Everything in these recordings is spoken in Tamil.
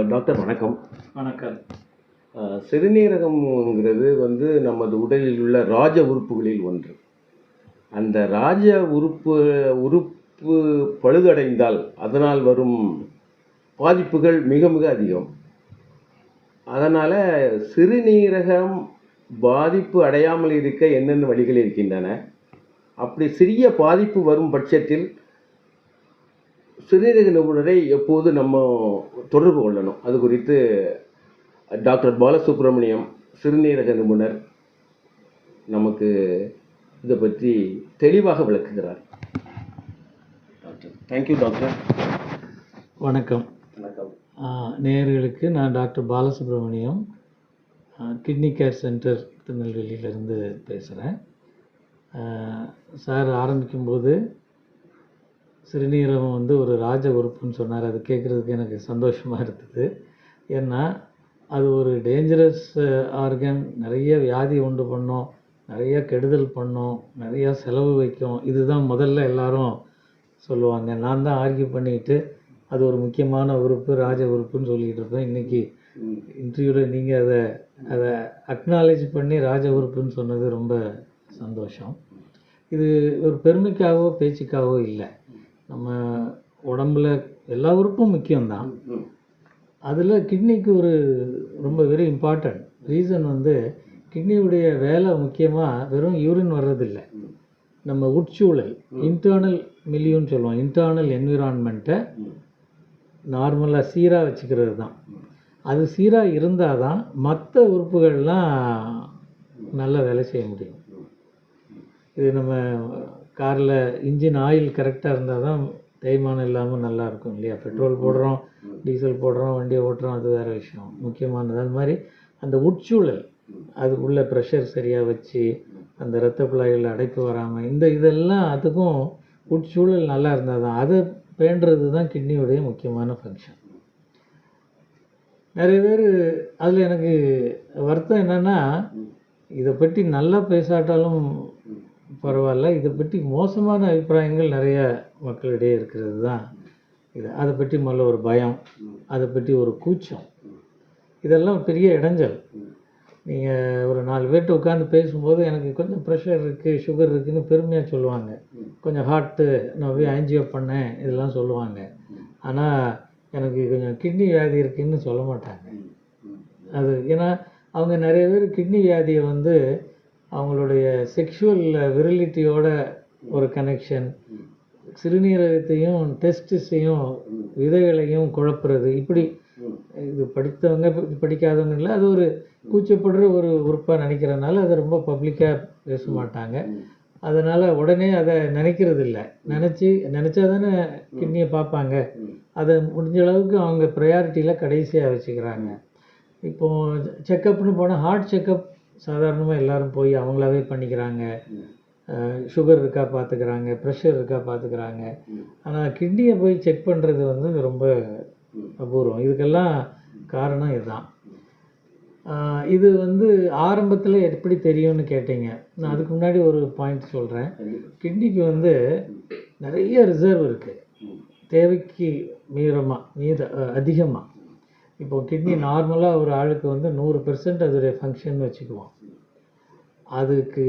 டாக்டர் வணக்கம். வணக்கம். சிறுநீரகம்ங்கிறது நமது உடலில் உள்ள ராஜ உறுப்புகளில் ஒன்று. அந்த ராஜ உறுப்பு பழுதடைந்தால் அதனால் வரும் பாதிப்புகள் மிக மிக அதிகம். அதனால் சிறுநீரகம் பாதிப்பு அடையாமல் இருக்க என்னென்ன வழிகள் இருக்கின்றன, அப்படி சிறிய பாதிப்பு வரும் பட்சத்தில் சிறுநீரக நிபுணரை எப்போது நம்ம தொடர்பு கொள்ளணும், அது குறித்து டாக்டர் பாலசுப்ரமணியம் சிறுநீரக நிபுணர் நமக்கு இதை பற்றி தெளிவாக விளக்குகிறார். டாக்டர். Thank you doctor. வணக்கம். வணக்கம். நேயர்களுக்கு நான் doctor Balasubramaniam, kidney care centre திருநெல்வேலியிலேருந்து பேசுகிறேன். சார் ஆரம்பிக்கும்போது சிறுநீரகம் ஒரு ராஜ உறுப்புன்னு சொன்னார். அது கேட்குறதுக்கு எனக்கு சந்தோஷமாக இருந்தது. ஏன்னா அது ஒரு டேஞ்சரஸ் ஆர்கன், நிறைய வியாதி உண்டு பண்ணும், நிறைய கெடுதல் பண்ணும், நிறையா செலவு வைக்கும். இதுதான் முதல்ல எல்லாரும் சொல்லுவாங்க. நான் தான் ஆர்கியூ பண்ணிக்கிட்டு அது ஒரு முக்கியமான உறுப்பு, ராஜ உறுப்புன்னு சொல்லிகிட்டு இருப்பேன். இன்றைக்கி இன்டர்வியூவில் நீங்கள் அதை அக்னாலேஜ் பண்ணி ராஜ உறுப்புன்னு சொன்னது ரொம்ப சந்தோஷம். இது ஒரு பெருமைக்காகவோ பேச்சுக்காகவோ இல்லை. நம்ம உடம்புல எல்லா உறுப்பும் முக்கியம்தான். அதில் கிட்னிக்கு ஒரு ரொம்ப வெரி இம்பார்ட்டன்ட் ரீசன் கிட்னியுடைய வேலை முக்கியமாக வெறும் யூரின் வர்றதில்லை. நம்ம உட்சூழல், இன்டர்னல் மில்லியூன்னு சொல்லுவோம், இன்டர்னல் என்விரான்மெண்ட்டை நார்மலாக சீராக வச்சுக்கிறது தான். அது சீராக இருந்தால் தான் மற்ற உறுப்புகள்லாம் நல்ல வேலை செய்ய முடியும். இது நம்ம காரில் இன்ஜின் ஆயில் கரெக்டாக இருந்தால் தான் தேய்மானம் இல்லாமல் நல்லாயிருக்கும் இல்லையா? பெட்ரோல் போடுறோம், டீசல் போடுறோம், வண்டியை ஓட்டுறோம், அது வேறு விஷயம். முக்கியமானது அது மாதிரி அந்த உட்சூழல், அது உள்ள ப்ரெஷர் சரியாக வச்சு அந்த இரத்த குழாய்களில் அடைப்பு வராமல், இதெல்லாம் அதுக்கும் உட்சூழல் நல்லா இருந்தால் தான். அதை பேண்டுறது தான் கிட்னியுடைய முக்கியமான ஃபங்க்ஷன். நிறைய பேர் அதில் எனக்கு வருத்தம் என்னென்னா, இதை பற்றி நல்லா பேசாட்டாலும் பரவாயில்ல, இதை பற்றி மோசமான அபிப்பிராயங்கள் நிறைய மக்களிடையே இருக்கிறது தான் இது. அதை பற்றி முதல்ல ஒரு பயம், அதை பற்றி ஒரு கூச்சம், இதெல்லாம் பெரிய இடைஞ்சல். நீங்கள் ஒரு 4 பேர்கிட்ட உட்காந்து பேசும்போது எனக்கு கொஞ்சம் ப்ரெஷர் இருக்குது, சுகர் இருக்குதுன்னு பெருமையாக சொல்லுவாங்க. கொஞ்சம் ஹார்ட்டு நான் போய் ஆன்ஜியோ பண்ணேன் இதெல்லாம் சொல்லுவாங்க. ஆனால் எனக்கு கொஞ்சம் கிட்னி வியாதி இருக்குதுன்னு சொல்ல மாட்டாங்க. அது ஏன்னா அவங்க நிறைய பேர் கிட்னி வியாதியை அவங்களுடைய செக்ஷுவல் விரலிட்டியோட ஒரு கனெக்ஷன், சிறுநீரகத்தையும் டெஸ்டிஸையும் விதைகளையும் குழப்புறது, இப்படி இது படித்தவங்க படிக்காதவங்க இல்லை, அது ஒரு கூச்சப்படுற ஒரு உறுப்பாக நினைக்கிறதுனால அதை ரொம்ப பப்ளிக்காக பேச மாட்டாங்க. அதனால் உடனே அதை நினைக்கிறது இல்லை. நினச்சா தானே கிட்னியை பார்ப்பாங்க. அதை முடிஞ்ச அளவுக்கு அவங்க ப்ரையாரிட்டியில் கடைசியாக வச்சுக்கிறாங்க. இப்போது செக்கப்னு போனால் ஹார்ட் செக்கப் சாதாரணமாக எல்லோரும் போய் அவங்களாவே பண்ணிக்கிறாங்க. சுகர் இருக்கா பார்த்துக்கிறாங்க, ப்ரெஷர் இருக்கா பார்த்துக்கிறாங்க. ஆனால் கிட்னியை போய் செக் பண்ணுறது ரொம்ப அபூர்வம். இதுக்கெல்லாம் காரணம் இதுதான். இது ஆரம்பத்தில் எப்படி தெரியும்னு கேட்டீங்க. நான் அதுக்கு முன்னாடி ஒரு பாயிண்ட் சொல்கிறேன். கிட்னிக்கு நிறைய ரிசர்வ் இருக்குது, தேவைக்கு அதிகமாக. இப்போது கிட்னி நார்மலாக ஒரு ஆளுக்கு 100% அதோடைய ஃபங்க்ஷன் வச்சுக்குவோம். அதுக்கு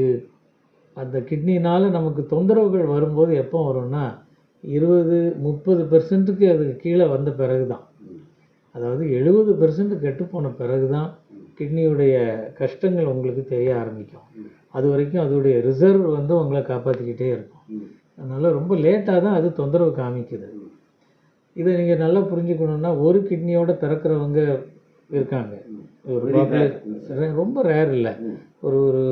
அந்த கிட்னினால் நமக்கு தொந்தரவுகள் வரும்போது எப்போ வரும்னா 20-30%க்கு அதுக்கு கீழே வந்த பிறகு தான். அதாவது 70% கெட்டுப்போன பிறகு தான் கிட்னியுடைய கஷ்டங்கள் உங்களுக்கு தெரிய ஆரம்பிக்கும். அது வரைக்கும் அதோடைய ரிசர்வ் உங்களை காப்பாற்றிக்கிட்டே இருக்கும். அதனால் ரொம்ப லேட்டாக தான் அது தொந்தரவு காமிக்குது. இதை நீங்கள் நல்லா புரிஞ்சுக்கணுன்னா, ஒரு கிட்னியோடு பிறக்கிறவங்க இருக்காங்க. ரொம்ப ரேர் இல்லை, ஒரு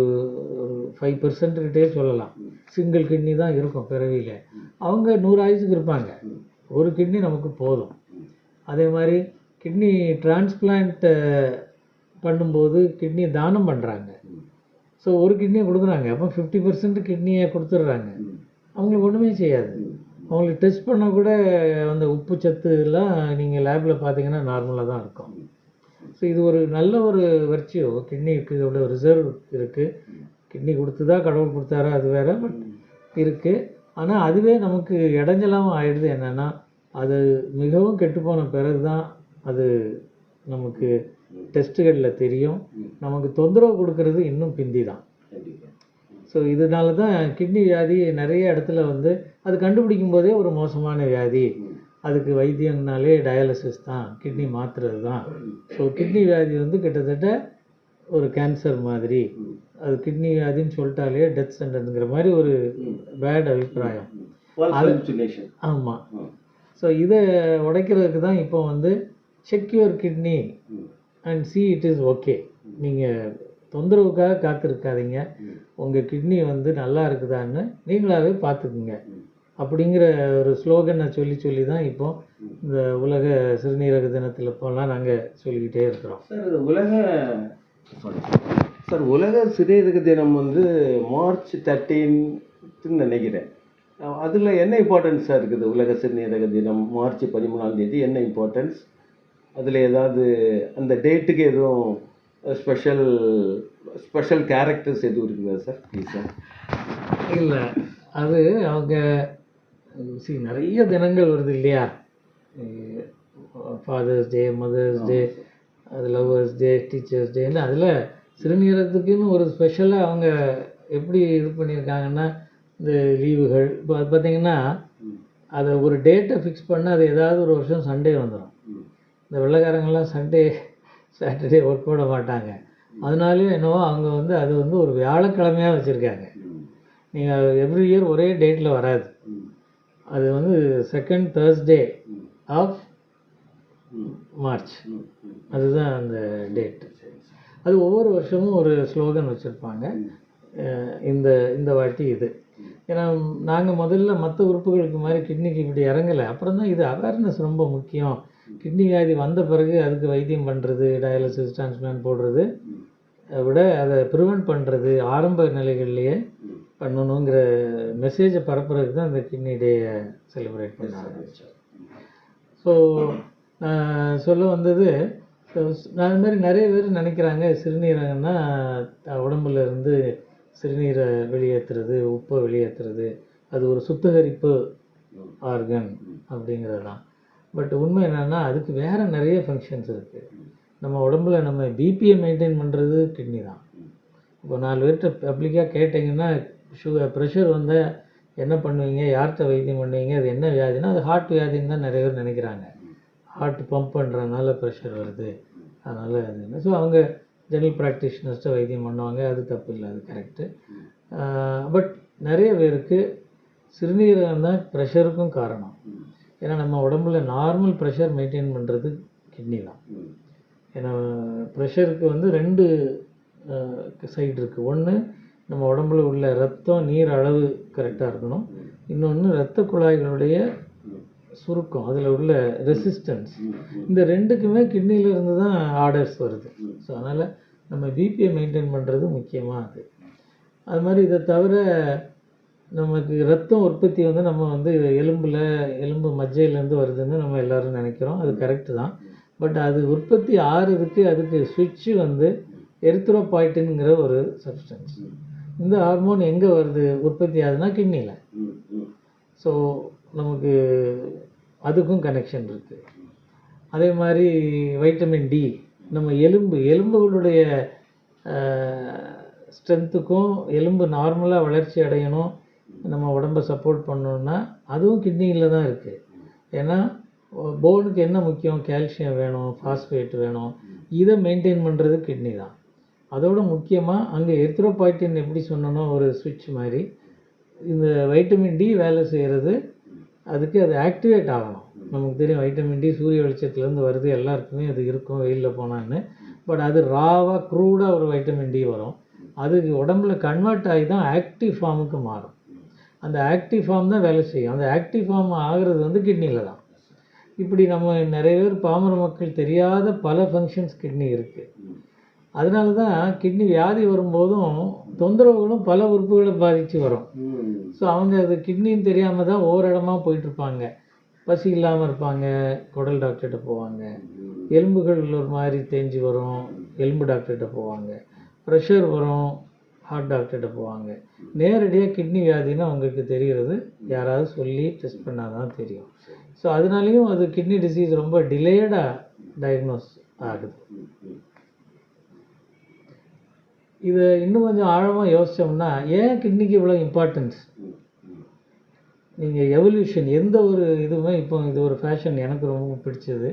5% சொல்லலாம். சிங்கிள் கிட்னி தான் இருக்கும் பிறவியில். அவங்க 100 ஆயுசுக்கு இருப்பாங்க. ஒரு கிட்னி நமக்கு போதும். அதே மாதிரி கிட்னி டிரான்ஸ்பிளான்ட் பண்ணும்போது கிட்னி தானம் பண்ணுறாங்க. ஸோ ஒரு கிட்னியை கொடுக்குறாங்க, அப்போ 50% கிட்னியை கொடுத்துட்றாங்க. அவங்களுக்கு ஒன்றுமே செய்யாது. அவங்களுக்கு டெஸ்ட் பண்ணால் கூட அந்த உப்பு சத்துலாம் நீங்கள் லேபில் பார்த்தீங்கன்னா நார்மலாக தான் இருக்கும். ஸோ இது ஒரு நல்ல ஒரு வர்ச்சியோ. கிட்னிக்கு இதோட ரிசர்வ் இருக்குது. கிட்னி கொடுத்துதா கடவுள் கொடுத்தாரா அது வேறு, பட் இருக்குது. ஆனால் அதுவே நமக்கு இடைஞ்சலாகவும் ஆயிடுது. என்னென்னா அது மிகவும் கெட்டுப்போன பிறகு தான் அது நமக்கு டெஸ்ட்டுகளில் தெரியும். நமக்கு தொந்தரவு கொடுக்கறது இன்னும் பிந்தி தான். ஸோ இதனால தான் கிட்னி வியாதி நிறைய இடத்துல வந்து அது கண்டுபிடிக்கும் போதே ஒரு மோசமான வியாதி, அதுக்கு வைத்தியம்னாலே டயாலிசிஸ் தான், கிட்னி மாற்றுறது தான். ஸோ கிட்னி வியாதி வந்து கிட்டத்தட்ட ஒரு கேன்சர் மாதிரி, அது கிட்னி வியாதின்னு சொல்லிட்டாலே டெத் சென்டென்ஸுங்கிற மாதிரி ஒரு பேட் அபிப்பிராயம். ஆமாம். ஸோ இதை உடைக்கிறதுக்கு தான் இப்போ வந்து check your kidney and see it is okay. நீங்கள் தொந்தரவுக்காக காத்திருக்காதீங்க, உங்கள் கிட்னி வந்து நல்லா இருக்குதான்னு நீங்களாகவே பார்த்துக்குங்க அப்படிங்கிற ஒரு ஸ்லோகனை சொல்லி சொல்லி தான் இப்போ இந்த உலக சிறுநீரக தினத்தில் இப்போலாம் நாங்கள் சொல்லிக்கிட்டே இருக்கிறோம். உலக சிறுநீரக தினம் வந்து மார்ச் 13 நினைக்கிறேன். அதில் என்ன இம்பார்ட்டன்ஸாக இருக்குது? உலக சிறுநீரக தினம் மார்ச் 13ஆம் தேதி என்ன இம்பார்ட்டன்ஸ்? அதில் ஏதாவது அந்த டேட்டுக்கு எதுவும் ஸ்பெஷல் கேரக்டர்ஸ் எதுவும் இருக்குதா சார்? Please sir. இல்லை, அது அவங்க நிறைய தினங்கள் வருது இல்லையா, ஃபாதர்ஸ் டே, மதர்ஸ் டே, அது லவ்வர்ஸ் டே, டீச்சர்ஸ் டேன்னு, அதில் சிறுநீரகத்துக்குன்னு ஒரு ஸ்பெஷலாக அவங்க எப்படி இது பண்ணியிருக்காங்கன்னா, இந்த லீவுகள் இப்போ அது பார்த்திங்கன்னா அதை ஒரு டேட்டை ஃபிக்ஸ் பண்ணால் அது ஏதாவது ஒரு வருஷம் சண்டே வந்துடும். இந்த வெள்ளைக்காரங்கெல்லாம் சண்டே சாட்டர்டே ஒர்க் பண்ண மாட்டாங்க. அதனாலேயும் என்னவோ அவங்க வந்து அது வந்து ஒரு வியாழக்கிழமையாக வச்சுருக்காங்க. நீங்கள் எவ்ரி இயர் ஒரே டேட்டில் வராது. அது வந்து செகண்ட் Thursday ஆஃப் மார்ச், அதுதான் அந்த டேட். அது ஒவ்வொரு வருஷமும் ஒரு ஸ்லோகன் வச்சுருப்பாங்க. இந்த வாட்டி இது, ஏன்னா நாங்கள் முதல்ல மற்ற உறுப்புகளுக்கு மாதிரி கிட்னிக்கு இப்படி இறங்கலை. அப்புறம் தான் இது அவேர்னஸ் ரொம்ப முக்கியம். கிட்னி வியாதி வந்த பிறகு அதுக்கு வைத்தியம் பண்ணுறது, டயாலிசிஸ், டிரான்ஸ்பிளான்ட் போடுறது விட அதை ப்ரிவெண்ட் பண்ணுறது ஆரம்ப நிலைகள்லேயே பண்ணணுங்கிற மெசேஜை பரப்புறதுக்கு தான் இந்த கிட்னி டேயை செலிப்ரேட் பண்ண ஆரம்பித்தோம். ஸோ நான் சொல்ல வந்தது, நான் இது மாதிரி நிறைய பேர் நினைக்கிறாங்க சிறுநீரகம்னா உடம்புல இருந்து சிறுநீரை வெளியேற்றுறது, உப்பை வெளியேற்றுறது, அது ஒரு சுத்திகரிப்பு ஆர்கன் அப்படிங்கிறது தான். பட் உண்மை என்னென்னா அதுக்கு வேறு நிறைய ஃபங்க்ஷன்ஸ் இருக்குது. நம்ம உடம்புல நம்ம பிபியை மெயின்டைன் பண்ணுறது கிட்னி தான். இப்போ 4 பேர்கிட்ட பப்ளிக்காக கேட்டிங்கன்னா ப்ரெஷர் வந்தால் என்ன பண்ணுவீங்க, யார்கிட்ட வைத்தியம் பண்ணுவீங்க, அது என்ன வியாதினா அது ஹார்ட் வியாதின்னு தான் நிறைய பேர் நினைக்கிறாங்க. ஹார்ட் பம்ப் பண்ணுறதுனால ப்ரெஷர் வருது, அதனால் அது என்ன. ஸோ அவங்க ஜெனரல் ப்ராக்டிஷனர்ஸ்ட்டை வைத்தியம் பண்ணுவாங்க, அது தப்பு இல்லை, அது கரெக்டு. பட் நிறைய பேருக்கு சிறுநீரகம் தான் ப்ரெஷருக்கும் காரணம். ஏன்னா நம்ம உடம்புல நார்மல் ப்ரெஷர் மெயின்டைன் பண்ணுறது கிட்னி தான். ஏன்னா ப்ரெஷருக்கு வந்து 2 சைடு இருக்குது. ஒன்று நம்ம உடம்புல உள்ள ரத்தம் நீர் அளவு கரெக்டாக இருக்கணும், இன்னொன்று இரத்த குழாய்களுடைய சுருக்கம், அதில் உள்ள ரெசிஸ்டன்ஸ். இந்த 2க்குமே கிட்னியிலேருந்து தான் ஆர்டர்ஸ் வருது. ஸோ அதனால் நம்ம பிபியை மெயின்டைன் பண்ணுறது முக்கியமாக அது. அது மாதிரி இதை தவிர நமக்கு ரத்தம் உற்பத்தி வந்து நம்ம வந்து எலும்பு மஜ்ஜையிலேருந்து வருதுன்னு நம்ம எல்லோரும் நினைக்கிறோம், அது கரெக்டு தான். பட் அது உற்பத்தி ஆகிறதுக்கு அதுக்கு சுவிட்சு வந்து எரித்ரோபாய்ட்டின்ங்கிற ஒரு சப்ஸ்டன்ஸ். இந்த ஹார்மோன் எங்கே வருது உற்பத்தி ஆகுதுன்னா கிட்னியில். ஸோ நமக்கு அதுக்கும் கனெக்ஷன் இருக்குது. அதே மாதிரி வைட்டமின் டி நம்ம எலும்புகளுடைய ஸ்ட்ரென்த்துக்கும், எலும்பு நார்மலாக வளர்ச்சி அடையணும், நம்ம உடம்பை சப்போர்ட் பண்ணணுன்னா அதுவும் கிட்னியில் தான் இருக்குது. ஏன்னா போனுக்கு என்ன முக்கியம், கால்சியம் வேணும், ஃபாஸ்பேட் வேணும், இதை மெயின்டைன் பண்ணுறது கிட்னி தான். அதோடு முக்கியமாக அங்கே எரித்ரோபாய்ட்டின் எப்படி சொன்னனோ ஒரு சுவிட்ச் மாதிரி இந்த வைட்டமின் டி வேலை செய்கிறது. அதுக்கு அது ஆக்டிவேட் ஆகணும். நமக்கு தெரியும் வைட்டமின் டி சூரிய வெளிச்சத்துலேருந்து வருது, எல்லாருக்குமே அது இருக்கும் வெயிலில் போனான்னு. பட் அது ராவாக க்ரூடாக ஒரு வைட்டமின் டி வரும், அது உடம்புல கன்வெர்ட் ஆகி தான் ஆக்டிவ் ஃபார்முக்கு மாறும். அந்த ஆக்டிவ் ஃபார்ம் தான் வேலை செய்யும். அந்த ஆக்டிவ் ஃபார்ம் ஆகிறது வந்து கிட்னியில் தான். இப்படி நம்ம நிறைய பேர் பாமர மக்கள் தெரியாத பல ஃபங்க்ஷன்ஸ் கிட்னி இருக்குது. அதனால தான் கிட்னி வியாதி வரும்போதும் தொந்தரவுகளும் பல உறுப்புகளை பாதித்து வரும். ஸோ அவங்க அது கிட்னின்னு தெரியாமல் தான் ஒவ்வொரு இடமா போயிட்டுருப்பாங்க. பசி இல்லாமல் இருப்பாங்க, குடல் டாக்டர்கிட்ட போவாங்க. எலும்புகள் ஒரு மாதிரி தேஞ்சு வரும், எலும்பு டாக்டர்கிட்ட போவாங்க. ப்ரெஷர் வரும், ஹார்ட் டாக்டர்கிட்ட போவாங்க. நேரடியாக கிட்னி வியாதின்னு அவங்களுக்கு தெரிகிறது யாராவது சொல்லி டெஸ்ட் பண்ணால் தான் தெரியும். ஸோ அதனாலேயும் அது கிட்னி டிசீஸ் ரொம்ப டிலேடாக டயக்னோஸ் ஆகுது. இதை இன்னும் கொஞ்சம் ஆழமாக யோசித்தோம்னா ஏன் கிட்னிக்கு இவ்வளோ இம்பார்ட்டன்ஸ்? நீங்கள் எவல்யூஷன் எந்த ஒரு இதுவுமே இப்போ இது ஒரு ஃபேஷன் எனக்கு ரொம்ப பிடிச்சது.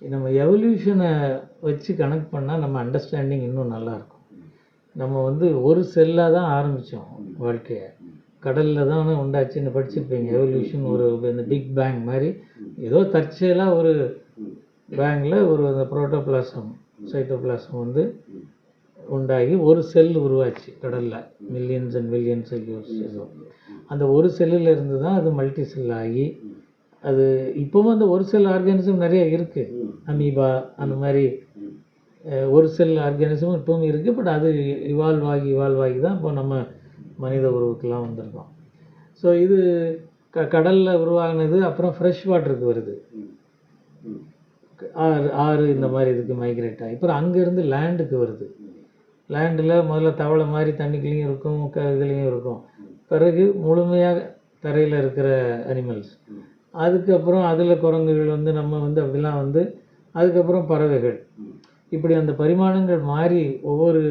நம்ம எவல்யூஷனை வச்சு கனெக்ட் பண்ணால் நம்ம அண்டர்ஸ்டாண்டிங் இன்னும் நல்லாயிருக்கும். நம்ம வந்து ஒரு செல்லாக தான் ஆரம்பித்தோம் வாழ்க்கையை. கடலில் தான் உண்டாச்சுன்னு படிச்சிருப்பீங்க. எவல்யூஷன் ஒரு இந்த பிக் பேங் மாதிரி ஏதோ தற்செயலாக ஒரு பேங்கில் ஒரு அந்த புரோட்டோபிளாசம் சைட்டோபிளாசம் வந்து உண்டாகி ஒரு செல் உருவாச்சு கடலில். மில்லியன்ஸ் அண்ட் மில்லியன்ஸ் ஏதோ அந்த ஒரு செல்லில் இருந்து தான் அது மல்டி செல் ஆகி அது இப்போவும் அந்த ஒரு செல் ஆர்கானிசம் நிறைய இருக்குது. அமீபா அந்த மாதிரி ஒரு செல் ஆர்கானிசமும் இப்போவும் இருக்குது. பட் அது இவால்வ் ஆகி தான் இப்போ நம்ம மனித உருவுக்கெல்லாம் வந்திருக்கோம். ஸோ இது கடலில் உருவாகினது. அப்புறம் ஃப்ரெஷ் வாட்டருக்கு வருது, ஆறு இந்த மாதிரி இதுக்கு மைக்ரேட் ஆகி அப்புறம் அங்கேருந்து லேண்டுக்கு வருது. லேண்டில் முதல்ல தவளை மாதிரி தண்ணிக்குள்ளேயும் இருக்கும், இதுலேயும் இருக்கும். பிறகு முழுமையாக தரையில் இருக்கிற அனிமல்ஸ். அதுக்கப்புறம் அதில் குரங்குகள் வந்து நம்ம வந்து அப்படிலாம் வந்து அதுக்கப்புறம் பறவைகள். இப்படி அந்த பரிமாணங்கள் மாறி ஒவ்வொரு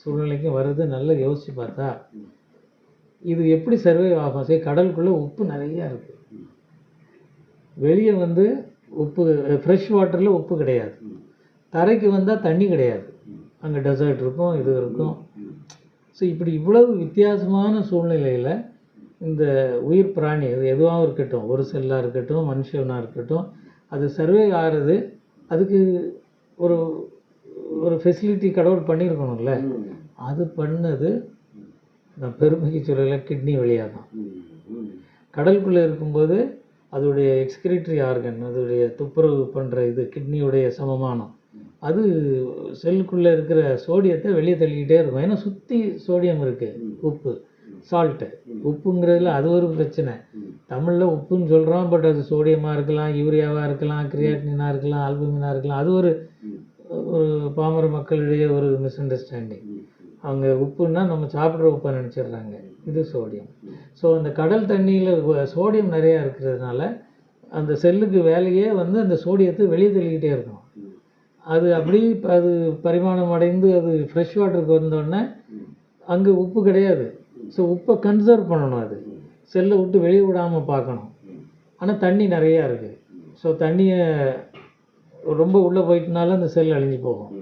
சூழ்நிலைக்கும் வருது. நல்லா யோசித்து பார்த்தா இது எப்படி சர்வே ஆகும்? சரி, கடலுக்குள்ளே உப்பு நிறையா இருக்குது. வெளியே வந்து உப்பு ஃப்ரெஷ் வாட்டரில் உப்பு கிடையாது. தரைக்கு வந்தால் தண்ணி கிடையாது. அங்கே டெசர்ட் இருக்கும், இது இருக்கும். ஸோ இப்படி இவ்வளவு வித்தியாசமான சூழ்நிலையில் இந்த உயிர் பிராணி அது எதுவாகவும் இருக்கட்டும், ஒரு செல்லாக இருக்கட்டும், மனுஷனாக இருக்கட்டும், அது சர்வே ஆகிறது. அதுக்கு ஒரு ஒரு ஃபெசிலிட்டி கடவுள் பண்ணியிருக்கணும்ல. அது பண்ணது நான் பெருமைக்கு சொல்லலை, கிட்னி வழியாக தான். கடலுக்குள்ளே இருக்கும்போது அதோடைய எக்ஸ்கிரிட்டரி ஆர்கன், அதோடைய துப்புரவு பண்ணுற இது கிட்னியுடைய சமமானம், அது செல்லுக்குள்ளே இருக்கிற சோடியத்தை வெளியே தள்ளிக்கிட்டே இருக்கும். ஏன்னா சுற்றி சோடியம் இருக்குது, உப்பு, சால்ட்டு. உப்புங்கிறதுல அது ஒரு பிரச்சனை. தமிழில் உப்புன்னு சொல்கிறோம், பட் அது சோடியமாக இருக்கலாம், யூரியாவாக இருக்கலாம், கிரியாட்டினாக இருக்கலாம், ஆல்புமினாக இருக்கலாம். அது ஒரு பாமர மக்களிடையே ஒரு மிஸ் அண்டர்ஸ்டாண்டிங். அவங்க உப்புன்னா நம்ம சாப்பிட்ற உப்பை நினச்சிடுறாங்க, இது சோடியம். ஸோ அந்த கடல் தண்ணியில் சோடியம் நிறையா இருக்கிறதுனால அந்த செல்லுக்கு வேலையே வந்து அந்த சோடியத்தை வெளியே தள்ளிக்கிட்டே இருக்கணும். அது அப்படி அது பரிமாணம் அடைந்து அது ஃப்ரெஷ் வாட்டருக்கு வந்தோடனே அங்கே உப்பு கிடையாது. ஸோ உப்பை கன்சர்வ் பண்ணணும், அது செல்லை விட்டு வெளியே விடாமல் பார்க்கணும். ஆனால் தண்ணி நிறையா இருக்குது. ஸோ தண்ணியை ரொம்ப உள்ளே போயிட்டனால அந்த செல் அழிஞ்சு போகும்.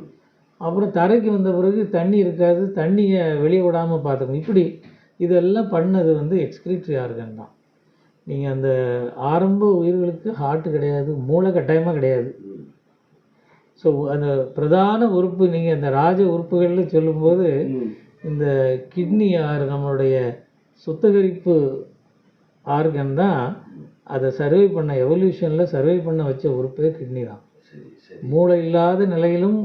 அப்புறம் தரைக்கு வந்த பிறகு தண்ணி இருக்காது, தண்ணியை வெளியே விடாமல் பார்த்துக்கணும். இப்படி இதெல்லாம் பண்ணது வந்து எக்ஸ்கிரிட்டரி ஆர்கன் தான். நீங்கள் அந்த ஆரம்ப உயிர்களுக்கு ஹார்ட்டு கிடையாது, மூளை கட்டாயமாக கிடையாது. ஸோ அந்த பிரதான உறுப்பு நீங்கள் அந்த ராஜ உறுப்புகளில் சொல்லும்போது இந்த கிட்னி நம்மளுடைய சுத்திகரிப்பு ஆர்கன் தான். அதை சர்வே பண்ண எவல்யூஷனில் சர்வே பண்ண வச்ச உறுப்பே கிட்னி தான். மூளை இல்லாத நிலையிலும்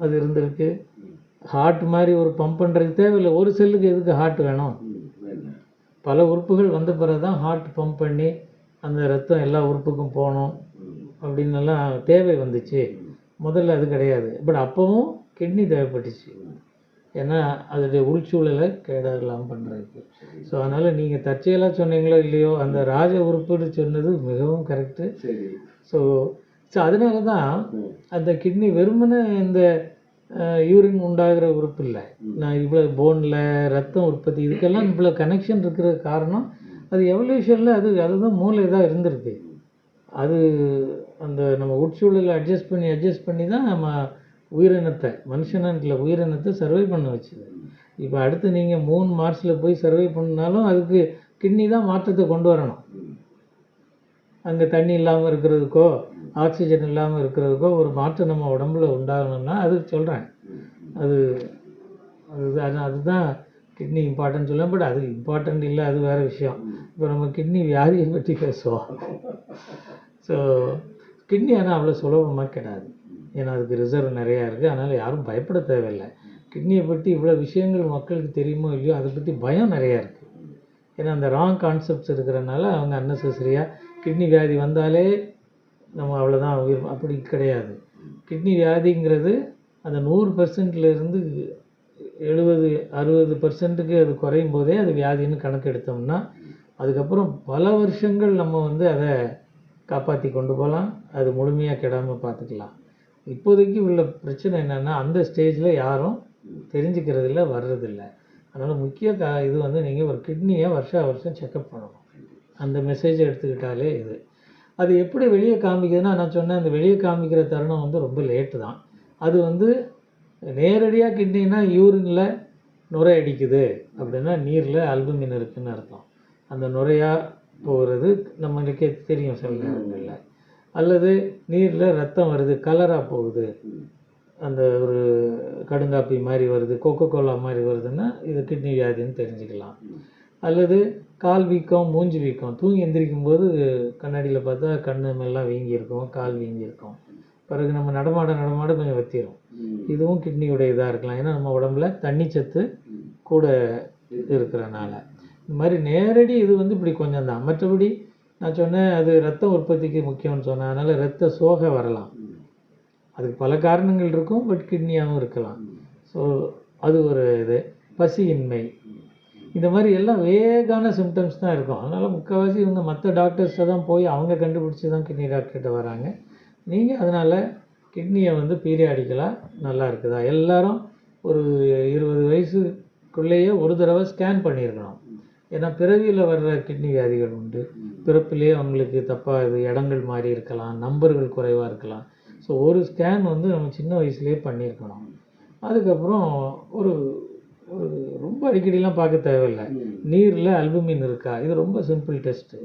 அது இருந்திருக்கு. ஹார்ட் மாதிரி ஒரு பம்ப் பண்ணுறது தேவையில்லை. ஒரு செல்லுக்கு எதுக்கு ஹார்ட் வேணும்? பல உறுப்புகள் வந்த பிறகு தான் ஹார்ட் பம்ப் பண்ணி அந்த ரத்தம் எல்லா உறுப்புக்கும் போகணும் அப்படின்னெல்லாம் தேவை வந்துச்சு. முதல்ல அது கிடையாது. பட் அப்போவும் கிட்னி தேவைப்பட்டுச்சு, ஏன்னா அதோடைய உள்சூழலை கேடெல்லாம் பண்ணுறதுக்கு. ஸோ அதனால் நீங்கள் தற்செயலாக சொன்னீங்களோ இல்லையோ, அந்த ராஜ உறுப்புன்னு சொன்னது மிகவும் கரெக்டு. ஸோ அதனால தான் அந்த கிட்னி வெறுமனே இந்த யூரின் உண்டாகிற உறுப்பு இல்லை. நான் இவ்வளோ போனில் ரத்தம் உற்பத்தி இதுக்கெல்லாம் இவ்வளோ கனெக்ஷன் இருக்கிற காரணம் அது எவல்யூஷனில் அதுதான் மூளை தான் இருந்திருக்கு. அது அந்த நம்ம உட்சூழலை அட்ஜஸ்ட் பண்ணி தான் நம்ம உயிரினத்தை, மனுஷனில் உயிரினத்தை சர்வை பண்ண வச்சுது. இப்போ அடுத்து நீங்கள் மூன் மார்ஸில் போய் சர்வை பண்ணாலும் அதுக்கு கிட்னி தான் மாற்றத்தை கொண்டு வரணும். அங்கே தண்ணி இல்லாமல் இருக்கிறதுக்கோ ஆக்சிஜன் இல்லாமல் இருக்கிறதுக்கோ ஒரு மாற்றம் நம்ம உடம்புல உண்டாகணும்னா அது சொல்கிறேன். அதுதான் கிட்னி இம்பார்ட்டன்ட் சொல்லுவேன். பட் அது இம்பார்ட்டன்ட் இல்லை, அது வேறு விஷயம். இப்போ நம்ம கிட்னி வியாதியை பற்றி பேசுவோம். ஸோ கிட்னி ஆனால் அவ்வளோ சுலபமாக கிடையாது. ஏன்னா அதுக்கு ரிசர்வ் நிறையா இருக்குது. அதனால் யாரும் பயப்பட தேவையில்லை. கிட்னியை பற்றி இவ்வளோ விஷயங்கள் மக்களுக்கு தெரியுமோ இல்லையோ, அதை பற்றி பயம் நிறையா இருக்குது. ஏன்னா அந்த ராங் கான்செப்ட்ஸ் இருக்கிறனால அவங்க அன்னெசரியாக கிட்னி வியாதி வந்தாலே நம்ம அவ்வளோதான் உயிர், அப்படி கிடையாது. கிட்னி வியாதிங்கிறது அந்த 100%லேருந்து 70-60% அது குறையும் போதே அது வியாதின்னு கணக்கு எடுத்தோம்னா அதுக்கப்புறம் பல வருஷங்கள் நம்ம வந்து அதை காப்பாற்றி கொண்டு போகலாம். அது முழுமையாக கெடாமல் பார்த்துக்கலாம். இப்போதைக்கு உள்ள பிரச்சனை என்னென்னா அந்த ஸ்டேஜில் யாரும் தெரிஞ்சுக்கிறதில்ல, வர்றதில்ல. அதனால் முக்கிய இது வந்து நீங்கள் ஒரு கிட்னியை வருஷம் செக்கப் பண்ணணும். அந்த மெசேஜை எடுத்துக்கிட்டாலே இது. அது எப்படி வெளியே காமிக்குதுன்னா, நான் சொன்னேன் அந்த வெளியே காமிக்கிற தருணம் வந்து ரொம்ப லேட்டு தான். அது வந்து நேரடியாக கிட்னினா யூரினில் நுரை அடிக்குது அப்படின்னா நீரில் அல்புமின் இருக்குதுன்னு அர்த்தம். அந்த நுரையாக போகிறது நம்மளுக்கே தெரியும் சில நேரங்களில். அல்லது நீரில் ரத்தம் வருது, கலராக போகுது, அந்த ஒரு கடுங்காப்பி மாதிரி வருது, கொக்கோ கோலா மாதிரி வருதுன்னா இது கிட்னி வியாதின்னு தெரிஞ்சுக்கலாம். அல்லது கால் வீக்கம், மூஞ்சி வீக்கம், தூங்கி எந்திரிக்கும் போது கண்ணாடியில் பார்த்தா கண்ணு எல்லாம் வீங்கியிருக்கும், கால் வீங்கியிருக்கும். பிறகு நம்ம நடமாட கொஞ்சம் வத்திரும். இதுவும் கிட்னியோடைய இதாக இருக்கலாம். ஏன்னா நம்ம உடம்புல தண்ணி சத்து கூட இருக்கிறனால. இந்த மாதிரி நேரடி இது வந்து இப்படி கொஞ்சம் தான். மற்றபடி நான் சொன்னேன் அது ரத்த உற்பத்திக்கு முக்கியம்னு சொன்னேன். அதனால் ரத்த சோகை வரலாம். அதுக்கு பல காரணங்கள் இருக்கும், பட் கிட்னியாகவும் இருக்கலாம். ஸோ அது ஒரு இது. பசியின்மை, இந்த மாதிரி எல்லாம் வேகான சிம்டம்ஸ் தான் இருக்கும். அதனால் முக்கால்வாசி இவங்க மற்ற டாக்டர்ஸை தான் போய் அவங்க கண்டுபிடிச்சி தான் கிட்னி டாக்டர்கிட்ட வராங்க. நீங்கள் அதனால் கிட்னியை வந்து பீரியாடிக்கலாக நல்லா இருக்குதா, எல்லாரும் ஒரு 20 வயசுக்குள்ளேயே ஒரு தடவை ஸ்கேன் பண்ணியிருக்கணும். ஏன்னா பிறவியில் வர்ற கிட்னி வியாதிகள் உண்டு. பிறப்பிலேயே அவங்களுக்கு தப்பாக இது இடங்கள் மாறி இருக்கலாம், நம்பர்கள் குறைவாக இருக்கலாம். ஸோ ஒரு ஸ்கேன் வந்து நம்ம சின்ன வயசுலேயே பண்ணியிருக்கணும். அதுக்கப்புறம் ஒரு ஒரு ரொம்ப அடிக்கடிலாம் பார்க்க தேவையில்லை. நீரில் அல்புமின் இருக்கா, இது ரொம்ப சிம்பிள் டெஸ்ட்டு,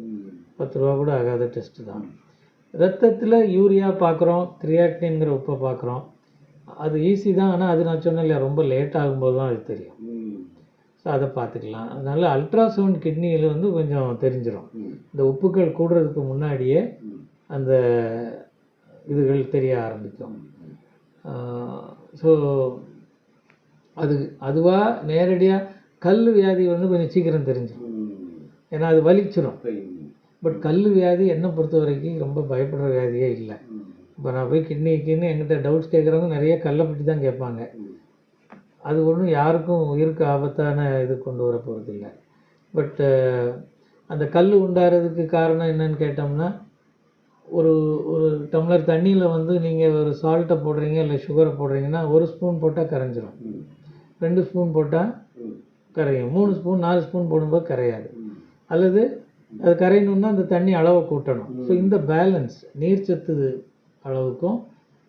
10 ரூபா கூட ஆகாத டெஸ்ட்டு தான். ரத்தத்தில் யூரியா பார்க்குறோம், கிரியாட்டின்ங்கிற உப்பை பார்க்குறோம். அது ஈஸி தான். ஆனால் அது நான் சொன்னேன் இல்லையா, ரொம்ப லேட் ஆகும்போது தான் அது தெரியும். ஸோ அதை பார்த்துக்கலாம். அதனால் அல்ட்ராசவுண்ட் கிட்னியில் வந்து கொஞ்சம் தெரிஞ்சிடும். இந்த உப்புக்கள் கூடுறதுக்கு முன்னாடியே அந்த இதுகள் தெரிய ஆரம்பிக்கும். ஸோ அதுவாக நேரடியாக கல் வியாதி வந்து கொஞ்சம் சீக்கிரம் தெரிஞ்சிடும். ஏன்னா அது வலிச்சிடும். பட் கல் வியாதி என்னை பொறுத்த வரைக்கும் ரொம்ப பயப்படுற வியாதியே இல்லை. இப்போ நான் போய் கிட்னிக்குன்னு என்கிட்ட டவுட்ஸ் கேட்குறவங்க நிறைய கல்லை பற்றி தான் கேட்பாங்க. அது ஒன்றும் யாருக்கும் உயிருக்கு ஆபத்தான இது கொண்டு வர போகிறதில்லை. பட்டு அந்த கல் உண்டாகிறதுக்கு காரணம் என்னன்னு கேட்டோம்னா, ஒரு ஒரு டம்ளர் தண்ணியில் வந்து நீங்கள் ஒரு சால்ட்டை போடுறீங்க இல்லை சுகரை போடுறீங்கன்னா 1 ஸ்பூன் போட்டால் கரைஞ்சிரும், 2 ஸ்பூன் போட்டால் கரையும், 3 ஸ்பூன் 4 ஸ்பூன் போடும்போது கரையாது. அல்லது அது கரையணுன்னா அந்த தண்ணி அளவை கூட்டணும். ஸோ இந்த பேலன்ஸ் நீர்ச்சத்து அளவுக்கும்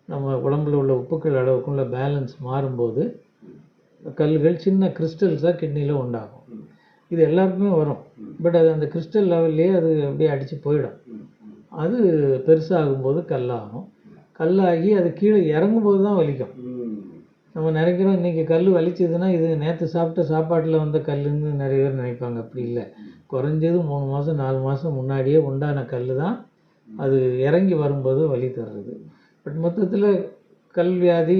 நம்ம உடம்புல உள்ள உப்புக்கள் அளவுக்கும் உள்ள பேலன்ஸ் மாறும்போது கல்கள் சின்ன கிறிஸ்டல்ஸாக கிட்னியில் உண்டாகும். இது எல்லாருக்குமே வரும். பட் அது அந்த கிறிஸ்டல் லெவல்லையே அது அப்படியே அடித்து போயிடும். அது பெருசாகும்போது கல்லாகும். கல்லாகி அது கீழே இறங்கும்போது தான் வலிக்கும். நம்ம நினைக்கிறோம் இன்றைக்கி கல் வலிச்சதுன்னா இது நேற்று சாப்பிட்ட சாப்பாட்டில் வந்த கல்லுன்னு நிறைய பேர் நினைப்பாங்க. அப்படி இல்லை. குறைஞ்சது 3 மாதம் 4 மாதம் முன்னாடியே உண்டான கல் தான் அது இறங்கி வரும்போது வலி தர்றது. பட் மொத்தத்தில் கல் வியாதி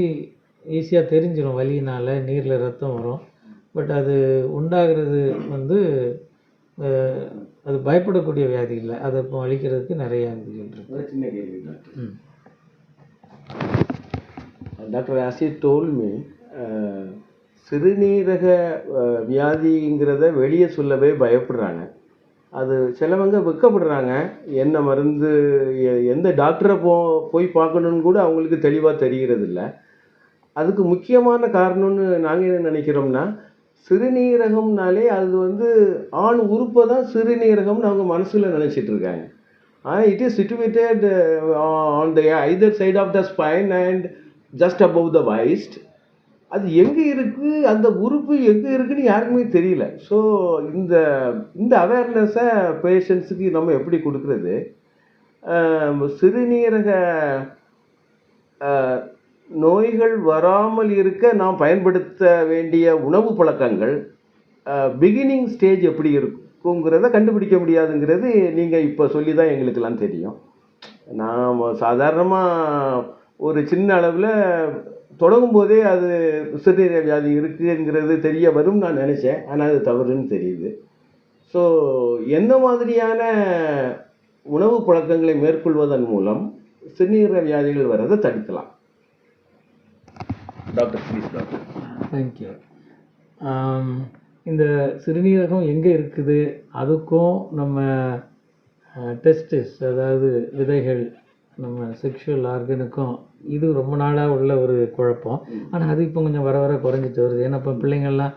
ஈஸியாக தெரிஞ்சிடும். வலியினால் நீரில் ரத்தம் வரும். பட் அது உண்டாகிறது வந்து அது பயப்படக்கூடிய வியாதி இல்லை. அதை இப்போ அழிக்கிறதுக்கு நிறைய விதிகள் இருக்குது. சின்ன கேள்வி doctor, as you told me, சிறுநீரக வியாதிங்கிறத வெளியே சொல்லவே பயப்படுறாங்க. அது சிலவங்க வெக்கப்படுறாங்க. என்ன மருந்து எந்த டாக்டரை போய் பார்க்கணுன்னு கூட அவங்களுக்கு தெளிவாக தெரிகிறது இல்லை. அதுக்கு முக்கியமான காரணம்னு நாங்கள் என்ன நினைக்கிறோம்னா, சிறுநீரகம்னாலே அது வந்து ஆண் உறுப்பை தான் சிறுநீரகம்னு அவங்க மனசில் நினச்சிட்டு இருக்காங்க. ஆனால் it is situated on the either side of the spine and just above the waist. அது எங்கே இருக்குது, அந்த உறுப்பு எங்கே இருக்குதுன்னு யாருக்குமே தெரியல. ஸோ இந்த அவேர்னஸை பேஷண்ட்ஸுக்கு நம்ம எப்படி கொடுக்குறது? சிறுநீரக நோய்கள் வராமல் இருக்க நாம் பயன்படுத்த வேண்டிய உணவு பழக்கங்கள் பிகினிங் ஸ்டேஜ் எப்படி இருக்குங்கிறத கண்டுபிடிக்க முடியாதுங்கிறது நீங்கள் இப்போ சொல்லி தான் எங்களுக்கெல்லாம் தெரியும். நாம் சாதாரணமாக ஒரு சின்ன அளவில் தொடங்கும் போதே அது சிறுநீரக வியாதி இருக்குங்கிறது தெரிய வரும் நான் நினச்சேன். ஆனால் அது தவறுன்னு தெரியுது. ஸோ எந்த மாதிரியான உணவு பழக்கங்களை மேற்கொள்வதன் மூலம் சிறுநீரக வியாதிகள் வர்றதை தடுக்கலாம்? Doctor please. Doctor thank you. இந்த சிறுநீரகம் எங்கே இருக்குது, அதுக்கும் நம்ம டெஸ்டிஸ் அதாவது விதைகள் நம்ம செக்ஷுவல் ஆர்கனுக்கும் இது ரொம்ப நாளாக உள்ள ஒரு குழப்பம். ஆனால் அது இப்போ கொஞ்சம் வர வர குறைஞ்சிட்டு வருது. ஏன்னா இப்போ பிள்ளைங்கள்லாம்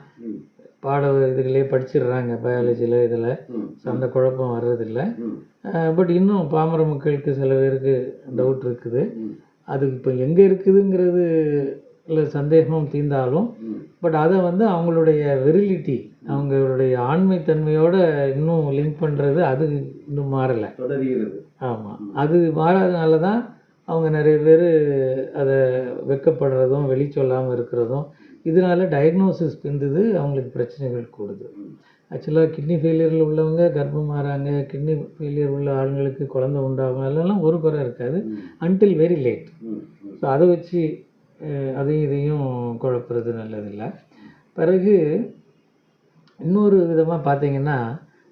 பாட இதுகளே படிச்சிடுறாங்க, பயாலஜியில் இதில். ஸோ அந்த குழப்பம் வர்றதில்லை. பட் இன்னும் பாமர மக்களுக்கு சில பேருக்கு டவுட் இருக்குது. அது இப்போ எங்கே இருக்குதுங்கிறது இல்லை, சந்தேகம் தீர்ந்தாலும் பட் அதை வந்து அவங்களுடைய விரிலிட்டி, அவங்களுடைய ஆண்மைத்தன்மையோட இன்னும் லிங்க் பண்ணுறது அது இன்னும் மாறலை. தொடர்கிறது. ஆமாம், அது மாறாதனால தான் அவங்க நிறைய பேர் அதை வெட்கப்படுறதும் வெளி சொல்லாமல் இருக்கிறதும், இதனால டயக்னோசிஸ் பிந்துது, அவங்களுக்கு பிரச்சனைகள் கூடுது. ஆக்சுவலாக கிட்னி ஃபெயிலியரில் உள்ளவங்க கர்ப்பம் மாறாங்க, கிட்னி ஃபெயிலியர் உள்ள ஆளுங்களுக்கு குழந்தை உண்டாகும், அதெல்லாம் ஒரு குறை இருக்காது அன்டில் வெரி லேட். ஸோ அதை வச்சு அதையும் இதையும் குழப்புறது நல்லதில்லை. பிறகு இன்னொரு விதமாக பார்த்தீங்கன்னா,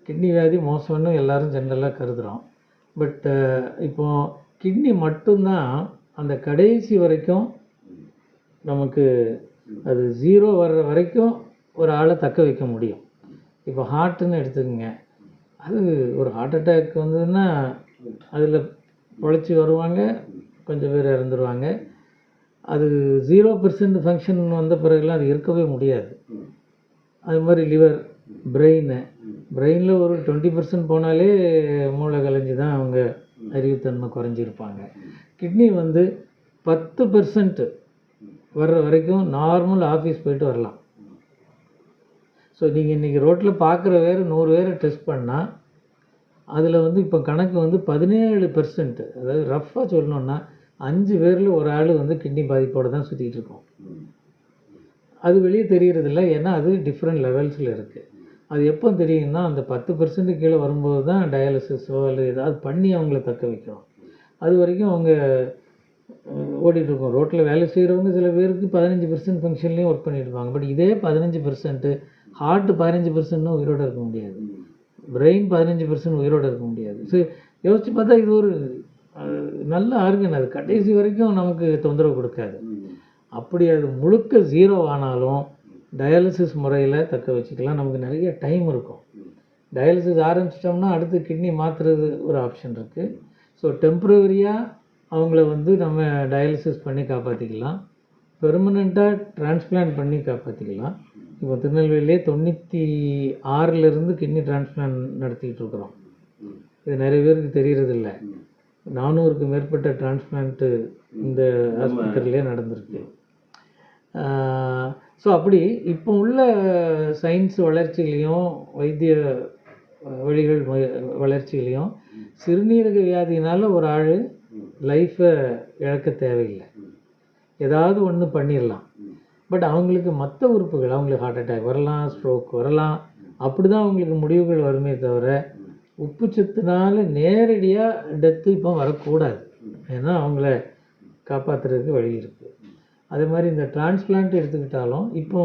கிட்னி வியாதி மோசம்னு எல்லாரும் ஜென்ரலாக கருதுகிறோம். பட் இப்போது கிட்னி மட்டும்தான் அந்த கடைசி வரைக்கும் நமக்கு அது 0 வர்ற வரைக்கும் ஒரு ஆளை தக்க வைக்க முடியும். இப்போ ஹார்ட்டுன்னு எடுத்துக்கோங்க, அது ஒரு ஹார்ட் அட்டாக் வந்ததுன்னா அதில் பொழைச்சி வருவாங்க, கொஞ்சம் பேர் இறந்துருவாங்க. அது 0% ஃபங்க்ஷன் வந்த பிறகுலாம் அது இருக்கவே முடியாது. அது மாதிரி லிவர், பிரெயினில் ஒரு 20% போனாலே மூளை கலைஞ்சி தான் அவங்க அறிவுத்தன்மை குறைஞ்சிருப்பாங்க. கிட்னி வந்து 10% வர்ற வரைக்கும் நார்மல் ஆஃபீஸ் போயிட்டு வரலாம். ஸோ நீங்கள் இன்றைக்கி ரோட்டில் பார்க்குற 100 பேரை டெஸ்ட் பண்ணால் அதில் வந்து இப்போ கணக்கு வந்து 17%, அதாவது ரஃப்பாக சொல்லணுன்னா 5 பேரில் ஒரு ஆள் வந்து கிட்னி பாதிப்போடு தான் சுற்றிட்டு இருக்கோம். அது வெளியே தெரியறதில்ல, ஏன்னா அது டிஃப்ரெண்ட் லெவல்ஸில் இருக்குது. அது எப்போ தெரியும்னா அந்த 10% கீழே வரும்போது தான் டயாலிசிஸோ இல்லை ஏதாவது பண்ணி அவங்கள தக்க வைக்கிறோம். அது வரைக்கும் அவங்க ஓடிட்டுருக்கோம். ரோட்டில் வேலை செய்கிறவங்க சில பேருக்கு 15% ஃபங்க்ஷன்லேயும் ஒர்க் பண்ணிட்டுருப்பாங்க. பட் இதே 15%, ஹார்ட்டு 15% உயிரோடு இருக்க முடியாது, பிரெயின் 15% உயிரோடு இருக்க முடியாது. ஸோ யோசித்து பார்த்தா இது ஒரு நல்ல ஆர்கன், அது கடைசி வரைக்கும் நமக்கு தொந்தரவு கொடுக்காது. அப்படி அது முழுக்க 0 ஆனாலும் டயாலிசிஸ் முறையில் தக்க வச்சுக்கலாம். நமக்கு நிறைய டைம் இருக்கும். டயாலிசிஸ் ஆரம்பிச்சிட்டோம்னா அடுத்து கிட்னி மாற்றுறது ஒரு ஆப்ஷன் இருக்குது. ஸோ டெம்ப்ரவரியாக அவங்கள வந்து நம்ம டயாலிசிஸ் பண்ணி காப்பாற்றிக்கலாம், பெர்மனெண்ட்டாக டிரான்ஸ்பிளான்ட் பண்ணி காப்பாற்றிக்கலாம். இப்போ திருநெல்வேலியே 96லேருந்து கிட்னி டிரான்ஸ்பிளான்ட் நடத்திக்கிட்டு இருக்கிறோம். இது நிறைய பேருக்கு தெரியறதில்ல. 400க்கு மேற்பட்ட டிரான்ஸ்பிளான்ட்டு இந்த ஆஸ்பத்திரியிலே நடந்திருக்கு. ஸோ அப்படி இப்போ உள்ள சயின்ஸ் வளர்ச்சிகளையும் வைத்திய வழிகள் வளர்ச்சிகளையும் சிறுநீரக வியாதினால் ஒரு ஆள் லைஃப்பை இழக்க தேவையில்லை, ஏதாவது ஒன்று பண்ணிடலாம். பட் அவங்களுக்கு மற்ற உறுப்புகள், அவங்களுக்கு ஹார்ட் அட்டாக் வரலாம், ஸ்ட்ரோக் வரலாம், அப்படி தான் அவங்களுக்கு முடிவுகள் வருமே தவிர உப்புச்சத்துனால நேரடியாக டெத்து இப்போ வரக்கூடாது. ஏன்னா அவங்கள காப்பாற்றுறதுக்கு வழி இருக்குது. அதே மாதிரி இந்த டிரான்ஸ்பிளான்ட் எடுத்துக்கிட்டாலும் இப்போ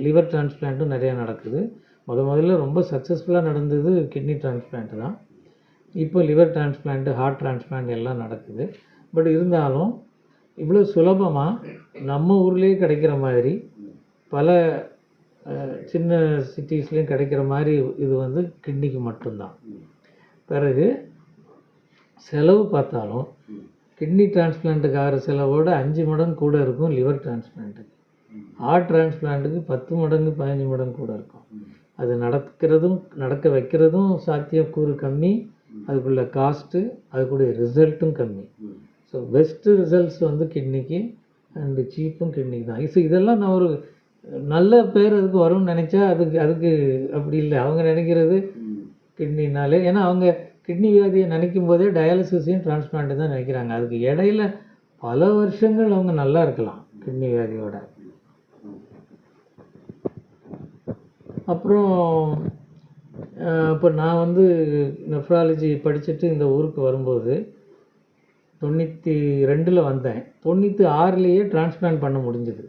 லிவர் டிரான்ஸ்பிளான்ட்டும் நிறையா நடக்குது. முதல்ல ரொம்ப சக்ஸஸ்ஃபுல்லாக நடந்தது கிட்னி டிரான்ஸ்பிளான்ட் தான். இப்போ லிவர் டிரான்ஸ்பிளான்ட்டு, ஹார்ட் டிரான்ஸ்பிளான்ட் எல்லாம் நடக்குது. பட் இருந்தாலும் இவ்வளோ சுலபமாக நம்ம ஊர்லேயே கிடைக்கிற மாதிரி பல சின்ன சிட்டிஸ்லேயும் கிடைக்கிற மாதிரி இது வந்து கிட்னிக்கு மட்டும்தான். பிறகு செலவு பார்த்தாலும் கிட்னி டிரான்ஸ்பிளான்ட்டுக்கு ஆகிற செலவோட 5 மடங்கு கூட இருக்கும் லிவர் டிரான்ஸ்பிளான்ட்டுக்கு. ஹார்ட் டிரான்ஸ்பிளான்ட்டுக்கு 10 மடங்கு 15 மடங்கு கூட இருக்கும். அது நடக்க வைக்கிறதும் சாத்தியக்கூறு கம்மி, அதுக்குள்ள காஸ்ட்டு, அதுக்குடைய ரிசல்ட்டும் கம்மி. ஸோ பெஸ்ட்டு ரிசல்ட்ஸ் வந்து கிட்னிக்கு அண்டு சீப்பும் கிட்னிக்கு தான். ஸோ இதெல்லாம் நான் ஒரு நல்ல பேர் அதுக்கு வரும்னு நினச்சா அதுக்கு அப்படி இல்லை. அவங்க நினைக்கிறது கிட்னினாலே, ஏன்னா அவங்க கிட்னி வியாதியை நினைக்கும் போதே டயாலிசிஸையும் டிரான்ஸ்பிளான்ட்டு தான் நினைக்கிறாங்க. அதுக்கு இடையில பல வருஷங்கள் அவங்க நல்லா இருக்கலாம் கிட்னி வியாதியோட. அப்புறம் இப்போ நான் வந்து நெஃப்ராலஜி படிச்சுட்டு இந்த ஊருக்கு வரும்போது 92ல் வந்தேன். 96லேயே டிரான்ஸ்பிளான்ட் பண்ண முடிஞ்சுது.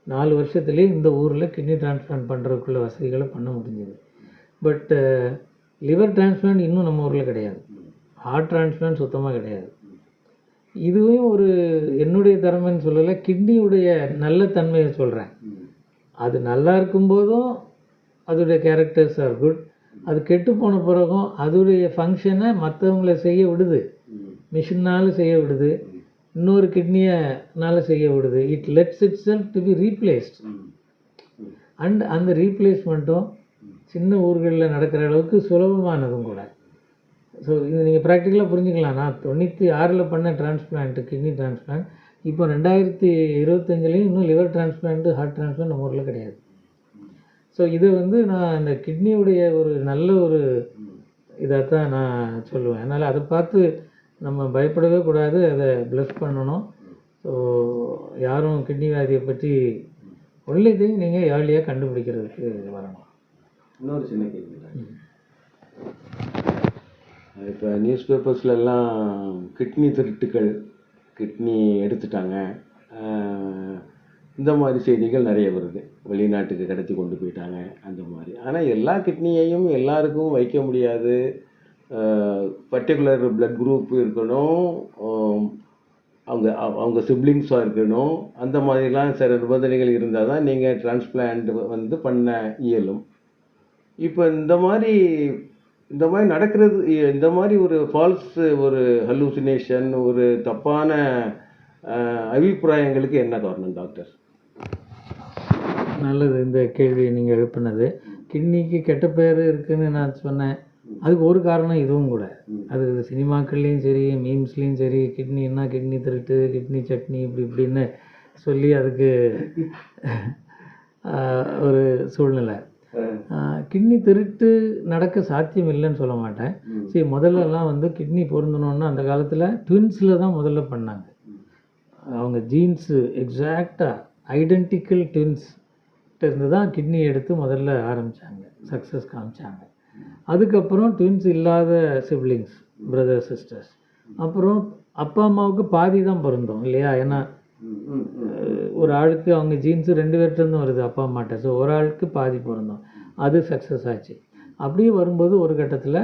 4 வருஷத்துலேயே இந்த ஊரில் கிட்னி டிரான்ஸ்பிளான்ட் பண்ணுறதுக்குள்ள வசதிகளை பண்ண முடிஞ்சுது. பட் லிவர் டிரான்ஸ்பிளான்ட் இன்னும் நம்ம ஊரில் கிடையாது, ஹார்ட் டிரான்ஸ்பிளான்ட் சுத்தமாக கிடையாது. இதுவும் ஒரு என்னுடைய திறமைன்னு சொல்லலை, கிட்னியுடைய நல்ல தன்மையை சொல்கிறேன். அது நல்லா இருக்கும்போதும் அதோடைய கேரக்டர்ஸ் ஆர் குட். அது கெட்டு போன பிறகும் அதோடைய ஃபங்க்ஷனை மற்றவங்கள செய்ய விடுது, மிஷினால் செய்ய விடுது. இன்னொரு கிட்னியனால செய்ய விடுது. It let's it self to be replaced. And அந்த ரீப்ளேஸ்மெண்ட்டும் சின்ன ஊர்களில் நடக்கிற அளவுக்கு சுலபமானதும் கூட. ஸோ இது நீங்கள் ப்ராக்டிக்கலாக புரிஞ்சுக்கலாம். நான் 96ல் பண்ண டிரான்ஸ்பிளான்ட்டு, கிட்னி டிரான்ஸ்பிளான்ட். இப்போ 2025லேயும் இன்னும் லிவர் டிரான்ஸ்பிளான்ட்டு, ஹார்ட் டிரான்ஸ்பிளான்ட் நம்ம ஊரில் கிடையாது. ஸோ இது வந்து நான் அந்த கிட்னியுடைய ஒரு நல்ல ஒரு இதாக தான் நான் சொல்லுவேன். அதனால் அதை பார்த்து நம்ம பயப்படவே கூடாது, அதை ப்ளஸ் பண்ணணும். ஸோ யாரும் கிட்னி வியாதியை பற்றி ஒன்லிதையும் நீங்கள் ஏர்லியாக கண்டுபிடிக்கிறதுக்கு வரணும். இன்னொரு சின்ன கேள்வி. இப்போ நியூஸ் பேப்பர்ஸ்லாம் கிட்னி திருட்டுகள், கிட்னி எடுத்துட்டாங்க, இந்த மாதிரி செய்திகள் நிறைய வருது. வெளிநாட்டுக்கு கடத்தி கொண்டு போயிட்டாங்க அந்த மாதிரி. ஆனால் எல்லா கிட்னியையும் எல்லாருக்கும் வைக்க முடியாது. பர்டிகுலர் பிளட் குரூப் இருக்கணும், அவங்க அவங்க சிப்ளிங்ஸாக இருக்கணும். அந்த மாதிரிலாம் சில நிபந்தனைகள் இருந்தால் தான் நீங்கள் டிரான்ஸ்பிளான்ட் வந்து பண்ண இயலும். இப்போ இந்த மாதிரி நடக்கிறது, இந்த மாதிரி ஒரு ஃபால்ஸ், ஒரு ஹலூசினேஷன், ஒரு தப்பான அபிப்பிராயங்களுக்கு என்ன காரணம் டாக்டர்? நல்லது இந்த கேள்வியை நீங்கள் எழுப்பினது. கிட்னிக்கு கெட்ட பேர் இருக்குதுன்னு நான் சொன்னேன். அதுக்கு ஒரு காரணம் இதுவும் கூட. அது சினிமாக்கள்லேயும் சரி, மீம்ஸ்லேயும் சரி, கிட்னின்னா கிட்னி திருட்டு, கிட்னி சட்னி, இப்படின்னு சொல்லி அதுக்கு ஒரு சூழ்நிலை. கிட்னி திருட்டு நடக்க சாத்தியம் இல்லைன்னு சொல்ல மாட்டேன். சரி, முதல்லலாம் வந்து கிட்னி பொருந்தணுன்னா அந்த காலத்தில் ட்வின்ஸில் தான் முதல்ல பண்ணாங்க. அவங்க ஜீன்ஸு எக்ஸாக்டாக ஐடென்டிக்கல் ட்வின்ஸ்கிட்ட இருந்து தான் கிட்னி எடுத்து முதல்ல ஆரம்பித்தாங்க, சக்ஸஸ் காமிச்சாங்க. அதுக்கப்புறம் ட்வின்ஸ் இல்லாத சிப்ளிங்ஸ், பிரதர்ஸ், சிஸ்டர்ஸ். அப்புறம் அப்பா அம்மாவுக்கு பாதி தான் பொருந்தோம் இல்லையா? ஏன்னா ஒரு ஆளுக்கு அவங்க ஜீன்ஸு 2 பேர்கிட்டருந்து வருது, அப்பா அம்மாட்ட. ஸோ ஒரு ஆளுக்கு பாதி பொருந்தோம், அது சக்ஸஸ் ஆச்சு. அப்படியே வரும்போது ஒரு கட்டத்தில்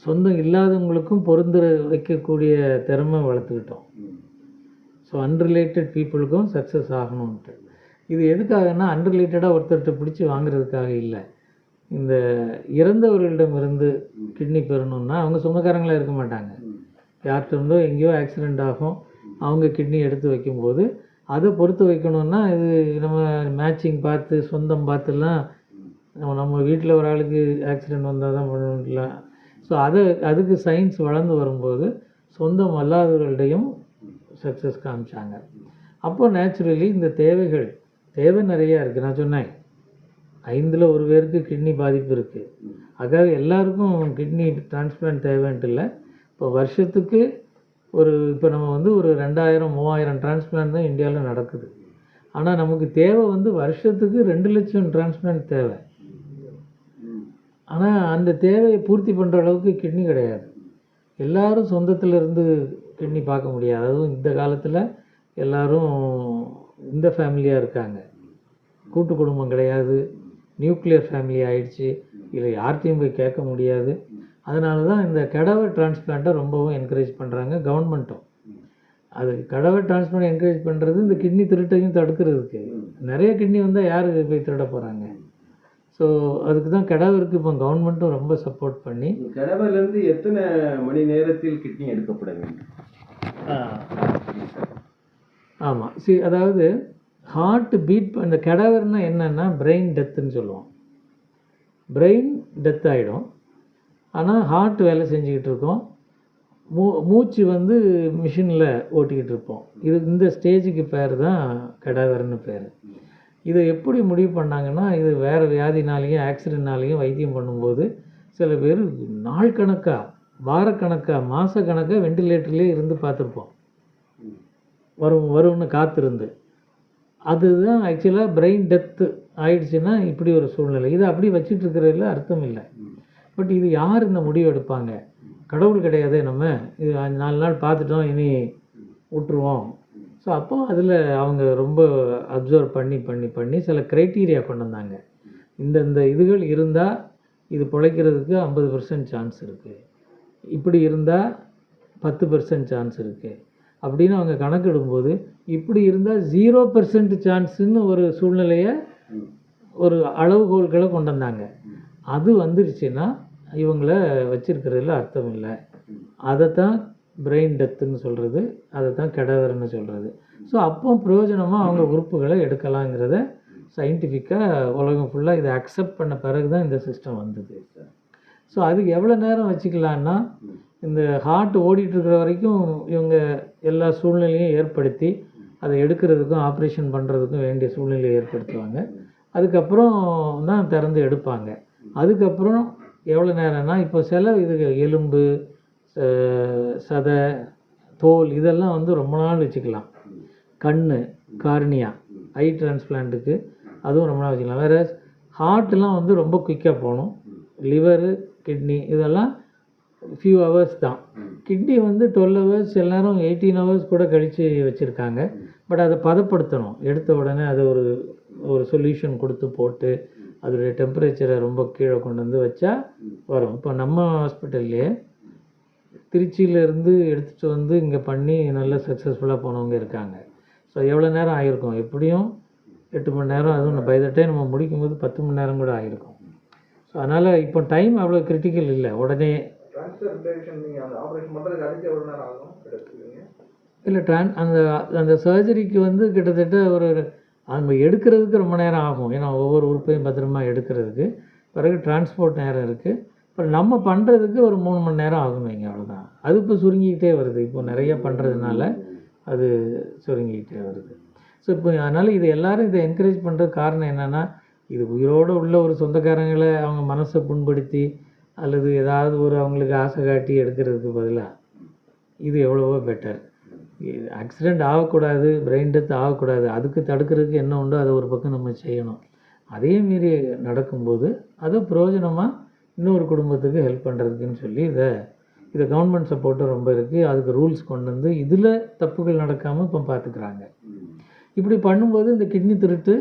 சொந்தம் இல்லாதவங்களுக்கும் பொருந்த வைக்கக்கூடிய திறமை வளர்த்துக்கிட்டோம். ஸோ அன்ரிலேட்டட் பீப்புளுக்கும் சக்ஸஸ் ஆகணும்ன்ட்டு. இது எதுக்காகனா அன்ரிலேட்டடாக ஒருத்தர்கிட்ட பிடிச்சி வாங்குறதுக்காக இல்லை. இந்த இறந்தவர்களிடமிருந்து கிட்னி பெறணும்னா அவங்க சொந்தக்காரங்களாக இருக்க மாட்டாங்க. யார்கிட்ட இருந்தோ எங்கேயோ ஆக்சிடெண்ட் ஆகும், அவங்க கிட்னி எடுத்து வைக்கும்போது அதை பொறுத்து வைக்கணும்னா இது நம்ம மேட்சிங் பார்த்து, சொந்தம் பார்த்துலாம் நம்ம வீட்டில் ஒரு ஆளுக்கு ஆக்சிடெண்ட் வந்தால் தான் பண்ணலாம். ஸோ அதுக்கு சயின்ஸ் வளர்ந்து வரும்போது சொந்தம் அல்லாதவர்கள்டையும் சக்ஸஸ் காமிச்சாங்க. அப்போ நேச்சுரலி இந்த தேவை நிறையா இருக்குது. நான் சொன்னேன் 5ல் 1 பேருக்கு கிட்னி பாதிப்பு இருக்குது. ஆகவே எல்லாருக்கும் கிட்னி டிரான்ஸ்பிளான்ட் தேவைன்ட்டு இல்லை. இப்போ வருஷத்துக்கு இப்போ நம்ம வந்து ஒரு 2000-3000 டிரான்ஸ்பிளான்ட் தான் இந்தியாவில் நடக்குது. ஆனால் நமக்கு தேவை வந்து வருஷத்துக்கு 2 லட்சம் டிரான்ஸ்பிளான்ட் தேவை. ஆனால் அந்த தேவையை பூர்த்தி பண்ணுற அளவுக்கு கிட்னி கிடையாது. எல்லோரும் சொந்தத்தில் இருந்து கிட்னி பார்க்க முடியாது. அதுவும் இந்த காலத்தில் எல்லோரும் இந்த ஃபேமிலியாக இருக்காங்க, கூட்டு குடும்பம் கிடையாது, நியூக்ளியர் ஃபேமிலி ஆயிடுச்சு. இதில் யார்கிட்டையும் போய் கேட்க முடியாது. அதனால தான் இந்த கடவர் டிரான்ஸ்பிளான்ட்டை ரொம்பவும் என்கரேஜ் பண்ணுறாங்க கவர்மெண்ட்டும். அது கடவர் டிரான்ஸ்பிளான்ட் என்கரேஜ் பண்ணுறது இந்த கிட்னி திருட்டையும் தடுக்கிறதுக்கு. நிறைய கிட்னி வந்தால் யார் போய் திருட போகிறாங்க? ஸோ அதுக்கு தான் கடவருக்கு இப்போ கவர்மெண்ட்டும் ரொம்ப சப்போர்ட் பண்ணி. கடவர்லேருந்து எத்தனை மணி நேரத்தில் கிட்னி எடுக்கப்பட வேண்டும்? ஆமாம், அதாவது ஹார்ட் பீட், அந்த கடவர்னால் என்னென்னா பிரெயின் டெத்துன்னு சொல்லுவோம். பிரெயின் டெத் ஆகிடும், ஆனால் ஹார்ட் வேலை செஞ்சுக்கிட்டு இருக்கோம், மூச்சு வந்து மிஷினில் ஓட்டிக்கிட்டு இருப்போம். இந்த ஸ்டேஜுக்கு பேர் தான் கடவர்னு பேர். இதை எப்படி முடிவு பண்ணாங்கன்னா, இது வேறு வியாதினாலையும் ஆக்சிடென்ட்னாலையும் வைத்தியம் பண்ணும்போது சில பேர் நாள் கணக்காக, வாரக்கணக்காக, மாதக்கணக்காக வெண்டிலேட்டர்லேயே இருந்து பார்த்துருப்போம், வரும்னு காத்திருந்து. அதுதான் ஆக்சுவலாக பிரெயின் டெத்து ஆயிடுச்சுன்னா இப்படி ஒரு சூழ்நிலை. இதை அப்படி வச்சுட்டு இருக்கிறதுல அர்த்தம் இல்லை. பட் இது யார் இந்த முடிவு எடுப்பாங்க? கடவுள் கிடையாது. நம்ம இது 4 நாள் பார்த்துட்டோம், இனி விட்டுருவோம். ஸோ அப்போ அதில் அவங்க ரொம்ப அப்சர்வ் பண்ணி சில க்ரைட்டீரியா கொண்டு வந்தாங்க. இந்த இதுகள் இருந்தால் இது பிழைக்கிறதுக்கு 50% சான்ஸ் இருக்குது, இப்படி இருந்தால் 10% சான்ஸ் இருக்குது அப்படின்னு அவங்க கணக்கிடும்போது, இப்படி இருந்தால் 0% சான்ஸுன்னு ஒரு சூழ்நிலையை, ஒரு அளவுகோல்களை கொண்டு வந்தாங்க. அது வந்துருச்சுன்னா இவங்கள வச்சிருக்கிறதுல அர்த்தம் இல்லை. அதை தான் பிரெயின் டெத்துன்னு சொல்கிறது, அதை தான் கெடவர்னு சொல்கிறது. ஸோ அப்போ பிரயோஜனமாக அவங்க உறுப்புகளை எடுக்கலாங்கிறத சயின்டிஃபிக்காக உலகம் ஃபுல்லாக இதை அக்செப்ட் பண்ண பிறகு தான் இந்த சிஸ்டம் வந்தது. ஸோ அதுக்கு எவ்வளோ நேரம் வச்சுக்கலான்னா, இந்த ஹார்ட் ஓடிட்டுருக்கிற வரைக்கும் இவங்க எல்லா சூழ்நிலையும் ஏற்படுத்தி அதை எடுக்கிறதுக்கும் ஆப்ரேஷன் பண்ணுறதுக்கும் வேண்டிய சூழ்நிலையை ஏற்படுத்துவாங்க. அதுக்கப்புறம் தான் திறந்து எடுப்பாங்க. அதுக்கப்புறம் எவ்வளோ நேரம்னா, இப்போ சில இது எலும்பு, சதை, தோல் இதெல்லாம் வந்து ரொம்ப நாள் வச்சுக்கலாம். கண், கார்னியா, ஐ டிரான்ஸ்பிளான்ட்டுக்கு அதுவும் ரொம்ப நாள் வச்சுக்கலாம். வேறு ஹார்ட்லாம் வந்து ரொம்ப குயிக்காக போகணும். லிவரு, கிட்னி இதெல்லாம் ஃபியூ ஹவர்ஸ் தான். கிட்னி வந்து 12 ஹவர்ஸ், சில நேரம் 18 ஹவர்ஸ் கூட கழித்து வச்சுருக்காங்க. பட் அதை பதப்படுத்தணும். எடுத்த உடனே அதை ஒரு சொல்யூஷன் கொடுத்து போட்டு அதோடைய டெம்பரேச்சரை ரொம்ப கீழே கொண்டு வந்து வச்சா வரும். இப்போ நம்ம ஹாஸ்பிட்டல்லையே திருச்சியிலேருந்து எடுத்துகிட்டு வந்து இங்கே பண்ணி நல்லா சக்ஸஸ்ஃபுல்லாக போனவங்க இருக்காங்க. ஸோ எவ்வளோ நேரம் ஆகிருக்கும்? எப்படியும் 8 மணி நேரம், அதுவும் பை த டைம் நம்ம முடிக்கும்போது 10 மணி நேரம் கூட ஆகிருக்கும். ஸோ அதனால் இப்போ டைம் அவ்வளோ கிரிட்டிக்கல் இல்லை. உடனே இல்லை அந்த சர்ஜரிக்கு வந்து கிட்டத்தட்ட நம்ம எடுக்கிறதுக்கு ரொம்ப நேரம் ஆகும். ஏன்னா ஒவ்வொரு உறுப்பையும் பத்திரமா எடுக்கிறதுக்கு. பிறகு டிரான்ஸ்போர்ட் நேரம் இருக்குது. அப்புறம் நம்ம பண்ணுறதுக்கு ஒரு 3 மணி நேரம் ஆகும் வைங்க, அவ்வளோதான். அது இப்போ சுருங்கிக்கிட்டே வருது. இப்போ நிறைய பண்ணுறதுனால அது சுருங்கிக்கிட்டே வருது. ஸோ இப்போ அதனால் இது எல்லோரும் இதை என்கரேஜ் பண்ணுறதுக்கு காரணம் என்னென்னா, இது உயிரோடு உள்ள ஒரு சொந்தக்காரங்களை அவங்க மனசை புண்படுத்தி அல்லது ஏதாவது அவங்களுக்கு ஆசை காட்டி எடுக்கிறதுக்கு பதிலாக இது எவ்வளவோ பெட்டர். ஆக்சிடெண்ட் ஆகக்கூடாது, பிரெயின் டெத் ஆகக்கூடாது. அதுக்கு தடுக்கிறதுக்கு என்ன உண்டோ அதை ஒரு பக்கம் நம்ம செய்யணும். அதே மீறி நடக்கும்போது அதை பிரயோஜனமாக இன்னொரு குடும்பத்துக்கு ஹெல்ப் பண்ணுறதுக்குன்னு சொல்லி இதை கவர்மெண்ட் சப்போர்ட்டும் ரொம்ப இருக்குது. அதுக்கு ரூல்ஸ் கொண்டு வந்து இதில் தப்புகள் நடக்காமல் இப்போ பார்த்துக்கிறாங்க. இப்படி பண்ணும்போது இந்த கிட்னி திருட்டு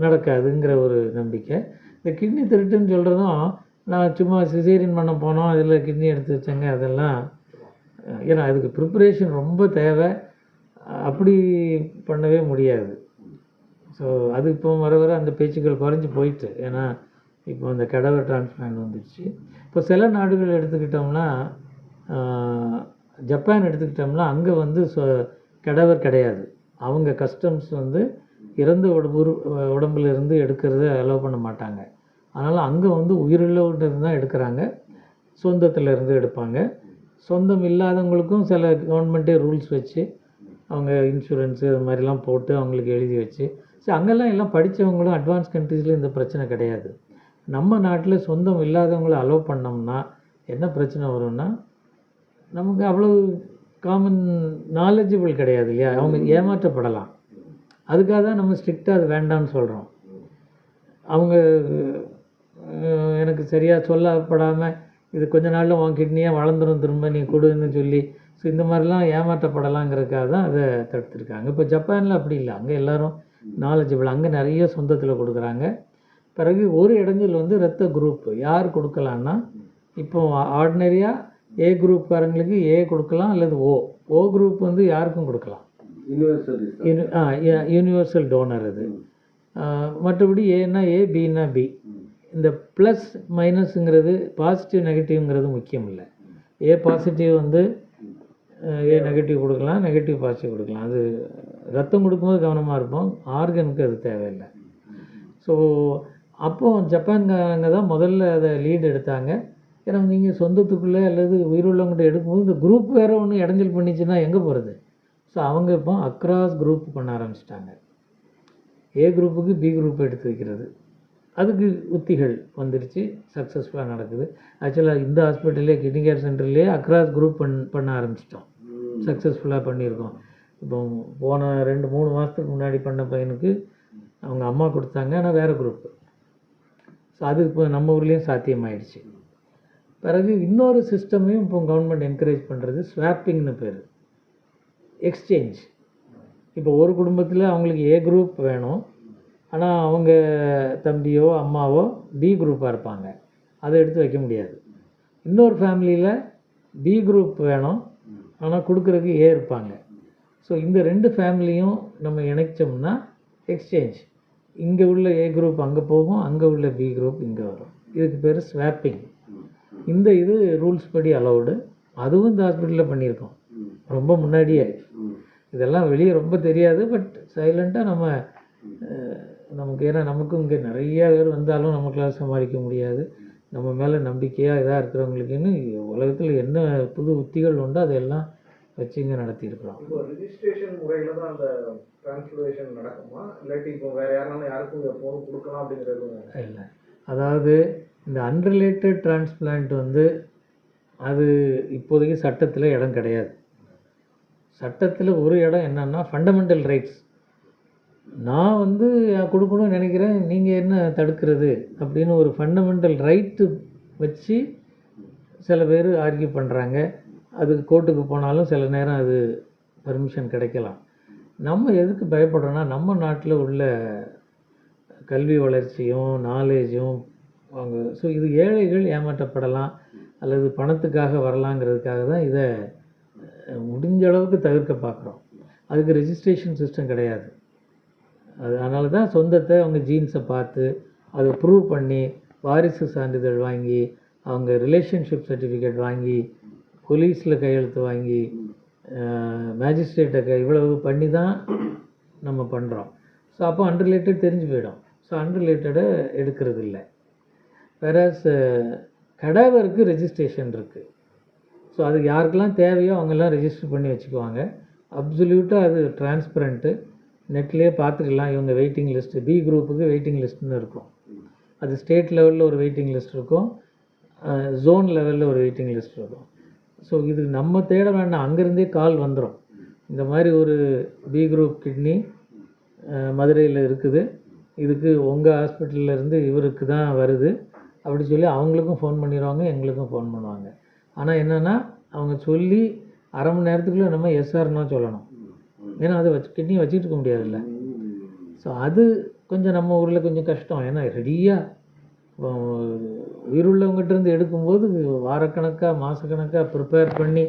நடக்காதுங்கிற ஒரு நம்பிக்கை. இந்த கிட்னி திருட்டுன்னு சொல்கிறதும், நான் சும்மா சிசேரியன் பண்ண போனோம், அதில் கிட்னி எடுத்து வச்சேங்க, அதெல்லாம் ஏன்னா அதுக்கு ப்ரிப்பரேஷன் ரொம்ப தேவை. அப்படி பண்ணவே முடியாது. ஸோ அது இப்போ வர அந்த பேச்சுக்கள் குறைஞ்சி போயிட்டு. ஏன்னா இப்போ அந்த கெடவர் டிரான்ஸ்பிளான்ட் வந்துடுச்சு. இப்போ சில நாடுகள் எடுத்துக்கிட்டோம்னா, ஜப்பான் எடுத்துக்கிட்டோம்னா, அங்கே வந்து கெடவர் கிடையாது. அவங்க கஸ்டம்ஸ் வந்து இறந்த உடம்புலேருந்து எடுக்கிறத அலோவ் பண்ண மாட்டாங்க. அதனால் அங்கே வந்து உயிருள்ளவர்கிட்ட தான் எடுக்கிறாங்க. சொந்தத்தில் இருந்து எடுப்பாங்க. சொந்தம் இல்லாதவங்களுக்கும் சில கவர்மெண்ட்டே ரூல்ஸ் வச்சு அவங்க இன்சூரன்ஸு அது மாதிரிலாம் போட்டு அவங்களுக்கு எழுதி வச்சு. ஸோ அங்கெல்லாம் எல்லாம் படித்தவங்களும் அட்வான்ஸ் கண்ட்ரீஸில் இந்த பிரச்சனை கிடையாது. நம்ம நாட்டில் சொந்தம் இல்லாதவங்களை அலோவ் பண்ணோம்னா என்ன பிரச்சனை வரும்னா, நமக்கு அவ்வளோ காமன் நாலேஜபிள் கிடையாது இல்லையா? அவங்க ஏமாற்றப்படலாம். அதுக்காக தான் நம்ம ஸ்ட்ரிக்டாக அது வேண்டாம்னு சொல்கிறோம். அவங்க எனக்கு சரியாக சொல்லப்படாமல் இது கொஞ்ச நாளில் உன் கிட்னியாக வளர்ந்துடும், திரும்ப நீ கொடுன்னு சொல்லி, ஸோ இந்த மாதிரிலாம் ஏமாற்றப்படலாங்கிறதுக்காக தான் அதை தடுத்துருக்காங்க. இப்போ ஜப்பானில் அப்படி இல்லை. அங்கே எல்லோரும் நாலேஜபிள். அங்கே நிறைய சொந்தத்தில் கொடுக்குறாங்க. பிறகு ஒரு இடைஞ்சல் வந்து ரத்த குரூப்பு யார் கொடுக்கலான்னா, இப்போ ஆர்டினரியாக ஏ குரூப்காரங்களுக்கு ஏ கொடுக்கலாம் அல்லது ஓ குரூப் வந்து யாருக்கும் கொடுக்கலாம். யூனிவர்சல் டோனர் அது. மற்றபடி ஏன்னா ஏ, பின்னா பி. இந்த ப்ளஸ் மைனஸுங்கிறது பாசிட்டிவ் நெகட்டிவ்ங்கிறது முக்கியம் இல்லை. ஏ பாசிட்டிவ் வந்து ஏ நெகட்டிவ் கொடுக்கலாம், நெகட்டிவ் பாசிட்டிவ் கொடுக்கலாம். அது ரத்தம் கொடுக்கும்போது கவனமாக இருப்போம். ஆர்கனுக்கு அது தேவையில்லை. ஸோ அப்போது ஜப்பான்காரங்க தான் முதல்ல அதை லீடு எடுத்தாங்க. ஏன்னா நீங்கள் சொந்தத்துக்குள்ளே அல்லது உயிருள்ளவங்கள்ட்ட எடுக்கும்போது இந்த குரூப் வேறு ஒன்று இடைஞ்சல் பண்ணிச்சுன்னா எங்கே போகிறது? ஸோ அவங்க இப்போ அக்ராஸ் குரூப் பண்ண ஆரம்பிச்சிட்டாங்க. ஏ குரூப்புக்கு பி குரூப் எடுத்து வைக்கிறது. அதுக்கு உத்திகள் வந்துருச்சு, சக்ஸஸ்ஃபுல்லாக நடக்குது. ஆக்சுவலாக இந்த ஹாஸ்பிட்டல்லே, கிட்னி கேர் சென்டர்லேயே அக்ராஸ் குரூப் பண்ண ஆரம்பிச்சிட்டோம். சக்ஸஸ்ஃபுல்லாக பண்ணியிருக்கோம். இப்போ போன 2-3 மாதத்துக்கு முன்னாடி பண்ண பையனுக்கு அவங்க அம்மா கொடுத்தாங்க, ஆனால் வேறு குரூப்பு. ஸோ அது இப்போ நம்ம ஊர்லேயும் சாத்தியமாயிடுச்சு. பிறகு இன்னொரு சிஸ்டமையும் இப்போ கவர்மெண்ட் என்கரேஜ் பண்ணுறது ஸ்வாப்பிங்னு பேர், எக்ஸ்சேஞ்ச். இப்போ ஒரு குடும்பத்தில் அவங்களுக்கு ஏ குரூப் வேணும், ஆனால் அவங்க தம்பியோ அம்மாவோ பி குரூப்பாக இருப்பாங்க, அதை எடுத்து வைக்க முடியாது. இன்னொரு ஃபேமிலியில் பி குரூப் வேணும், ஆனால் கொடுக்குறதுக்கு ஏ இருப்பாங்க. ஸோ இந்த 2 ஃபேமிலியும் நம்ம இணைச்சோம்னா எக்ஸ்சேஞ்ச். இங்கே உள்ள ஏ குரூப் அங்கே போகும், அங்கே உள்ள பி குரூப் இங்கே வரும். இதுக்கு பேர் ஸ்வாப்பிங். இது ரூல்ஸ் படி அலௌடு. அதுவும் இந்த ஹாஸ்பிட்டலில் பண்ணியிருக்கோம் ரொம்ப முன்னாடியே. இதெல்லாம் வெளியே ரொம்ப தெரியாது, பட் சைலண்ட்டாக நம்ம நமக்கு, ஏன்னா நமக்கும் இங்கே நிறைய பேர் வந்தாலும் நமக்கெல்லாம் சமாளிக்க முடியாது. நம்ம மேலே நம்பிக்கையாக இதாக இருக்கிறவங்களுக்குன்னு உலகத்தில் என்ன புது உத்திகள் உண்டோ அதையெல்லாம் வச்சு இங்கே நடத்தியிருக்கிறோம். இப்போ ரிஜிஸ்ட்ரேஷன் முறையில் தான் அந்த ட்ரான்ஸ்ஃபர்மேஷன் நடக்குமா, இல்லாட்டி இப்போ வேறு யாருக்கும் இங்கே ஃபோன் கொடுக்கலாம் அப்படிங்கிறது இல்லை. அதாவது இந்த அன்ரிலேட்டட் டிரான்ஸ்பிளான்ட் வந்து அது இப்போதைக்கு சட்டத்தில் இடம் கிடையாது. சட்டத்தில் ஒரு இடம் என்னன்னா ஃபண்டமெண்டல் ரைட்ஸ். நான் வந்து கொடுக்கணும்னு நினைக்கிறேன், நீங்கள் என்ன தடுக்கிறது அப்படின்னு ஒரு ஃபண்டமெண்டல் ரைட்டு வச்சு சில பேர் ஆர்கியூ பண்ணுறாங்க. அதுக்கு கோர்ட்டுக்கு போனாலும் சில நேரம் அது பர்மிஷன் கிடைக்கலாம். நம்ம எதுக்கு பயப்படுறோன்னா, நம்ம நாட்டில் உள்ள கல்வி வளர்ச்சியும் நாலேஜும் அவங்க, ஸோ இது ஏழைகள் ஏமாற்றப்படலாம் அல்லது பணத்துக்காக வரலாங்கிறதுக்காக தான் இதை முடிஞ்ச அளவுக்கு தவிர்க்க பார்க்குறோம். அதுக்கு ரெஜிஸ்ட்ரேஷன் சிஸ்டம் கிடையாது. அதனால தான் சொந்தத்தை அவங்க ஜீன்ஸை பார்த்து அதை ப்ரூவ் பண்ணி வாரிசு சான்றிதழ் வாங்கி அவங்க ரிலேஷன்ஷிப் சர்டிஃபிகேட் வாங்கி போலீஸில் கையெழுத்து வாங்கி மேஜிஸ்ட்ரேட்டை இவ்வளவு பண்ணி தான் நம்ம பண்ணுறோம். ஸோ அப்போ அன்ரிலேட்டட் தெரிஞ்சு போயிடும். ஸோ அன்ரிலேட்டடை எடுக்கிறது இல்லை. வேறஸ் கடாவருக்கு ரெஜிஸ்ட்ரேஷன் இருக்குது. ஸோ அதுக்கு யாருக்கெல்லாம் தேவையோ அவங்கெல்லாம் ரெஜிஸ்டர் பண்ணி வச்சுக்குவாங்க. அப்சல்யூட்டாக அது டிரான்ஸ்பரண்ட்டு, நெட்லேயே பார்த்துக்கலாம். இவங்க வெயிட்டிங் லிஸ்ட்டு, பி குரூப்புக்கு வெயிட்டிங் லிஸ்ட்டுன்னு இருக்கும். அது ஸ்டேட் லெவலில் ஒரு வெயிட்டிங் லிஸ்ட் இருக்கும், ஜோன் லெவலில் ஒரு வெயிட்டிங் லிஸ்ட் இருக்கும். ஸோ இது நம்ம தேட வேண்டாம், அங்கேருந்தே கால் வந்துடும். இந்த மாதிரி ஒரு பி குரூப் கிட்னி மதுரையில் இருக்குது, இதுக்கு உங்கள் ஹாஸ்பிட்டல்லேருந்து இவருக்கு தான் வருது அப்படி சொல்லி அவங்களுக்கும் ஃபோன் பண்ணிடுவாங்க, எங்களுக்கும் ஃபோன் பண்ணுவாங்க. ஆனால் என்னென்னா அவங்க சொல்லி அரை மணி நேரத்துக்குள்ளே நம்ம எஸ்ஆர்னா சொல்லணும். ஏன்னா அதை கிட்னி வச்சுட்டு இருக்க முடியாதுல்ல. ஸோ அது கொஞ்சம் நம்ம ஊரில் கொஞ்சம் கஷ்டம். ஏன்னா ரெடியாக உயிருள்ளவங்ககிட்டருந்து எடுக்கும்போது வாரக்கணக்காக மாதக்கணக்காக ப்ரிப்பேர் பண்ணி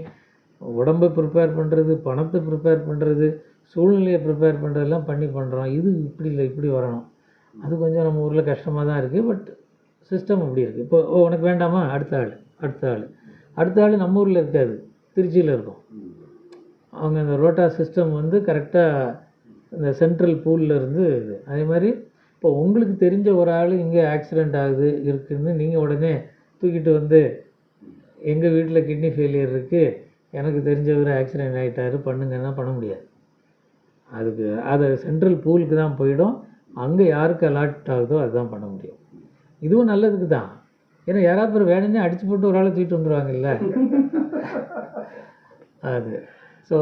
உடம்பை ப்ரிப்பேர் பண்ணுறது, பணத்தை ப்ரிப்பேர் பண்ணுறது, சூழ்நிலையை ப்ரிப்பேர் பண்ணுறதெல்லாம் பண்ணுறோம். இது இப்படி இல்லை, இப்படி வரணும். அது கொஞ்சம் நம்ம ஊரில் கஷ்டமாக தான் இருக்குது. பட் சிஸ்டம் இப்படி இருக்குது. இப்போ உனக்கு வேண்டாமா, அடுத்த ஆள் நம்ம ஊரில் இருக்காது, திருச்சியில் இருக்கும். அவங்க அந்த ரோட்டா சிஸ்டம் வந்து கரெக்டாக இந்த சென்ட்ரல் பூலில் இருந்து அதே மாதிரி இப்போ உங்களுக்கு தெரிஞ்ச ஒரு ஆள் இங்கே ஆக்சிடெண்ட் ஆகுது இருக்குதுன்னு நீங்கள் உடனே தூக்கிட்டு வந்து எங்கள் வீட்டில் கிட்னி ஃபெயிலியர் இருக்குது, எனக்கு தெரிஞ்சவர் ஆக்சிடெண்ட் ஆகிட்டாரு பண்ணுங்கன்னா பண்ண முடியாது. அதுக்கு அதை சென்ட்ரல் பூலுக்கு தான் போயிடும். அங்கே யாருக்கு அலாட் ஆகுதோ அதுதான் பண்ண முடியும். இதுவும் நல்லதுக்கு தான். ஏன்னா யாராவது பேர் வேணும்னே அடித்து போட்டு ஒரு ஆளை தூக்கிட்டு வந்துடுவாங்கல்ல அது. ஸோ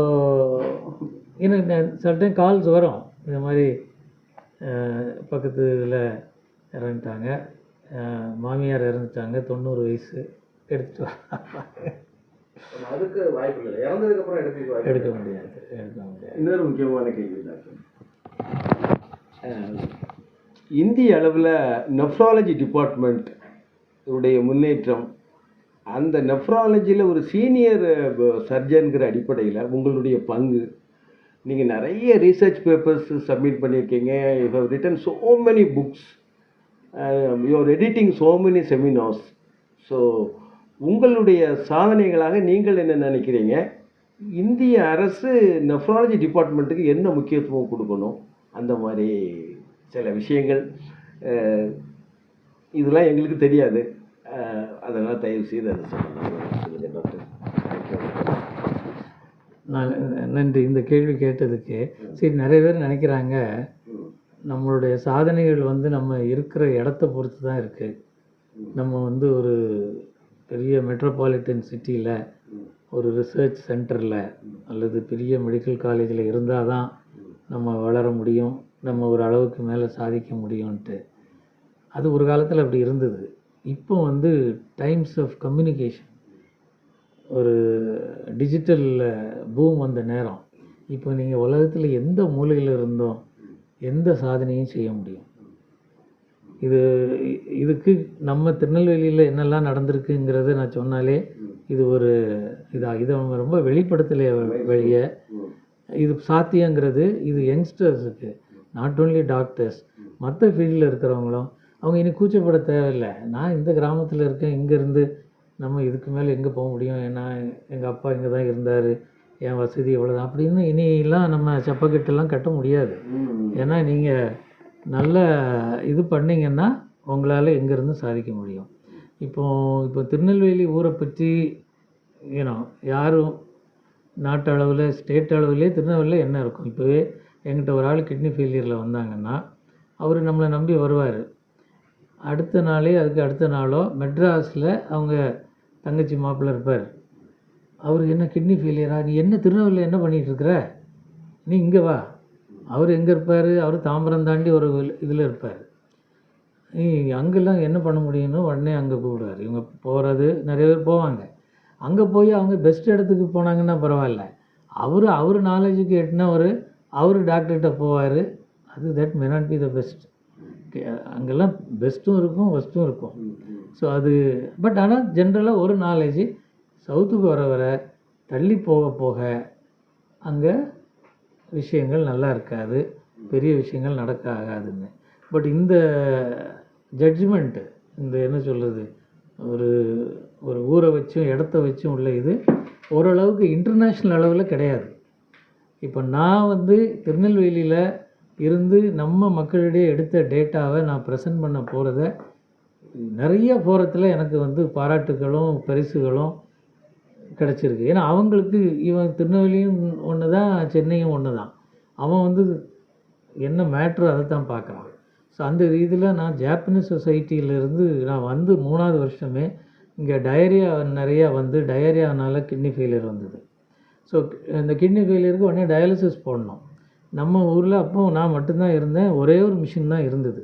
எனக்கு சில டைம் கால்ஸ் வரும், இந்த மாதிரி பக்கத்தில் இறந்துட்டாங்க, மாமியார் இறந்துட்டாங்க, 90 வயசு, எடுத்துட்டு அதுக்கு வாய்ப்பு இல்லை, இறந்ததுக்கப்புறம் எடுக்க முடியாது. இன்னொரு முக்கியமான கேள்வி டாக்டர், இந்திய அளவில் நெஃப்ராலஜி டிபார்ட்மெண்ட் உடைய முன்னேற்றம், அந்த நெஃப்ராலஜியில் ஒரு சீனியர் சர்ஜன்கிற அடிப்படையில் உங்களுடைய பங்கு, நீங்கள் நிறைய ரீசர்ச் பேப்பர்ஸ் சப்மிட் பண்ணியிருக்கீங்க, you have written so many books, you are editing so many seminars. So உங்களுடைய சாதனைகளாக நீங்கள் என்ன நினைக்கிறீங்க? இந்திய அரசு நெஃப்ராலஜி டிபார்ட்மெண்ட்டுக்கு என்ன முக்கியத்துவம் கொடுக்கணும்? அந்த மாதிரி சில விஷயங்கள் இதெல்லாம் எங்களுக்கு தெரியாது, அதனால் தயவு செய்து அதை சொல்லுங்கள் டாக்டர். நான் நன்றி இந்த கேள்வி கேட்டதுக்கு. சரி, நிறைய பேர் நினைக்கிறாங்க நம்மளுடைய சாதனைகள் வந்து நம்ம இருக்கிற இடத்த பொறுத்து தான் இருக்குது. நம்ம வந்து ஒரு பெரிய மெட்ரோபாலிட்டன் சிட்டியில் ஒரு ரிசர்ச் சென்டரில் அல்லது பெரிய மெடிக்கல் காலேஜில் இருந்தால் தான் நம்ம வளர முடியும், நம்ம ஒரு அளவுக்கு மேலே சாதிக்க முடியும்ன்ட்டு. அது ஒரு காலத்தில் அப்படி இருந்தது. இப்போ வந்து டைம்ஸ் ஆஃப் கம்யூனிகேஷன், ஒரு டிஜிட்டல் பூம் வந்த நேரம். இப்போ நீங்கள் உலகத்தில் எந்த மூலையில் இருந்தோம் எந்த சாதனையும் செய்ய முடியும். இதுக்கு நம்ம திருநெல்வேலியில் என்னெல்லாம் நடந்திருக்குங்கிறத நான் சொன்னாலே இது ஒரு இதை நம்ம ரொம்ப வெளிப்படுத்தலையே வழிய இது சாத்தியங்கிறது. இது யங்ஸ்டர்ஸுக்கு, நாட் ஓன்லி டாக்டர்ஸ், மற்ற ஃபீல்டில் இருக்கிறவங்களும் அவங்க இனி கூச்சப்பட தேவையில்லை. நான் இந்த கிராமத்தில் இருக்கேன், இங்கேருந்து நம்ம இதுக்கு மேலே எங்கே போக முடியும், ஏன்னா எங்கள் அப்பா இங்கே தான் இருந்தார், என் வசதி எவ்வளோதான் அப்படின்னு இனியெல்லாம் நம்ம சப்பக்கட்டெல்லாம் கட்ட முடியாது. ஏன்னா நீங்கள் நல்ல இது பண்ணிங்கன்னா உங்களால் எங்கேருந்து சாதிக்க முடியும். இப்போ திருநெல்வேலி ஊரை பற்றி யாரும் நாட்டு அளவில் ஸ்டேட் அளவுலேயே திருநெல்வேலியில் என்ன இருக்கும். இப்போவே எங்கிட்ட ஒரு ஆள் கிட்னி ஃபெயிலியரில் வந்தாங்கன்னா அவர் நம்மளை நம்பி வருவார். அடுத்த நாளே அதுக்கு அடுத்த நாளோ மெட்ராஸில் அவங்க தங்கச்சி மாப்பிள்ளை இருப்பார். அவர் என்ன கிட்னி ஃபெயிலியரா, நீ என்ன திருநெல்வேலியில் என்ன பண்ணிகிட்ருக்குற, நீ இங்கே வா. அவர் எங்கே இருப்பார், அவர் தாம்பரம் தாண்டி ஒரு இதில் இருப்பார். நீ அங்கெல்லாம் என்ன பண்ண முடியும்னு உடனே அங்கே கூப்பிடுவார். இவங்க போகிறது நிறைய பேர் போவாங்க. அங்கே போய் அவங்க பெஸ்ட் இடத்துக்கு போனாங்கன்னா பரவாயில்ல, அவர் நாலேஜுக்கு எட்டுனா அவர் டாக்டர்கிட்ட போவார். That may not be the best. அங்கெல்லாம் பெஸ்ட்டும் இருக்கும் ஒஸ்ட்டும் இருக்கும். ஸோ அது பட் ஆனால் ஜென்ரலாக ஒரு நாலேஜ் சவுத்துக்கு வர தள்ளி போக அங்கே விஷயங்கள் நல்லா இருக்காது, பெரிய விஷயங்கள் நடக்க ஆகாதுன்னு. பட் இந்த ஜட்ஜ்மெண்ட்டு, இந்த என்ன சொல்கிறது, ஒரு ஒரு ஊரை வச்சும் இடத்த வச்சும் உள்ள இது ஓரளவுக்கு இன்டர்நேஷ்னல் அளவில் கிடையாது. இப்போ நான் திருநெல்வேலியில் இருந்து நம்ம மக்களிடையே எடுத்த டேட்டாவை நான் ப்ரெசென்ட் பண்ண போகிறத நிறைய ஃபோரத்தில் எனக்கு பாராட்டுகளும் பரிசுகளும் கிடச்சிருக்கு. ஏன்னா அவங்களுக்கு இவன் திருநெல்வேலியும் ஒன்று தான், சென்னையும் ஒன்று தான். அவன் என்ன மேட்ரு அதை தான் பார்க்குறான். ஸோ அந்த ரீதியில் நான் ஜாப்பனீஸ் சொசைட்டியிலேருந்து நான் 3ஆவது வருஷமே இங்கே டயரியா நிறையா டயரியானால் கிட்னி ஃபெயிலியர் வந்தது. ஸோ இந்த கிட்னி ஃபெயிலியருக்கு உடனே டயாலிசிஸ் போடணும். நம்ம ஊரில் அப்போ நான் மட்டும்தான் இருந்தேன், ஒரே ஒரு மிஷின் தான் இருந்தது.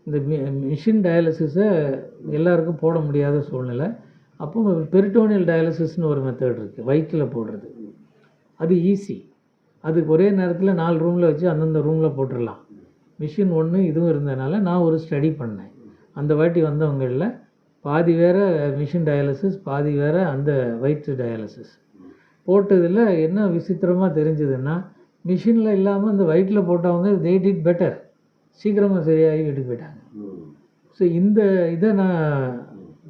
இந்த மிஷின் டயாலிசிஸை எல்லாருக்கும் போட முடியாத சூழ்நிலை. அப்போ பெரிட்டோனியல் டயாலிசிஸ்னு ஒரு மெத்தட் இருக்குது, வயிற்றில் போடுறது. அது ஈஸி, அதுக்கு ஒரே நேரத்தில் 4 ரூமில் வச்சு அந்தந்த ரூமில் போட்டுடலாம். மிஷின் ஒன்று இதுவும் இருந்ததுனால நான் ஒரு ஸ்டடி பண்ணேன். அந்த வாட்டி வந்தவங்களில் பாதி வேறு மிஷின் டயாலிசிஸ், பாதி வேறு அந்த வயிற்று டயாலிசிஸ் போட்டதில் என்ன விசித்திரமாக தெரிஞ்சதுன்னா, மிஷினில் இல்லாமல் அந்த வயிற்றில் போட்டவங்க they did பெட்டர், சீக்கிரமாக சரியாகி வீட்டுக்கு போயிட்டாங்க. ஸோ இந்த இதை நான்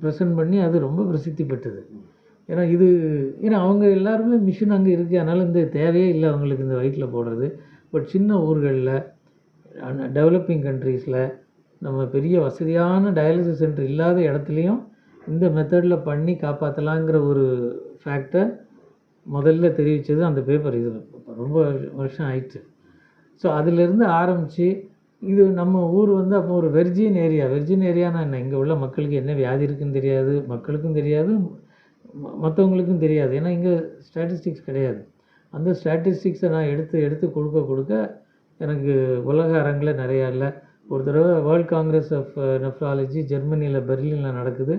ப்ரெசென்ட் பண்ணி அது ரொம்ப பிரசித்தி பெற்றது. ஏன்னா அவங்க எல்லாருமே மிஷின் அங்கே இருக்குது, அதனால் இந்த தேவையே இல்லை அவங்களுக்கு இந்த வயிற்றில் போடுறது. பட் சின்ன ஊர்களில் டெவலப்பிங் கண்ட்ரீஸில் நம்ம பெரிய வசதியான டயாலிசிஸ் சென்டர் இல்லாத இடத்துலையும் இந்த மெத்தடில் பண்ணி காப்பாற்றலாங்கிற ஒரு ஃபேக்டை முதல்ல தெரிவித்தது அந்த பேப்பர். இது ரொம்ப வருஷம் ஆயிடுச்சு. ஸோ அதிலிருந்து ஆரம்பித்து இது நம்ம ஊர் அப்போ ஒரு வெர்ஜின் ஏரியானா என்ன, இங்கே உள்ள மக்களுக்கு என்ன வியாதி இருக்குதுன்னு தெரியாது, மக்களுக்கும் தெரியாது, மற்றவங்களுக்கும் தெரியாது. ஏன்னா இங்கே ஸ்டாட்டிஸ்டிக்ஸ் கிடையாது. அந்த ஸ்டாட்டிஸ்டிக்ஸை நான் எடுத்து கொடுக்க எனக்கு உலக அரங்கில் நிறையா இல்லை. ஒரு தடவை வேர்ல்ட் காங்கிரஸ் ஆஃப் நெஃப்ராலஜி ஜெர்மனியில் பெர்லினில் நடக்குது.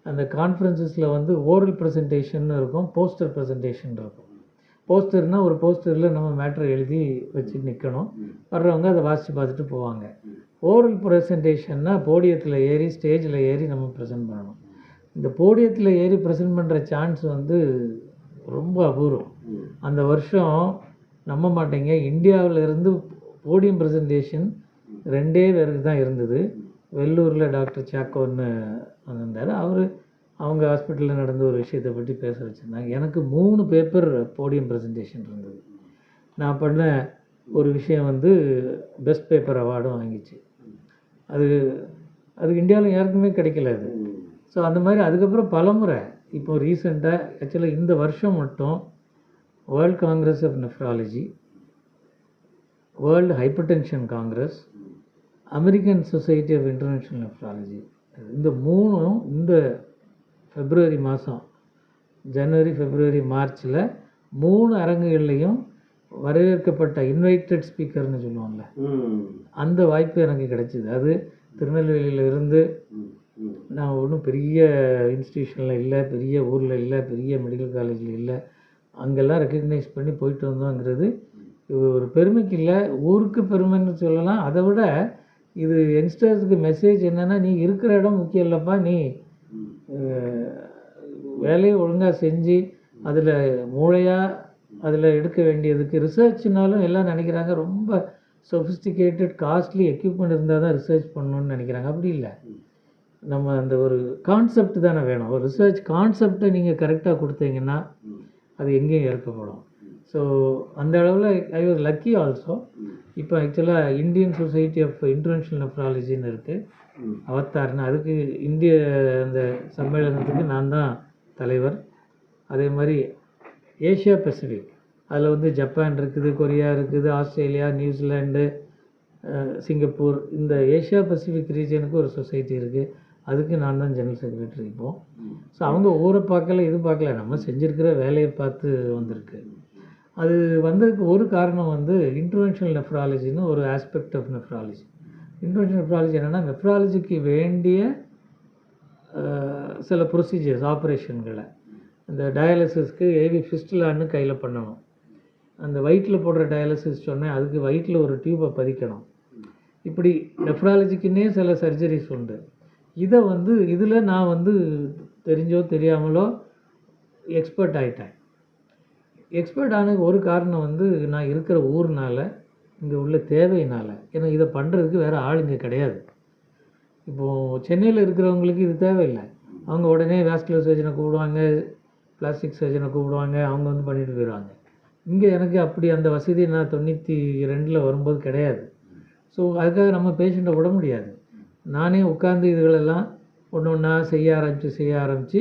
அந்த கான்ஃபரன்சஸில் ஓரல் ப்ரெசன்டேஷன் இருக்கும், போஸ்டர் ப்ரெசன்டேஷன் இருக்கும். போஸ்டர்னால் ஒரு போஸ்டரில் நம்ம மேட்ரை எழுதி வச்சு நிற்கணும், வர்றவங்க அதை வாசித்து பார்த்துட்டு போவாங்க. ஓரல் ப்ரெசன்டேஷன்னா போடியத்தில் ஏறி ஸ்டேஜில் ஏறி நம்ம ப்ரெசென்ட் பண்ணணும். இந்த போடியத்தில் ஏறி ப்ரெசென்ட் பண்ணுற சான்ஸ் ரொம்ப அபூர்வம். அந்த வருஷம் நம்ப மாட்டேங்க, இந்தியாவிலேருந்து போடியம் ப்ரெசன்டேஷன் 2 பேருக்கு தான் இருந்தது. வெள்ளூரில் டாக்டர் சாக்கோன்னு வந்திருந்தார். அவங்க ஹாஸ்பிட்டலில் நடந்த ஒரு விஷயத்தை பற்றி பேச வச்சுருந்தாங்க. எனக்கு 3 பேப்பர் போடியம் ப்ரெசன்டேஷன் இருந்தது. நான் பண்ண ஒரு விஷயம் பெஸ்ட் பேப்பர் அவார்டும் வாங்கிச்சு. அதுக்கு இந்தியாவில் யாருக்குமே கிடைக்கல அது. ஸோ அந்த மாதிரி அதுக்கப்புறம் பலமுறை இப்போ ரீசெண்டாக ஆக்சுவலாக இந்த வருஷம் மட்டும் world congress of nephrology, world hypertension congress, American society of international nephrology, இந்த 3ம் இந்த ஃபெப்ரவரி மாதம், ஜனவரி ஃபெப்ரவரி மார்ச்சில் 3 அரங்குகள்லையும் வரவேற்கப்பட்ட இன்வைட்டட் ஸ்பீக்கர்னு சொல்லுவாங்கள்ல, அந்த வாய்ப்பு எனக்கு கிடைச்சிது. அது திருநெல்வேலியில் இருந்து நான் ஒன்றும் பெரிய இன்ஸ்டியூஷனில் இல்லை, பெரிய ஊரில் இல்லை, பெரிய மெடிக்கல் காலேஜில் இல்லை, அங்கெல்லாம் ரெக்கக்னைஸ் பண்ணி போயிட்டு வந்தோங்கிறது ஒரு பெருமைக்கு இல்லை, ஊருக்கு பெருமைன்னு சொல்லலாம். அதை விட இது யங்ஸ்டர்ஸுக்கு மெசேஜ் என்னென்னா, நீ இருக்கிற இடம் முக்கியம் இல்லைப்பா, நீ வேலையை ஒழுங்காக செஞ்சு அதில் மூளையாக அதில் எடுக்க வேண்டியதுக்கு ரிசர்ச்னாலும் எல்லாம் நினைக்கிறாங்க ரொம்ப சொஃபிஸ்டிகேட்டட் காஸ்ட்லி எக்யூப்மெண்ட் இருந்தால் தான் ரிசர்ச் பண்ணணுன்னு நினைக்கிறாங்க. அப்படி இல்லை, நம்ம அந்த ஒரு கான்செப்ட் தானே வேணும். ஒரு ரிசர்ச் கான்செப்டை நீங்கள் கரெக்டாக கொடுத்தீங்கன்னா அது எங்கேயும் ஏற்கப்படும். ஸோ அந்த அளவில் ஐ வாஸ் லக்கி ஆல்சோ. இப்போ ஆக்சுவலாக இந்தியன் சொசைட்டி ஆஃப் இன்டர்நேஷ்னல் நெஃப்ராலஜின்னு இருக்குது, அவத்தார்னு. அதுக்கு இந்திய அந்த சம்மேளனத்துக்கு நான் தான் தலைவர். அதே மாதிரி ஏஷியா பசிபிக், அதில் வந்து ஜப்பான் இருக்குது, கொரியா இருக்குது, ஆஸ்திரேலியா, நியூசிலாண்டு, சிங்கப்பூர், இந்த ஏஷியா பசிபிக் ரீஜனுக்கு ஒரு சொசைட்டி இருக்குது. அதுக்கு நான் தான் ஜெனரல் செக்ரட்டரி இப்போது. ஸோ அவங்க ஊரை பார்க்கல, இது பார்க்கல, நம்ம செஞ்சுருக்கிற வேலையை பார்த்து வந்திருக்கு. அது வந்ததுக்கு ஒரு காரணம் வந்து இன்டர்வென்ஷனல் நெஃப்ராலஜின்னு ஒரு aspect of nephrology. Interventional nephrology என்னென்னா, நெஃப்ராலஜிக்கு வேண்டிய சில ப்ரொசீஜர்ஸ், ஆப்ரேஷன்களை, இந்த டயாலிசிஸ்க்கு ஏவி ஃபிஸ்டுலான்னு கையில் பண்ணணும். அந்த வயிற்றில் போடுற டயாலிசிஸ் சொன்னேன், அதுக்கு வயிற்றில் ஒரு டியூப்பை பதிக்கணும். இப்படி நெஃப்ராலஜிக்குன்னே சில சர்ஜரிஸ் உண்டு. இதை வந்து இதில் நான் வந்து தெரிஞ்சோ தெரியாமலோ எக்ஸ்பர்ட் ஆகிட்டேன். எக்ஸ்பர்ட் ஆனதுக்கு ஒரு காரணம் வந்து நான் இருக்கிற ஊர்னால், இங்கே உள்ள தேவையினால். ஏன்னா இதை பண்ணுறதுக்கு வேறு ஆளுங்க கிடையாது. இப்போது சென்னையில் இருக்கிறவங்களுக்கு இது தேவையில்லை. அவங்க உடனே வாஸ்குலர் சர்ஜனை கூப்பிடுவாங்க, பிளாஸ்டிக் சர்ஜனை கூப்பிடுவாங்க, அவங்க வந்து பண்ணிட்டு போயிடுவாங்க. இங்கே எனக்கு அப்படி அந்த வசதி நான் 92 வரும்போது கிடையாது. ஸோ அதுக்காக நம்ம பேஷண்ட்டை விட முடியாது. நானே உட்காந்து இதுகளெல்லாம் ஒன்று ஒன்றா செய்ய ஆரம்பித்து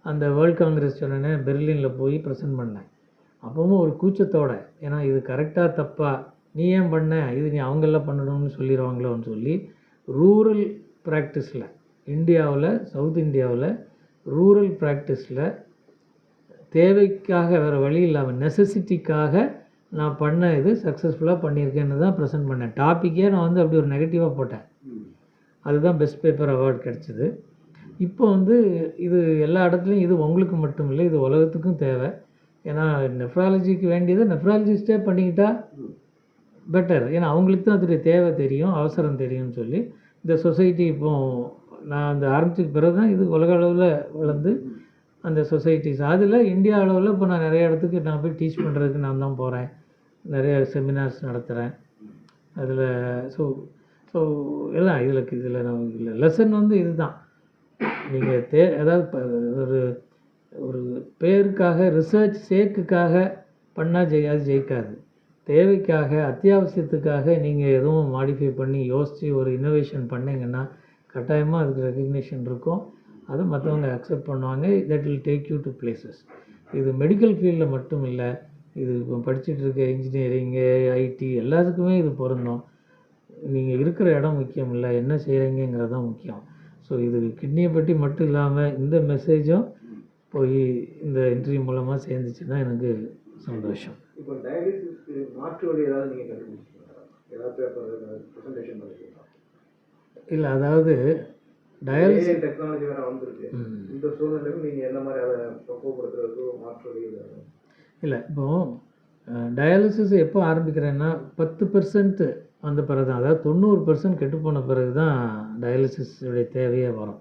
அந்த வேர்ல்ட் காங்கிரஸ் சொன்னேன்னே பெர்லினில் போய் ப்ரெசென்ட் பண்ணேன். அப்பவும் ஒரு கூச்சத்தோடு, ஏன்னா இது கரெக்டாக தப்பா, நீ ஏன் பண்ண, இது நீ அவங்கெல்லாம் பண்ணணும்னு சொல்லிடுவாங்களோன்னு சொல்லி ரூரல் ப்ராக்டிஸில் இந்தியாவில், சவுத் இந்தியாவில் ரூரல் ப்ராக்டிஸில் தேவைக்காக, வேறு வழி இல்லாமல் நெசசிட்டிக்காக நான் பண்ண இது சக்ஸஸ்ஃபுல்லாக பண்ணியிருக்கேன்னு தான் ப்ரெசென்ட் பண்ணேன். டாப்பிக்கே நான் வந்து அப்படி ஒரு நெகட்டிவாக போட்டேன். அதுதான் பெஸ்ட் பேப்பர் அவார்டு கிடச்சிது. இப்போ வந்து இது எல்லா இடத்துலையும், இது உங்களுக்கு மட்டும் இல்லை, இது உலகத்துக்கும் தேவை. ஏன்னா நெஃப்ராலஜிக்கு வேண்டியது நெஃப்ராலஜிஸ்டே பண்ணிக்கிட்டால் பெட்டர். ஏன்னா அவங்களுக்கு தான் அதோடைய தேவை தெரியும், அவசரம் தெரியும்னு சொல்லி இந்த சொசைட்டி இப்போது நான் அந்த ஆரம்பிச்சதுக்கு பிறகு தான் இது உலக அளவில் வளர்ந்து அந்த சொசைட்டிஸ். அதில் இந்தியா அளவில் இப்போ நான் நிறைய இடத்துக்கு நான் போய் டீச் பண்ணுறதுக்கு நான் தான் போகிறேன், நிறைய செமினார்ஸ் நடத்துகிறேன் அதில். ஸோ ஸோ எல்லாம் இதில் நான் இதில் லெசன் வந்து இது தான். நீங்கள் அதாவது ஒரு ஒரு பேருக்காக, ரிசர்ச் சேக்குக்காக பண்ணால் அது ஜெயிக்காது. தேவைக்காக, அத்தியாவசியத்துக்காக நீங்கள் எதுவும் மாடிஃபை பண்ணி யோசித்து ஒரு இன்னோவேஷன் பண்ணிங்கன்னா கட்டாயமாக அதுக்கு ரெக்கக்னிஷன் இருக்கும். அதை மற்றவங்க அக்செப்ட் பண்ணுவாங்க. That will take you to places. இது மெடிக்கல் ஃபீல்டில் மட்டும் இல்லை, இது இப்போ படிச்சுட்டு இருக்க இன்ஜினியரிங்கு, ஐடி எல்லாத்துக்குமே இது பொருந்தும். நீங்கள் இருக்கிற இடம் முக்கியம் இல்லை, என்ன செய்கிறீங்கிறது தான் முக்கியம். ஸோ இது கிட்னியை பற்றி மட்டும் இல்லாமல் இந்த மெசேஜும் போய் இந்த இன்டர்வியூ மூலமாக சேர்ந்துச்சுன்னா எனக்கு சந்தோஷம். இப்போ டயாலிசிஸ்க்கு மாற்று வழி ஏதாவது நீங்கள் கண்டுபிடிச்சிங்களா? ஏதாவது பேப்பர் ப்ரெசன்டேஷன் பண்ணிருக்கீங்களா? இல்லை, அதாவது டயாலிசிஸ் டெக்னாலஜி வேறு வந்திருக்கு. இந்த சூழ்நிலையில் நீங்கள் என்ன மாதிரி அதை பக்குவப்படுத்துறதுக்கு மாற்று வழி இல்லை. இப்போது டயாலிசிஸ் எப்போ ஆரம்பிக்கிறேன்னா 10% வந்த பிறகு தான், அதாவது 90% கெட்டுப்போன பிறகு தான் டயாலிசிஸுடைய தேவையே வரும்.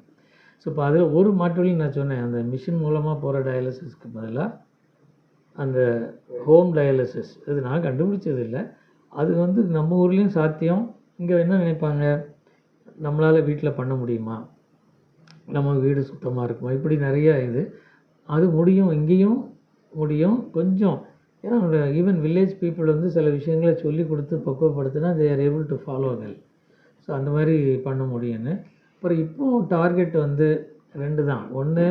ஸோ இப்போ அதில் ஒரு மாற்று வழி நான் சொன்னேன், அந்த மிஷின் மூலமாக போகிற டயாலிசிஸ்க்கு பதிலாக அந்த ஹோம் டயாலிசிஸ். இது நான் கண்டுபிடிச்சது இல்லை, அது வந்து நம்ம ஊர்லேயும் சாத்தியம். இங்கே என்ன நினைப்பாங்க, நம்மளால் வீட்டில் பண்ண முடியுமா, நம்ம வீடு சுத்தமாக இருக்குமா, இப்படி நிறையா இது. அது முடியும், இங்கேயும் முடியும் கொஞ்சம். ஏன்னா ஈவன் வில்லேஜ் பீப்புள் வந்து சில விஷயங்களை சொல்லி கொடுத்து பக்குவப்படுத்தினா they are able to follow well. So அந்த மாதிரி பண்ண முடியும்னு. அப்புறம் இப்போது டார்கெட் வந்து 2 தான். ஒன்று,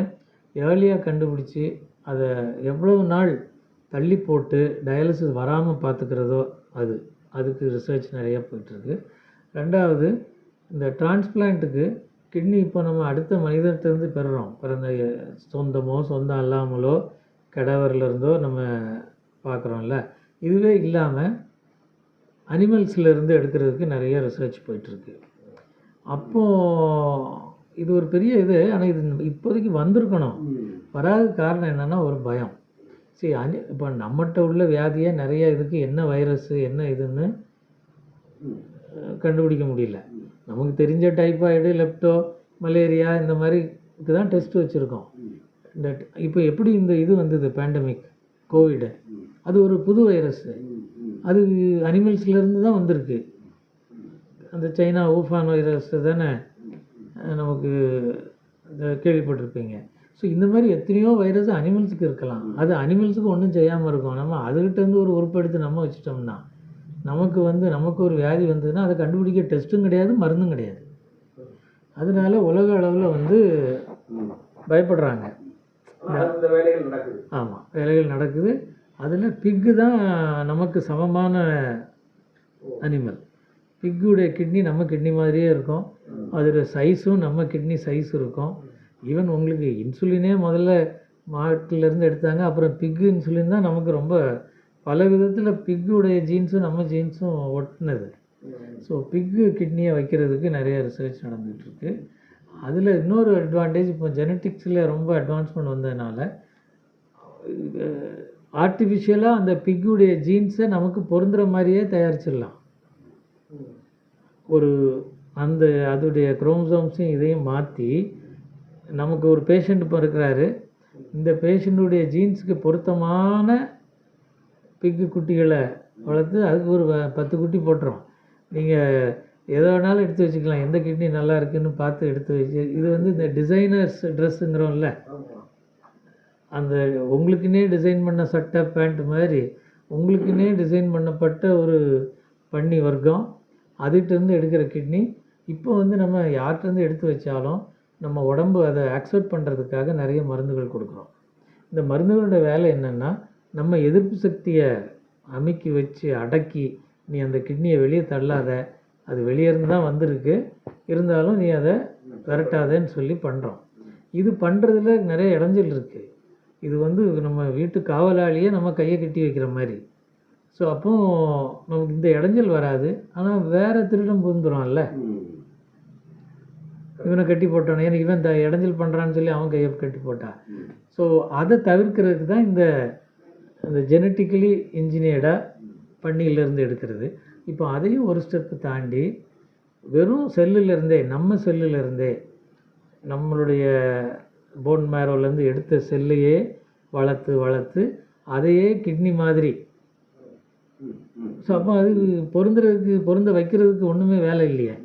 ஏர்லியாக கண்டுபிடிச்சி அதை எவ்வளவு நாள் தள்ளி போட்டு டயாலிசிஸ் வராமல் பார்த்துக்கிறதோ அதுக்கு ரிசர்ச் நிறையா போயிட்டுருக்கு. 2வது, இந்த டிரான்ஸ்பிளான்ட்டுக்கு கிட்னி இப்போ நம்ம அடுத்த மனிதர்கிட்டருந்து பெறுறோம். பிறந்த சொந்தமோ சொந்தம் இல்லாமலோ கடவர்லேருந்தோ நம்ம பார்க்குறோம்ல. இதுவே இல்லாமல் அனிமல்ஸ்லேருந்து எடுக்கிறதுக்கு நிறைய ரிசர்ச் போயிட்டுருக்கு. அப்போது இது ஒரு பெரிய இது. ஆனால் இது இப்போதைக்கு வந்திருக்கணும். வராத காரணம் என்னென்னா ஒரு பயம். சரி, இப்போ நம்மகிட்ட உள்ள வியாதியே நிறைய இதுக்கு என்ன வைரஸ்ஸு என்ன இதுன்னு கண்டுபிடிக்க முடியல. நமக்கு தெரிஞ்ச டைஃபாய்டு, லெப்டோ, மலேரியா இந்த மாதிரிக்கு தான் டெஸ்ட் வச்சுருக்கோம். இந்த இப்போ எப்படி இந்த இது வந்தது பேண்டமிக் கோவிடு, அது ஒரு புது வைரஸ்ஸு. அது அனிமல்ஸ்லேருந்து தான் வந்திருக்கு. அந்த சைனா ஊஃபான் வைரஸ் தானே நமக்கு கேள்விப்பட்டிருப்பீங்க. ஸோ இந்த மாதிரி எத்தனையோ வைரஸ் அனிமல்ஸுக்கு இருக்கலாம். அது அனிமல்ஸுக்கு ஒன்றும் செய்யாமல் இருக்கும். நம்ம அதுகிட்டேருந்து ஒரு உறுப்பு எடுத்து நம்ம வச்சுட்டோம்னா நமக்கு ஒரு வியாதி வந்ததுன்னா அதை கண்டுபிடிக்க டெஸ்ட்டும் கிடையாது, மருந்தும் கிடையாது. அதனால உலக அளவில் பயப்படுறாங்க. இந்த வேலைகள் நடக்குது. ஆமாம், வேலைகள் நடக்குது. அதில் பிக்கு தான் நமக்கு சமமான அனிமல். பிக்குடைய கிட்னி நம்ம கிட்னி மாதிரியே இருக்கும். அதோட சைஸும் நம்ம கிட்னி சைஸ் இருக்கும். ஈவன் உங்களுக்கு இன்சுலினே முதல்ல மாட்டிலேருந்து எடுத்தாங்க. அப்புறம் பிக்கு இன்சுலின் தான் நமக்கு ரொம்ப பல விதத்தில் பிக்குடைய ஜீன்ஸும் நம்ம ஜீன்ஸும் ஒட்டினது. ஸோ பிக்கு கிட்னியை வைக்கிறதுக்கு நிறைய ரிசர்ச் நடந்துகிட்ருக்கு. அதில் இன்னொரு அட்வான்டேஜ், இப்போ ஜெனட்டிக்ஸில் ரொம்ப அட்வான்ஸ்மெண்ட் வந்ததுனால ஆர்டிஃபிஷியலாக அந்த பிக்குடைய ஜீன்ஸை நமக்கு பொருந்துகிற மாதிரியே தயாரிச்சிடலாம். அதோடைய குரோமோசோம்ஸையும் இதையும் மாற்றி நமக்கு ஒரு பேஷண்ட் இப்போ இருக்கிறாரு, இந்த பேஷண்ட்டுடைய ஜீன்ஸுக்கு பொருத்தமான பிக்கு குட்டிகளை வளர்த்து அதுக்கு ஒரு 10 குட்டி போட்டுரும். நீங்கள் எதை வேணாலும் எடுத்து வச்சுக்கலாம், எந்த கிட்னி நல்லா இருக்குன்னு பார்த்து எடுத்து வச்சு. இது இந்த டிசைனர்ஸ் ட்ரெஸ்ஸுங்கிறோம்ல, அந்த உங்களுக்குன்னே டிசைன் பண்ண சட்டை பேண்ட் மாதிரி உங்களுக்குன்னே டிசைன் பண்ணப்பட்ட ஒரு பன்னி வர்க்கம், அதுகிட்டேருந்து எடுக்கிற கிட்னி இப்போ நம்ம யார்கிட்டேருந்து எடுத்து வச்சாலும் நம்ம உடம்பு அதை அக்செப்ட் பண்ணுறதுக்காக நிறைய மருந்துகள் கொடுக்குறோம். இந்த மருந்துகளோட வேலை என்னென்னா, நம்ம எதிர்ப்பு சக்தியை அமுக்கி வச்சு அடக்கி, நீ அந்த கிட்னியை வெளியே தள்ளாத, அது வெளியே இருந்து தான் வந்திருக்கு, இருந்தாலும் நீ அதை விரட்டாதேன்னு சொல்லி பண்ணுறோம். இது பண்ணுறதுல நிறைய இடைஞ்சல் இருக்குது. இது நம்ம வீட்டு காவலாளியே நம்ம கையை கட்டி வைக்கிற மாதிரி. ஸோ அப்போ நமக்கு இந்த இடைஞ்சல் வராது. ஆனால் வேறு திருடம் புகுந்துடுவான்ல, இவனை கட்டி போட்டானே, எனக்கு இவன் இடைஞ்சல் பண்ணுறான்னு சொல்லி அவன் கையை கட்டி போட்டான். ஸோ அதை தவிர்க்கிறதுக்கு தான் இந்த ஜெனட்டிக்கலி இன்ஜினியர்டாக பன்னியிலேருந்து எடுக்கிறது. இப்போ அதையும் ஒரு ஸ்டெப்பு தாண்டி வெறும் செல்லுலேருந்தே, நம்ம செல்லுலேருந்தே, நம்மளுடைய போன் மேரோலேருந்து எடுத்த செல்லையே வளர்த்து அதையே கிட்னி மாதிரி. ஸோ அப்போ அது பொருந்த வைக்கிறதுக்கு ஒன்றுமே வேலை இல்லையே.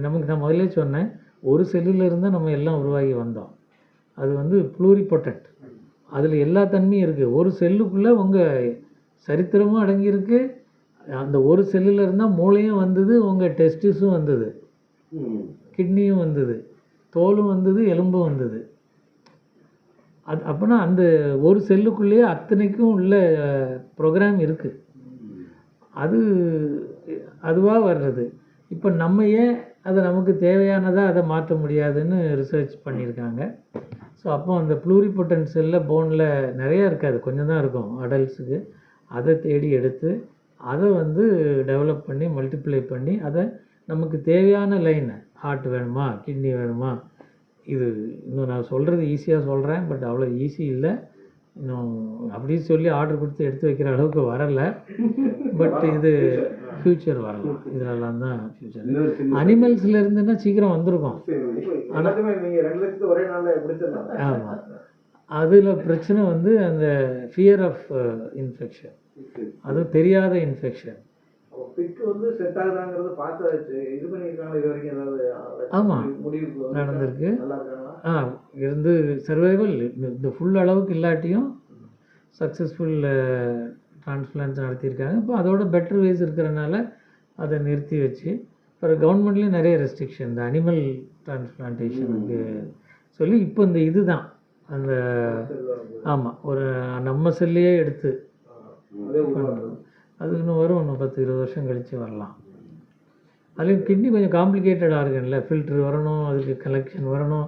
நான் முதல்ல சொன்னேன், ஒரு செல்லில் இருந்தால் நம்ம எல்லாம் உருவாகி வந்தோம். அது ப்ளூரிபொட்டன்ட், அதில் எல்லா தன்மையும் இருக்குது. ஒரு செல்லுக்குள்ளே உங்கள் சரித்திரமும் அடங்கியிருக்கு. அந்த ஒரு செல்லில் இருந்தால் மூளையும் வந்தது, உங்கள் டெஸ்டிஸும் வந்தது, கிட்னியும் வந்தது, தோலும் வந்தது, எலும்பும் வந்தது. அப்போனா அந்த ஒரு செல்லுக்குள்ளேயே அத்தனைக்கும் உள்ள ப்ரோக்ராம் இருக்குது. அதுவாக வர்றது. இப்போ நம்ம ஏன் அதை நமக்கு தேவையானதாக அதை மாற்ற முடியாதுன்னு ரிசர்ச் பண்ணியிருக்காங்க. ஸோ அப்போ அந்த ப்ளூரிபொட்டன்ட் செல்லில் போனில் நிறையா இருக்காது, கொஞ்சம் தான் இருக்கும் அடல்ட்ஸுக்கு. அதை தேடி எடுத்து அதை டெவலப் பண்ணி மல்டிப்ளை பண்ணி அதை நமக்கு தேவையான லைன், ஹார்ட் வேணுமா, கிட்னி வேணுமா, இது இன்னும் நான் சொல்கிறது ஈஸியாக சொல்கிறேன், பட் அவ்வளோ ஈஸி இல்லை. இன்னும் அப்படின்னு சொல்லி ஆர்டர் கொடுத்து எடுத்து வைக்கிற அளவுக்கு வரலை. பட் இது ஃப்யூச்சர் வரலாம். இதெல்லாம் தான் ஃப்யூச்சர். அனிமல்ஸில் இருந்துன்னா சீக்கிரம் வந்திருக்கும். ஆமாம், அதில் பிரச்சனை அந்த ஃபியர் ஆஃப் இன்ஃபெக்ஷன், அதுவும் தெரியாத இன்ஃபெக்ஷன். ஆமாம், நடந்திருக்கு. சர்வைவல் இந்த ஃபுல் அளவுக்கு இல்லாட்டியும் சக்ஸஸ்ஃபுல் டிரான்ஸ்பிளான்ஸ் நடத்தியிருக்காங்க. இப்போ அதோட பெட்டர் வேஸ் இருக்கிறனால அதை நிறுத்தி வச்சு, அப்புறம் கவர்மெண்ட்லேயும் நிறைய ரெஸ்ட்ரிக்ஷன் இந்த அனிமல் டிரான்ஸ்பிளான்டேஷனுக்கு சொல்லி இப்போ இந்த இதுதான் அந்த ஆமாம், ஒரு நம்ம செல்லையே எடுத்து அது இன்னும் வரும், இன்னும் 10-20 வருஷம் கழித்து வரலாம். அதுலேயும் கிட்னி கொஞ்சம் காம்ப்ளிகேட்டட் ஆர்கன்ல, ஃபில்ட்ரு வரணும், அதுக்கு கலெக்ஷன் வரணும்.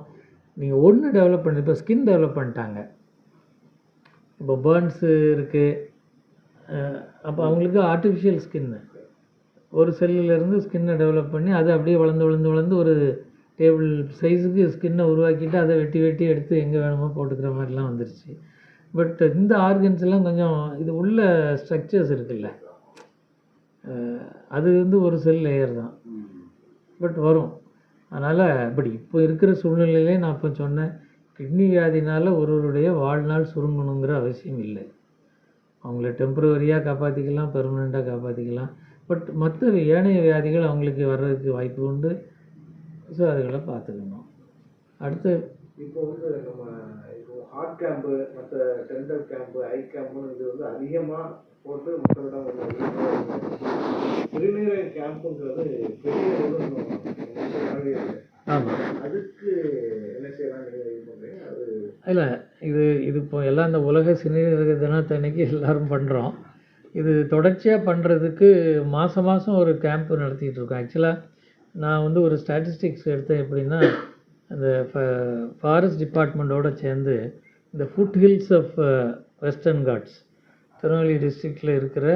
நீங்கள் ஒன்று டெவலப் பண்ணி, இப்போ ஸ்கின் டெவலப் பண்ணிட்டாங்க. இப்போ பேர்ன்ஸு இருக்குது, அப்போ அவங்களுக்கு ஆர்டிஃபிஷியல் ஸ்கின்னு ஒரு செல்லுலேருந்து ஸ்கின்னை டெவலப் பண்ணி அதை அப்படியே வளர்ந்து ஒரு டேபிள் சைஸுக்கு ஸ்கின்னை உருவாக்கிட்டு அதை வெட்டி எடுத்து எங்கே வேணுமோ போட்டுக்கிற மாதிரிலாம் வந்துருச்சு. பட் இந்த ஆர்கன்ஸ் எல்லாம் கொஞ்சம் இது உள்ள ஸ்ட்ரக்சர்ஸ் இருக்குல்ல, அது ஒரு செல் லேயர் தான், பட் வரும். அதனால் இப்படி இப்போ இருக்கிற சூழ்நிலையிலே நான் இப்போ சொன்னேன், கிட்னி வியாதினால் ஒருவருடைய வாழ்நாள் சுருங்கணுங்கிற அவசியம் இல்லை. அவங்கள டெம்பரவரியாக காப்பாற்றிக்கலாம், பெர்மனெண்ட்டாக காப்பாற்றிக்கலாம். பட் மற்ற ஏனைய வியாதிகள் அவங்களுக்கு வர்றதுக்கு வாய்ப்பு உண்டு. ஸோ அதுகளை பார்த்துக்கணும். அடுத்து இப்போ வந்து நம்ம இப்போ ஹார்ட் கேம்ப்பு, மற்ற டெண்டர் கேம்ப்பு, ஐ கேம்ப்புன்னு இது வந்து அதிகமாக போட்டு மக்களிடம் சிறுநீரக கேம்ப்புங்கிறது பெரிய அளவில் ஆமாம், அதுக்கு என்ன செய்யலாம் இது பண்ணுறீங்க? அது இல்லை இது இப்போ எல்லாம் இந்த உலக சிறுநீரக தினத்தன்னைக்கு எல்லாரும் பண்ணுறோம். இது தொடர்ச்சியாக பண்ணுறதுக்கு மாதம் மாதம் ஒரு கேம்ப் நடத்திட்டு இருக்கோம். ஆக்சுவலாக நான் வந்து ஒரு ஸ்டாட்டிஸ்டிக்ஸ் எடுத்தேன். எப்படின்னா, அந்த ஃபாரஸ்ட் டிபார்ட்மெண்ட்டோடு சேர்ந்து இந்த foothills of western Ghats, Tirunelveli டிஸ்ட்ரிக்டில் இருக்கிற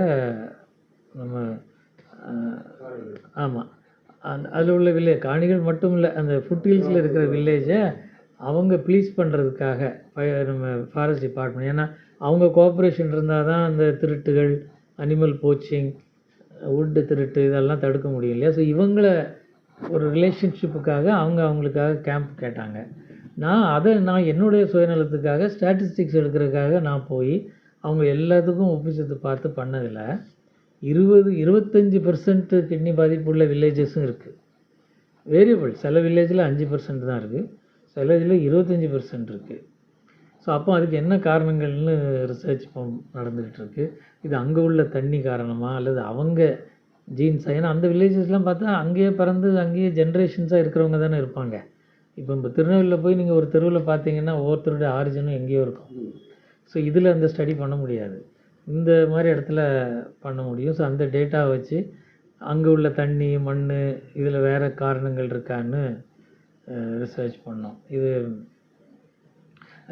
நம்ம ஆமாம், அதில் உள்ள வில்லேஜ் காணிகள் மட்டும் இல்லை, அந்த ஃபுட் ஹில்ஸில் இருக்கிற வில்லேஜை அவங்க ப்ளீஸ் பண்ணுறதுக்காக நம்ம ஃபாரஸ்ட் டிபார்ட்மெண்ட், ஏன்னா அவங்க கோஆப்ரேஷன் இருந்தால் தான் அந்த திருட்டுகள், அனிமல் போச்சிங், வுட்டு திருட்டு இதெல்லாம் தடுக்க முடியும் இல்லையா. ஸோ இவங்கள ஒரு ரிலேஷன்ஷிப்புக்காக அவங்களுக்காக கேம்ப் கேட்டாங்க. நான் என்னுடைய சுயநலத்துக்காக ஸ்டாட்டிஸ்டிக்ஸ் எடுக்கிறதுக்காக நான் போய் அவங்க எல்லாத்துக்கும் ஒப்பிச்சத்து பார்த்து பண்ணதில் 25% கிட்னி பாதிப்பு உள்ள வில்லேஜஸும் இருக்குது. வேரியபிள், சில வில்லேஜில் 5% தான் இருக்குது, சில இதில் 25% இருக்குது. ஸோ அப்போ அதுக்கு என்ன காரணங்கள்னு ரிசர்ச் இப்போ நடந்துக்கிட்டு இருக்குது. இது அங்கே உள்ள தண்ணி காரணமா அல்லது அவங்க ஜீன்ஸா? ஏன்னா அந்த வில்லேஜஸ்லாம் பார்த்தா அங்கேயே பிறந்து அங்கேயே ஜென்ரேஷன்ஸாக இருக்கிறவங்க தானே இருப்பாங்க. இப்போ திருநெல்வேலியில் போய் நீங்கள் ஒரு தெருவில் பார்த்தீங்கன்னா ஒவ்வொருத்தருடைய ஆரிஜினும் எங்கேயோ இருக்கும். ஸோ இதில் அந்த ஸ்டடி பண்ண முடியாது, இந்த மாதிரி இடத்துல பண்ண முடியும். ஸோ அந்த டேட்டாவை வச்சு அங்கே உள்ள தண்ணி, மண், இதில் வேறு காரணங்கள் இருக்கான்னு ரிசர்ச் பண்ணோம். இது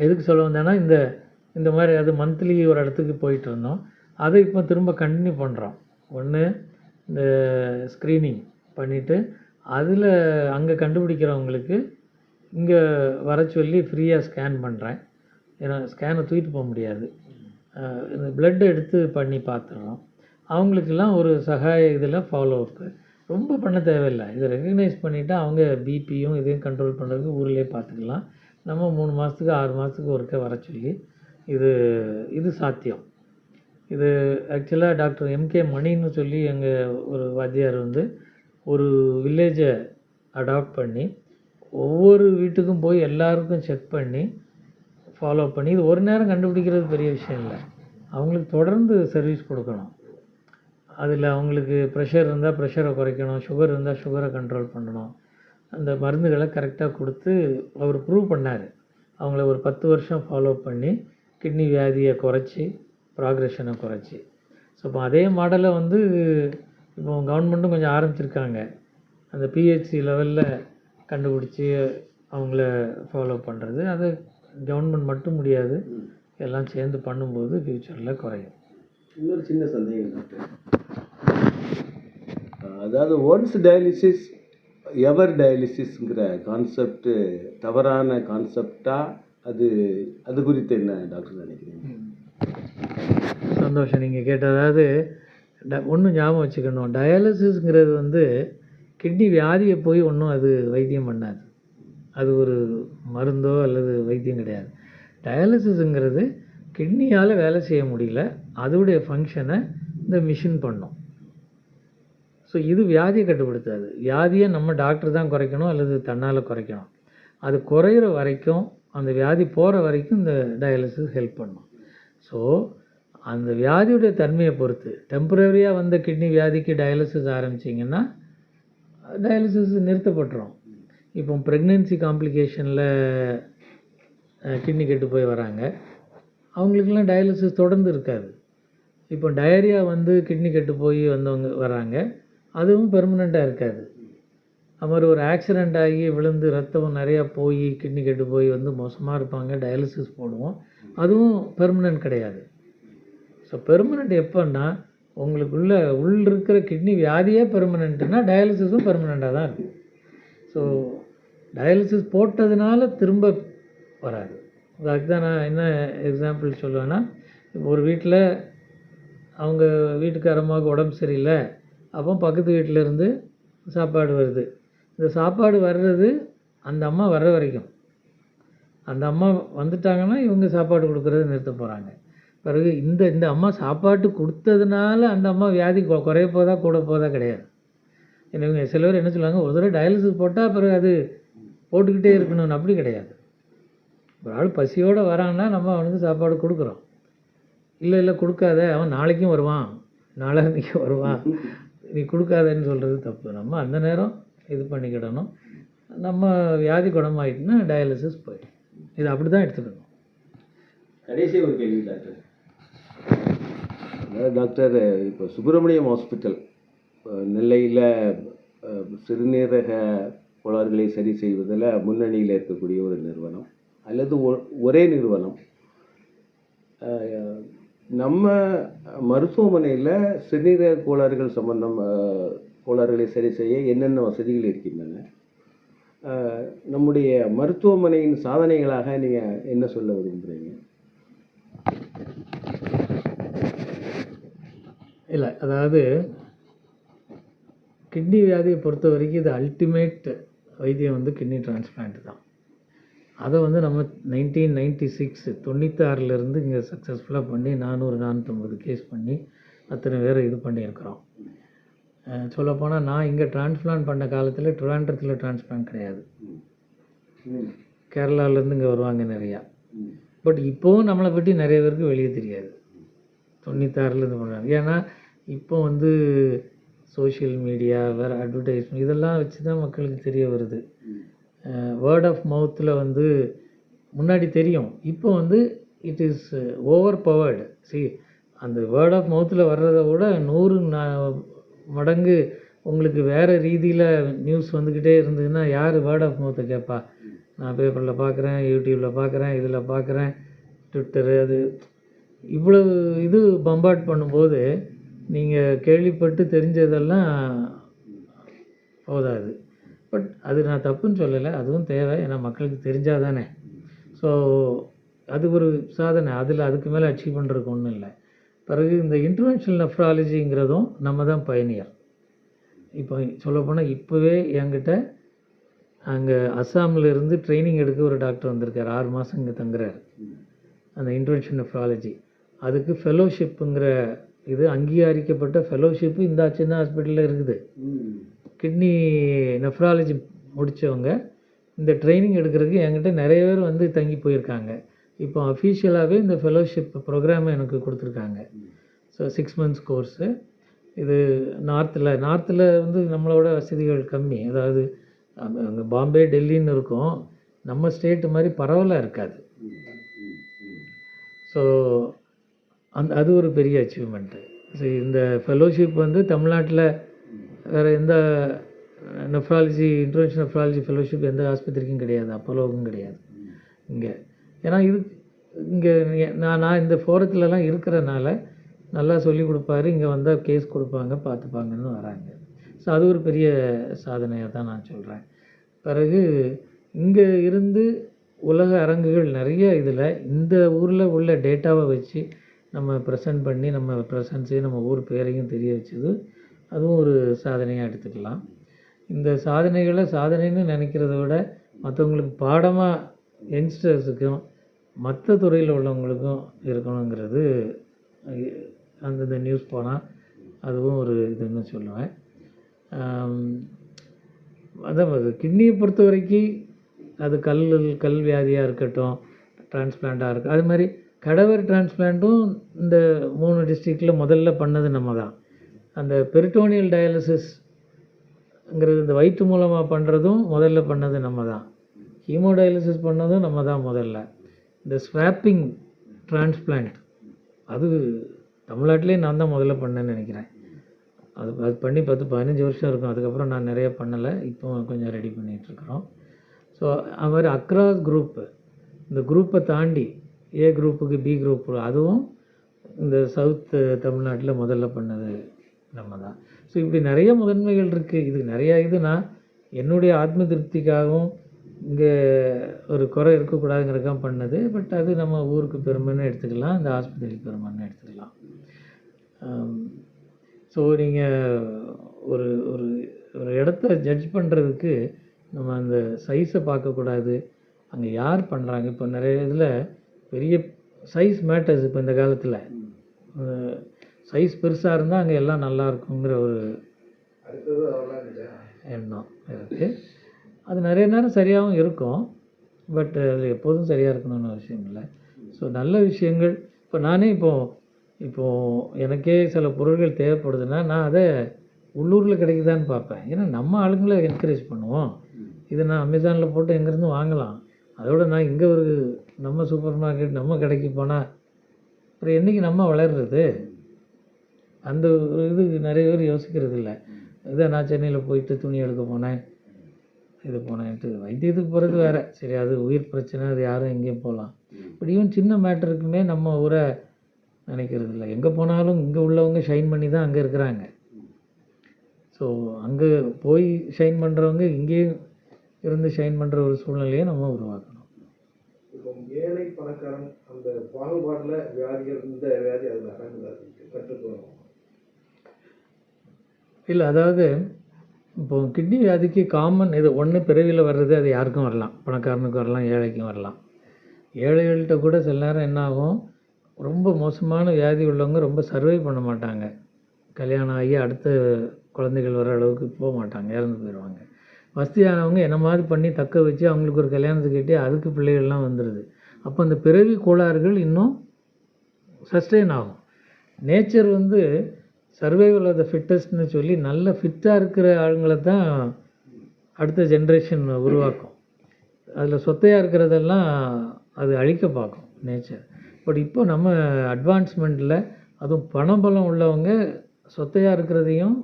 எதுக்கு சொல்ல வந்தேன்னா, இந்த மாதிரி அது மந்த்லி ஒரு இடத்துக்கு போயிட்டு இருந்தோம். அதை இப்போ திரும்ப கண்டினியூ பண்ணுறோம். ஒன்று இந்த ஸ்க்ரீனிங் பண்ணிவிட்டு அதில் அங்கே கண்டுபிடிக்கிறவங்களுக்கு இங்கே வர சொல்லி ஃப்ரீயாக ஸ்கேன் பண்ணுறேன். ஏன்னா ஸ்கேனை தூக்கிட்டு போக முடியாது, இந்த பிளட்டை எடுத்து பண்ணி பார்த்துடுறோம். அவங்களுக்கெல்லாம் ஒரு சகாய இதில் ஃபாலோ அப்பு ரொம்ப பண்ண தேவையில்லை. இதை ரெக்கக்னைஸ் பண்ணிவிட்டு அவங்க பிபியும் இதையும் கண்ட்ரோல் பண்ணுறதுக்கு ஊர்லேயே பார்த்துக்கலாம். நம்ம 3 மாதத்துக்கு 6 மாதத்துக்கு ஒருக்க வர சொல்லி இது சாத்தியம். இது ஆக்சுவலாக டாக்டர் எம்கே மணின்னு சொல்லி எங்கள் ஒரு வாத்தியார் வந்து ஒரு வில்லேஜை அடாப்ட் பண்ணி ஒவ்வொரு வீட்டுக்கும் போய் எல்லாருக்கும் செக் பண்ணி ஃபாலோ பண்ணி, இது ஒரு நேரம் கண்டுபிடிக்கிறது பெரிய விஷயம் இல்லை, அவங்களுக்கு தொடர்ந்து சர்வீஸ் கொடுக்கணும். அதில் அவங்களுக்கு ப்ரெஷர் இருந்தால் ப்ரெஷரை குறைக்கணும், சுகர் இருந்தால் சுகரை கண்ட்ரோல் பண்ணணும். அந்த மருந்துகளை கரெக்டாக கொடுத்து அவர் ப்ரூவ் பண்ணார். அவங்கள ஒரு 10 வருஷம் ஃபாலோ பண்ணி கிட்னி வியாதியை குறைச்சி ப்ராக்ரெஷனை குறைச்சி. ஸோ இப்போ அதே மாடலை வந்து இப்போ கவர்மெண்ட்டும் கொஞ்சம் ஆரம்பிச்சிருக்காங்க. அந்த பிஹெச்சி லெவலில் கண்டுபிடிச்சி அவங்கள ஃபாலோ பண்ணுறது. அது கவர்மெண்ட் மட்டும் முடியாது, எல்லாம் சேர்ந்து பண்ணும்போது ஃப்யூச்சரில் குறையும். இன்னொரு சின்ன சந்தேகம் டாக்டர், அதாவது ஒன்ஸ் டயாலிசிஸ் எவர் டயாலிசிஸ்ங்கிற கான்செப்ட் தவறான கான்செப்டா? அது குறித்து என்ன டாக்டர் நினைக்கிறீங்க? சந்தோஷம் நீங்கள் கேட்ட. அதாவது ஒன்றும் ஞாபகம் வச்சுக்கணும், டயாலிசிஸ்ங்கிறது வந்து கிட்னி வியாதியை போய் ஒன்றும் அது வைத்தியம் பண்ணாது, அது ஒரு மருந்தோ அல்லது வைத்தியம் கிடையாது. டயாலிசிஸுங்கிறது கிட்னியால் வேலை செய்ய முடியல, அதோடைய ஃபங்க்ஷனை இந்த மிஷின் பண்ணும். ஸோ இது வியாதியை கட்டுப்படுத்தாது. வியாதியை நம்ம டாக்டர் தான் குறைக்கணும் அல்லது தன்னால் குறைக்கணும். அது குறையிற வரைக்கும், அந்த வியாதி போகிற வரைக்கும் இந்த டயாலிசிஸ் ஹெல்ப் பண்ணும். ஸோ அந்த வியாதியுடைய தன்மையை பொறுத்து டெம்பரரியாக வந்த கிட்னி வியாதிக்கு டயாலிசிஸ் ஆரம்பிச்சிங்கன்னா டயாலிசிஸ் நிறுத்தப்பட்டுரும். இப்போ ப்ரெக்னென்சி காம்ப்ளிகேஷனில் கிட்னி கெட்டு போய் வராங்க, அவங்களுக்கெல்லாம் டயாலிசிஸ் தொடர்ந்து இருக்காது. இப்போ டயரியா வந்து கிட்னி கெட்டு போய் வந்தவங்க வராங்க, அதுவும் பெர்மனெண்ட்டாக இருக்காது. அது மாதிரி ஒரு ஆக்சிடெண்ட் ஆகி விழுந்து ரத்தம் நிறையா போய் கிட்னி கெட்டு போய் வந்து மோசமாக இருப்பாங்க, டயாலிசிஸ் போடுவோம், அதுவும் பெர்மனெண்ட் கிடையாது. ஸோ பெர்மனெண்ட் எப்போன்னா உங்களுக்குள்ள இருக்கிற கிட்னி வியாதியே பெர்மனெண்ட்டுன்னா டயாலிசிஸும் பெர்மனெண்ட்டாக தான் இருக்கும். ஸோ டயாலிசிஸ் போட்டதுனால திரும்ப வராது. அதுக்கு தான் நான் என்ன எக்ஸாம்பிள் சொல்லுவேன்னா, இப்போ ஒரு வீட்டில் அவங்க வீட்டுக்காரம்மாவுக்கு உடம்பு சரியில்லை, அப்போ பக்கத்து வீட்டிலேருந்து சாப்பாடு வருது. இந்த சாப்பாடு வர்றது அந்த அம்மா வர்ற வரைக்கும், அந்த அம்மா வந்துட்டாங்கன்னா இவங்க சாப்பாடு கொடுக்குறத நிறுத்த போகிறாங்க. பிறகு இந்த அம்மா சாப்பாட்டு கொடுத்ததுனால அந்த அம்மா வியாதி குறைய போதா கூட போதா கிடையாது. இவங்க சில பேர் என்ன சொல்லுவாங்க, ஒரு தடவை டயாலிசிஸ் போட்டால் பிறகு அது போட்டுக்கிட்டே இருக்கணும்னு. அப்படி கிடையாது. ஒரு ஆள் பசியோடு வரான்னா நம்ம அவனுக்கு சாப்பாடு கொடுக்குறோம். இல்லை கொடுக்காத, அவன் நாளைக்கும் வருவான், நாளான்னைக்கு வருவான், நீ கொடுக்காதன்னு சொல்கிறது தப்பு. நம்ம அந்த நேரம் இது பண்ணிக்கிடணும். நம்ம வியாதி குணமாயிட்டுன்னா டயாலிசிஸ் போயிடும். இது அப்படி தான் எடுத்துக்கணும். கடைசி ஒரு கேள்வி டாக்டர். அதாவது டாக்டர், இப்போ சுப்பிரமணியம் ஹாஸ்பிட்டல் நெல்லையில் சிறுநீரக கோளாறுகளை சரி செய்வதில் முன்னணியில் இருக்கக்கூடிய ஒரு நிறுவனம் அல்லது ஒரே நிறுவனம். நம்ம மருத்துவமனையில் சிறுநீரக கோளாறுகள் சம்பந்தம் கோளாறுகளை சரி செய்ய என்னென்ன வசதிகள் இருக்கின்றன? நம்முடைய மருத்துவமனையின் சாதனைகளாக நீங்கள் என்ன சொல்ல விரும்புகிறீங்க? இல்லை, அதாவது கிட்னி வியாதியை பொறுத்த வரைக்கும் இது அல்டிமேட் வைத்தியம் வந்து கிட்னி டிரான்ஸ்பிளான்ட் தான். அதை வந்து நம்ம 1996 96லேருந்து இங்கே சக்ஸஸ்ஃபுல்லாக பண்ணி 450 கேஸ் பண்ணி அத்தனை பேர் இது பண்ணியிருக்கிறோம். சொல்லப்போனால் நான் இங்கே டிரான்ஸ்பிளான்ட் பண்ண காலத்தில் ட்ரிவாண்ட்ரத்தில் டிரான்ஸ்பிளான்ட் கிடையாது. கேரளாவிலேருந்து இங்கே வருவாங்க நிறையா. பட் இப்போவும் நம்மளை பற்றி நிறைய பேருக்கு வெளியே தெரியாது. 96லேருந்து பண்ணுறாங்க. ஏன்னா இப்போ வந்து சோஷியல் மீடியா, வேறு அட்வர்டைஸ்மெண்ட் இதெல்லாம் வச்சு தான் மக்களுக்கு தெரிய வருது. வேர்ட் ஆஃப் மவுத்தில் வந்து முன்னாடி தெரியும், இப்போ வந்து இட் இஸ் ஓவர் பவர்டு. அந்த வேர்ட் ஆஃப் மவுத்தில் வர்றதை விட 100 மடங்கு உங்களுக்கு வேறு ரீதியில் நியூஸ் வந்துக்கிட்டே இருந்ததுன்னா யார் வேர்ட் ஆஃப் மவுத்தை கேட்பா? நான் பேப்பரில் பார்க்குறேன், யூடியூப்பில் பார்க்குறேன், இதில் பார்க்குறேன், ட்விட்டரு, அது இவ்வளவு இது பம்பார்ட் பண்ணும்போது நீங்கள் கேள்விப்பட்டு தெரிஞ்சதெல்லாம் போதாது. பட் அது நான் தப்புன்னு சொல்லலை, அதுவும் தேவை. ஏன்னா மக்களுக்கு தெரிஞ்சால் தானே. ஸோ அது ஒரு சாதனை. அதுக்கு மேலே அச்சீவ் பண்ணுறதுக்கு ஒன்றும் இல்லை. பிறகு இந்த இன்டர்வென்ஷனல் நெஃப்ராலஜிங்கிறதும் நம்ம தான் பயணியர். இப்போ சொல்லப்போனால் இப்போவே என்கிட்ட அங்கே அஸ்ஸாமில் இருந்து ட்ரைனிங் எடுக்க ஒரு டாக்டர் வந்திருக்கார். 6 மாதம் இங்கே தங்குறாரு. அந்த இன்டர்வென்ஷன் நெஃப்ராலஜி அதுக்கு ஃபெலோஷிப்புங்கிற இது அங்கீகரிக்கப்பட்ட ஃபெலோஷிப்பு இந்த சின்ன ஹாஸ்பிட்டலில் இருக்குது. கிட்னி நெஃப்ராலஜி முடித்தவங்க இந்த ட்ரைனிங் எடுக்கிறதுக்கு என்கிட்ட நிறைய பேர் வந்து தங்கி போயிருக்காங்க. இப்போ அஃபீஷியலாகவே இந்த ஃபெலோஷிப் ப்ரோக்ராமை எனக்கு கொடுத்துருக்காங்க. So 6 months course. இது நார்த்தில் வந்து நம்மளோட வசதிகள் கம்மி. அதாவது அங்கே பாம்பே, டெல்லின்னு இருக்கும். நம்ம ஸ்டேட்டு மாதிரி பரவலாக இருக்காது. ஸோ அது ஒரு பெரிய அச்சீவ்மெண்ட்டு. ஸோ இந்த ஃபெலோஷிப் வந்து தமிழ்நாட்டில் வேறு எந்த இன்டர்வென்ஷன் நெஃப்ராலஜி ஃபெலோஷிப் எந்த ஆஸ்பத்திரிக்கும் கிடையாது, அப்போலோவுக்கும் கிடையாது இங்கே. ஏன்னா இது இங்கே நான் இந்த ஃபோரத்துலலாம் இருக்கிறனால நல்லா சொல்லிக் கொடுப்பாரு. இங்கே வந்தால் கேஸ் கொடுப்பாங்க, பார்த்துப்பாங்கன்னு வராங்க. ஸோ அது ஒரு பெரிய சாதனையாக தான் நான் சொல்கிறேன். பிறகு இங்கே இருந்து உலக அரங்குகள் நிறைய இதில் இந்த ஊரில் உள்ள டேட்டாவை வச்சு நம்ம ப்ரெசென்ட் பண்ணி நம்ம ப்ரெசன்ஸையும் நம்ம ஊர் பேரையும் தெரிய வச்சது, அதுவும் ஒரு சாதனையாக எடுத்துக்கலாம். இந்த சாதனைன்னு நினைக்கிறத விட மற்றவங்களுக்கு பாடமாக யங்ஸ்டர்ஸுக்கும் மற்ற துறையில் உள்ளவங்களுக்கும் இருக்கணுங்கிறது அந்தந்த நியூஸ் போனால் அதுவும் ஒரு இதுன்னு சொல்லுவேன். அதான் கிட்னியை பொறுத்த வரைக்கும் அது கல் வியாதியாக இருக்கட்டும், டிரான்ஸ்பிளான்ட்டாக இருக்குது. அது மாதிரி கடவர் டிரான்ஸ்பிளான்ட்டும் இந்த 3 டிஸ்ட்ரிக்டில் முதல்ல பண்ணது நம்ம தான். அந்த பெரிட்டோனியல் டயாலிசிஸ்ங்கிறது இந்த வயிற்று மூலமாக பண்ணுறதும் முதல்ல பண்ணது நம்ம தான். ஹீமோடயாலிசிஸ் பண்ணதும் நம்ம தான் முதல்ல. இந்த ஸ்வாப்பிங் டிரான்ஸ்பிளான்ட் அது தமிழ்நாட்டிலே நான் தான் முதல்ல பண்ணேன்னு நினைக்கிறேன். அது பண்ணி 10-15 வருஷம் இருக்கும். அதுக்கப்புறம் நான் நிறைய பண்ணலை, இப்போ கொஞ்சம் ரெடி பண்ணிகிட்ருக்குறோம். ஸோ அது மாதிரி அக்ராஸ் குரூப்பு, இந்த குரூப்பை தாண்டி ஏ குரூப்புக்கு பி குரூப்பு, அதுவும் இந்த சவுத் தமிழ்நாட்டில் முதல்ல பண்ணது நம்ம தான். ஸோ இப்படி நிறைய முதன்மைகள் இருக்குது. இது நிறையா நான் என்னுடைய ஆத்ம திருப்திக்காகவும் இங்கே ஒரு குறை இருக்கக்கூடாதுங்கிறதுக்காக பண்ணது. பட் அது நம்ம ஊருக்கு பெருமைன்னு எடுத்துக்கலாம், இந்த ஆஸ்பத்திரிக்கு பெருமைன்னு எடுத்துக்கலாம். ஸோ நீங்கள் ஒரு ஒரு ஒரு இடத்த ஜட்ஜ் பண்ணுறதுக்கு நம்ம அந்த சைஸை பார்க்கக்கூடாது, அங்கே யார் பண்ணுறாங்க. இப்போ நிறைய இதில் பெரிய சைஸ் மேட்டர்ஸ். இப்போ இந்த காலத்தில் சைஸ் பெருசாக இருந்தால் அங்கே எல்லாம் நல்லா இருக்குங்கிற ஒரு அடுத்தது அதெல்லாம் இல்லையா? எண்ணம் இருக்குது. அது நிறைய நேரம் சரியாகவும் இருக்கும். பட் அது எப்போதும் சரியாக இருக்கணும்னு அவசியம் இல்லை. ஸோ நல்ல விஷயங்கள் இப்போ நானே இப்போது எனக்கே சில பொருட்கள் தேவைப்படுதுன்னா நான் அதை உள்ளூரில் கிடைக்குதான்னு பார்ப்பேன். ஏன்னா நம்ம ஆளுங்களை என்கரேஜ் பண்ணுவோம். இதை நான் அமேசானில் போட்டு எங்கேருந்து வாங்கலாம். அதோட நான் இங்கே ஒரு நம்ம சூப்பர் மார்க்கெட் நம்ம கடைக்கு போனால் அப்புறம் என்றைக்கு நம்ம வளர்றது? அந்த ஒரு இது நிறைய பேர் யோசிக்கிறது இல்லை. இதை நான் சென்னையில் போயிட்டு துணி எடுக்க போனேன், இது போனேன்ட்டு வைத்தியத்துக்கு போகிறது வேறு. சரி, அது உயிர் பிரச்சனை, அது யாரும் எங்கேயும் போகலாம். பட் ஈவன் சின்ன மேட்டருக்குமே நம்ம ஊரை நினைக்கிறது இல்லை. எங்கே போனாலும் இங்கே உள்ளவங்க ஷைன் பண்ணி தான் அங்கே இருக்கிறாங்க. ஸோ அங்கே போய் ஷைன் பண்ணுறவங்க இங்கேயும் இருந்து ஷைன் பண்ணுற ஒரு சூழ்நிலையை நம்ம உருவாக்கணும். இப்போ ஏழை பணக்காரன் அந்த பாகுபாடில் வியாதிகள், இந்த வியாதி அதில் அடங்குதாது கற்றுக்கணும். இல்லை, அதாவது இப்போ கிட்னி வியாதிக்கு காமன் இது ஒன்று பிறவியில் வர்றது. அது யாருக்கும் வரலாம், பணக்காரனுக்கும் வரலாம், ஏழைக்கும் வரலாம். ஏழைகள்கிட்ட கூட சில நேரம் என்ன ஆகும், ரொம்ப மோசமான வியாதி உள்ளவங்க ரொம்ப சர்வை பண்ண மாட்டாங்க. கல்யாணம் ஆகி அடுத்த குழந்தைகள் வர அளவுக்கு போக மாட்டாங்க, இறந்து போயிடுவாங்க. வசதியானவங்க என்ன மாதிரி பண்ணி தக்க வச்சு அவங்களுக்கு ஒரு கல்யாணத்துக்கு கட்டி அதுக்கு பிள்ளைகள்லாம் வந்துடுது. அப்போ அந்த பிறவி கோளாறுகள் இன்னும் சஸ்டெயின் ஆகும். நேச்சர் வந்து சர்வைவல் ஆஃப் த ஃபிட்டஸ்ட்னு சொல்லி நல்ல ஃபிட்டாக இருக்கிற ஆளுங்களை தான் அடுத்த ஜென்ரேஷன் உருவாக்கும். அதில் சொத்தையாக இருக்கிறதெல்லாம் அது அழிக்க பார்க்கும் நேச்சர். பட் இப்போ நம்ம அட்வான்ஸ்மெண்ட்டில் அதுவும் பணபலம் உள்ளவங்க சொத்தையாக இருக்கிறதையும்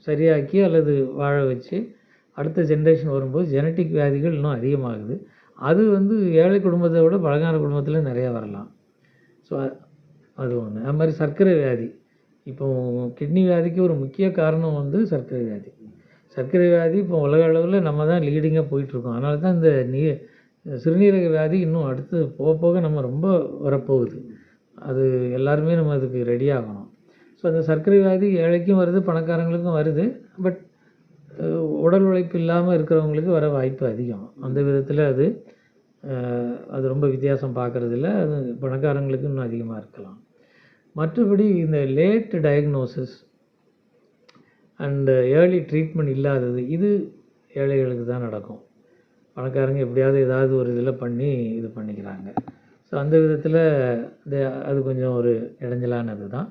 சரியாக்கி அல்லது வாழ வச்சு அடுத்த ஜென்ரேஷன் வரும்போது ஜெனட்டிக் வியாதிகள் இன்னும் அதிகமாகுது. அது வந்து ஏழை குடும்பத்தை விட பழங்கான குடும்பத்தில் நிறையா வரலாம். ஸோ அது ஒன்று. அது மாதிரி சர்க்கரை வியாதி, இப்போ கிட்னி வியாதிக்கு ஒரு முக்கிய காரணம் வந்து சர்க்கரை வியாதி. சர்க்கரை வியாதி இப்போ உலக அளவில் நம்ம தான் லீடிங்காக போயிட்டுருக்கோம். அதனால தான் இந்த சிறுநீரக வியாதி இன்னும் அடுத்து போக போக நம்ம ரொம்ப வரப்போகுது. அது எல்லாருமே நம்ம அதுக்கு ரெடி ஆகணும். ஸோ அந்த சர்க்கரை வியாதி ஏழைக்கும் வருது, பணக்காரங்களுக்கும் வருது. பட் உடல் உழைப்பு இல்லாமல் இருக்கிறவங்களுக்கு வர வாய்ப்பு அதிகம். அந்த விதத்தில் அது ரொம்ப வித்தியாசம் பார்க்குறதில்ல. அது பணக்காரங்களுக்கு இன்னும் அதிகமாக இருக்கலாம். மற்றபடி இந்த late diagnosis and early treatment இல்லாதது, இது ஏழைகளுக்கு தான் நடக்கும். பணக்காரங்க எப்படியாவது ஏதாவது ஒரு இதில் பண்ணி இது பண்ணிக்கிறாங்க. ஸோ அந்த விதத்தில் அது கொஞ்சம் ஒரு இடைஞ்சலானது தான்.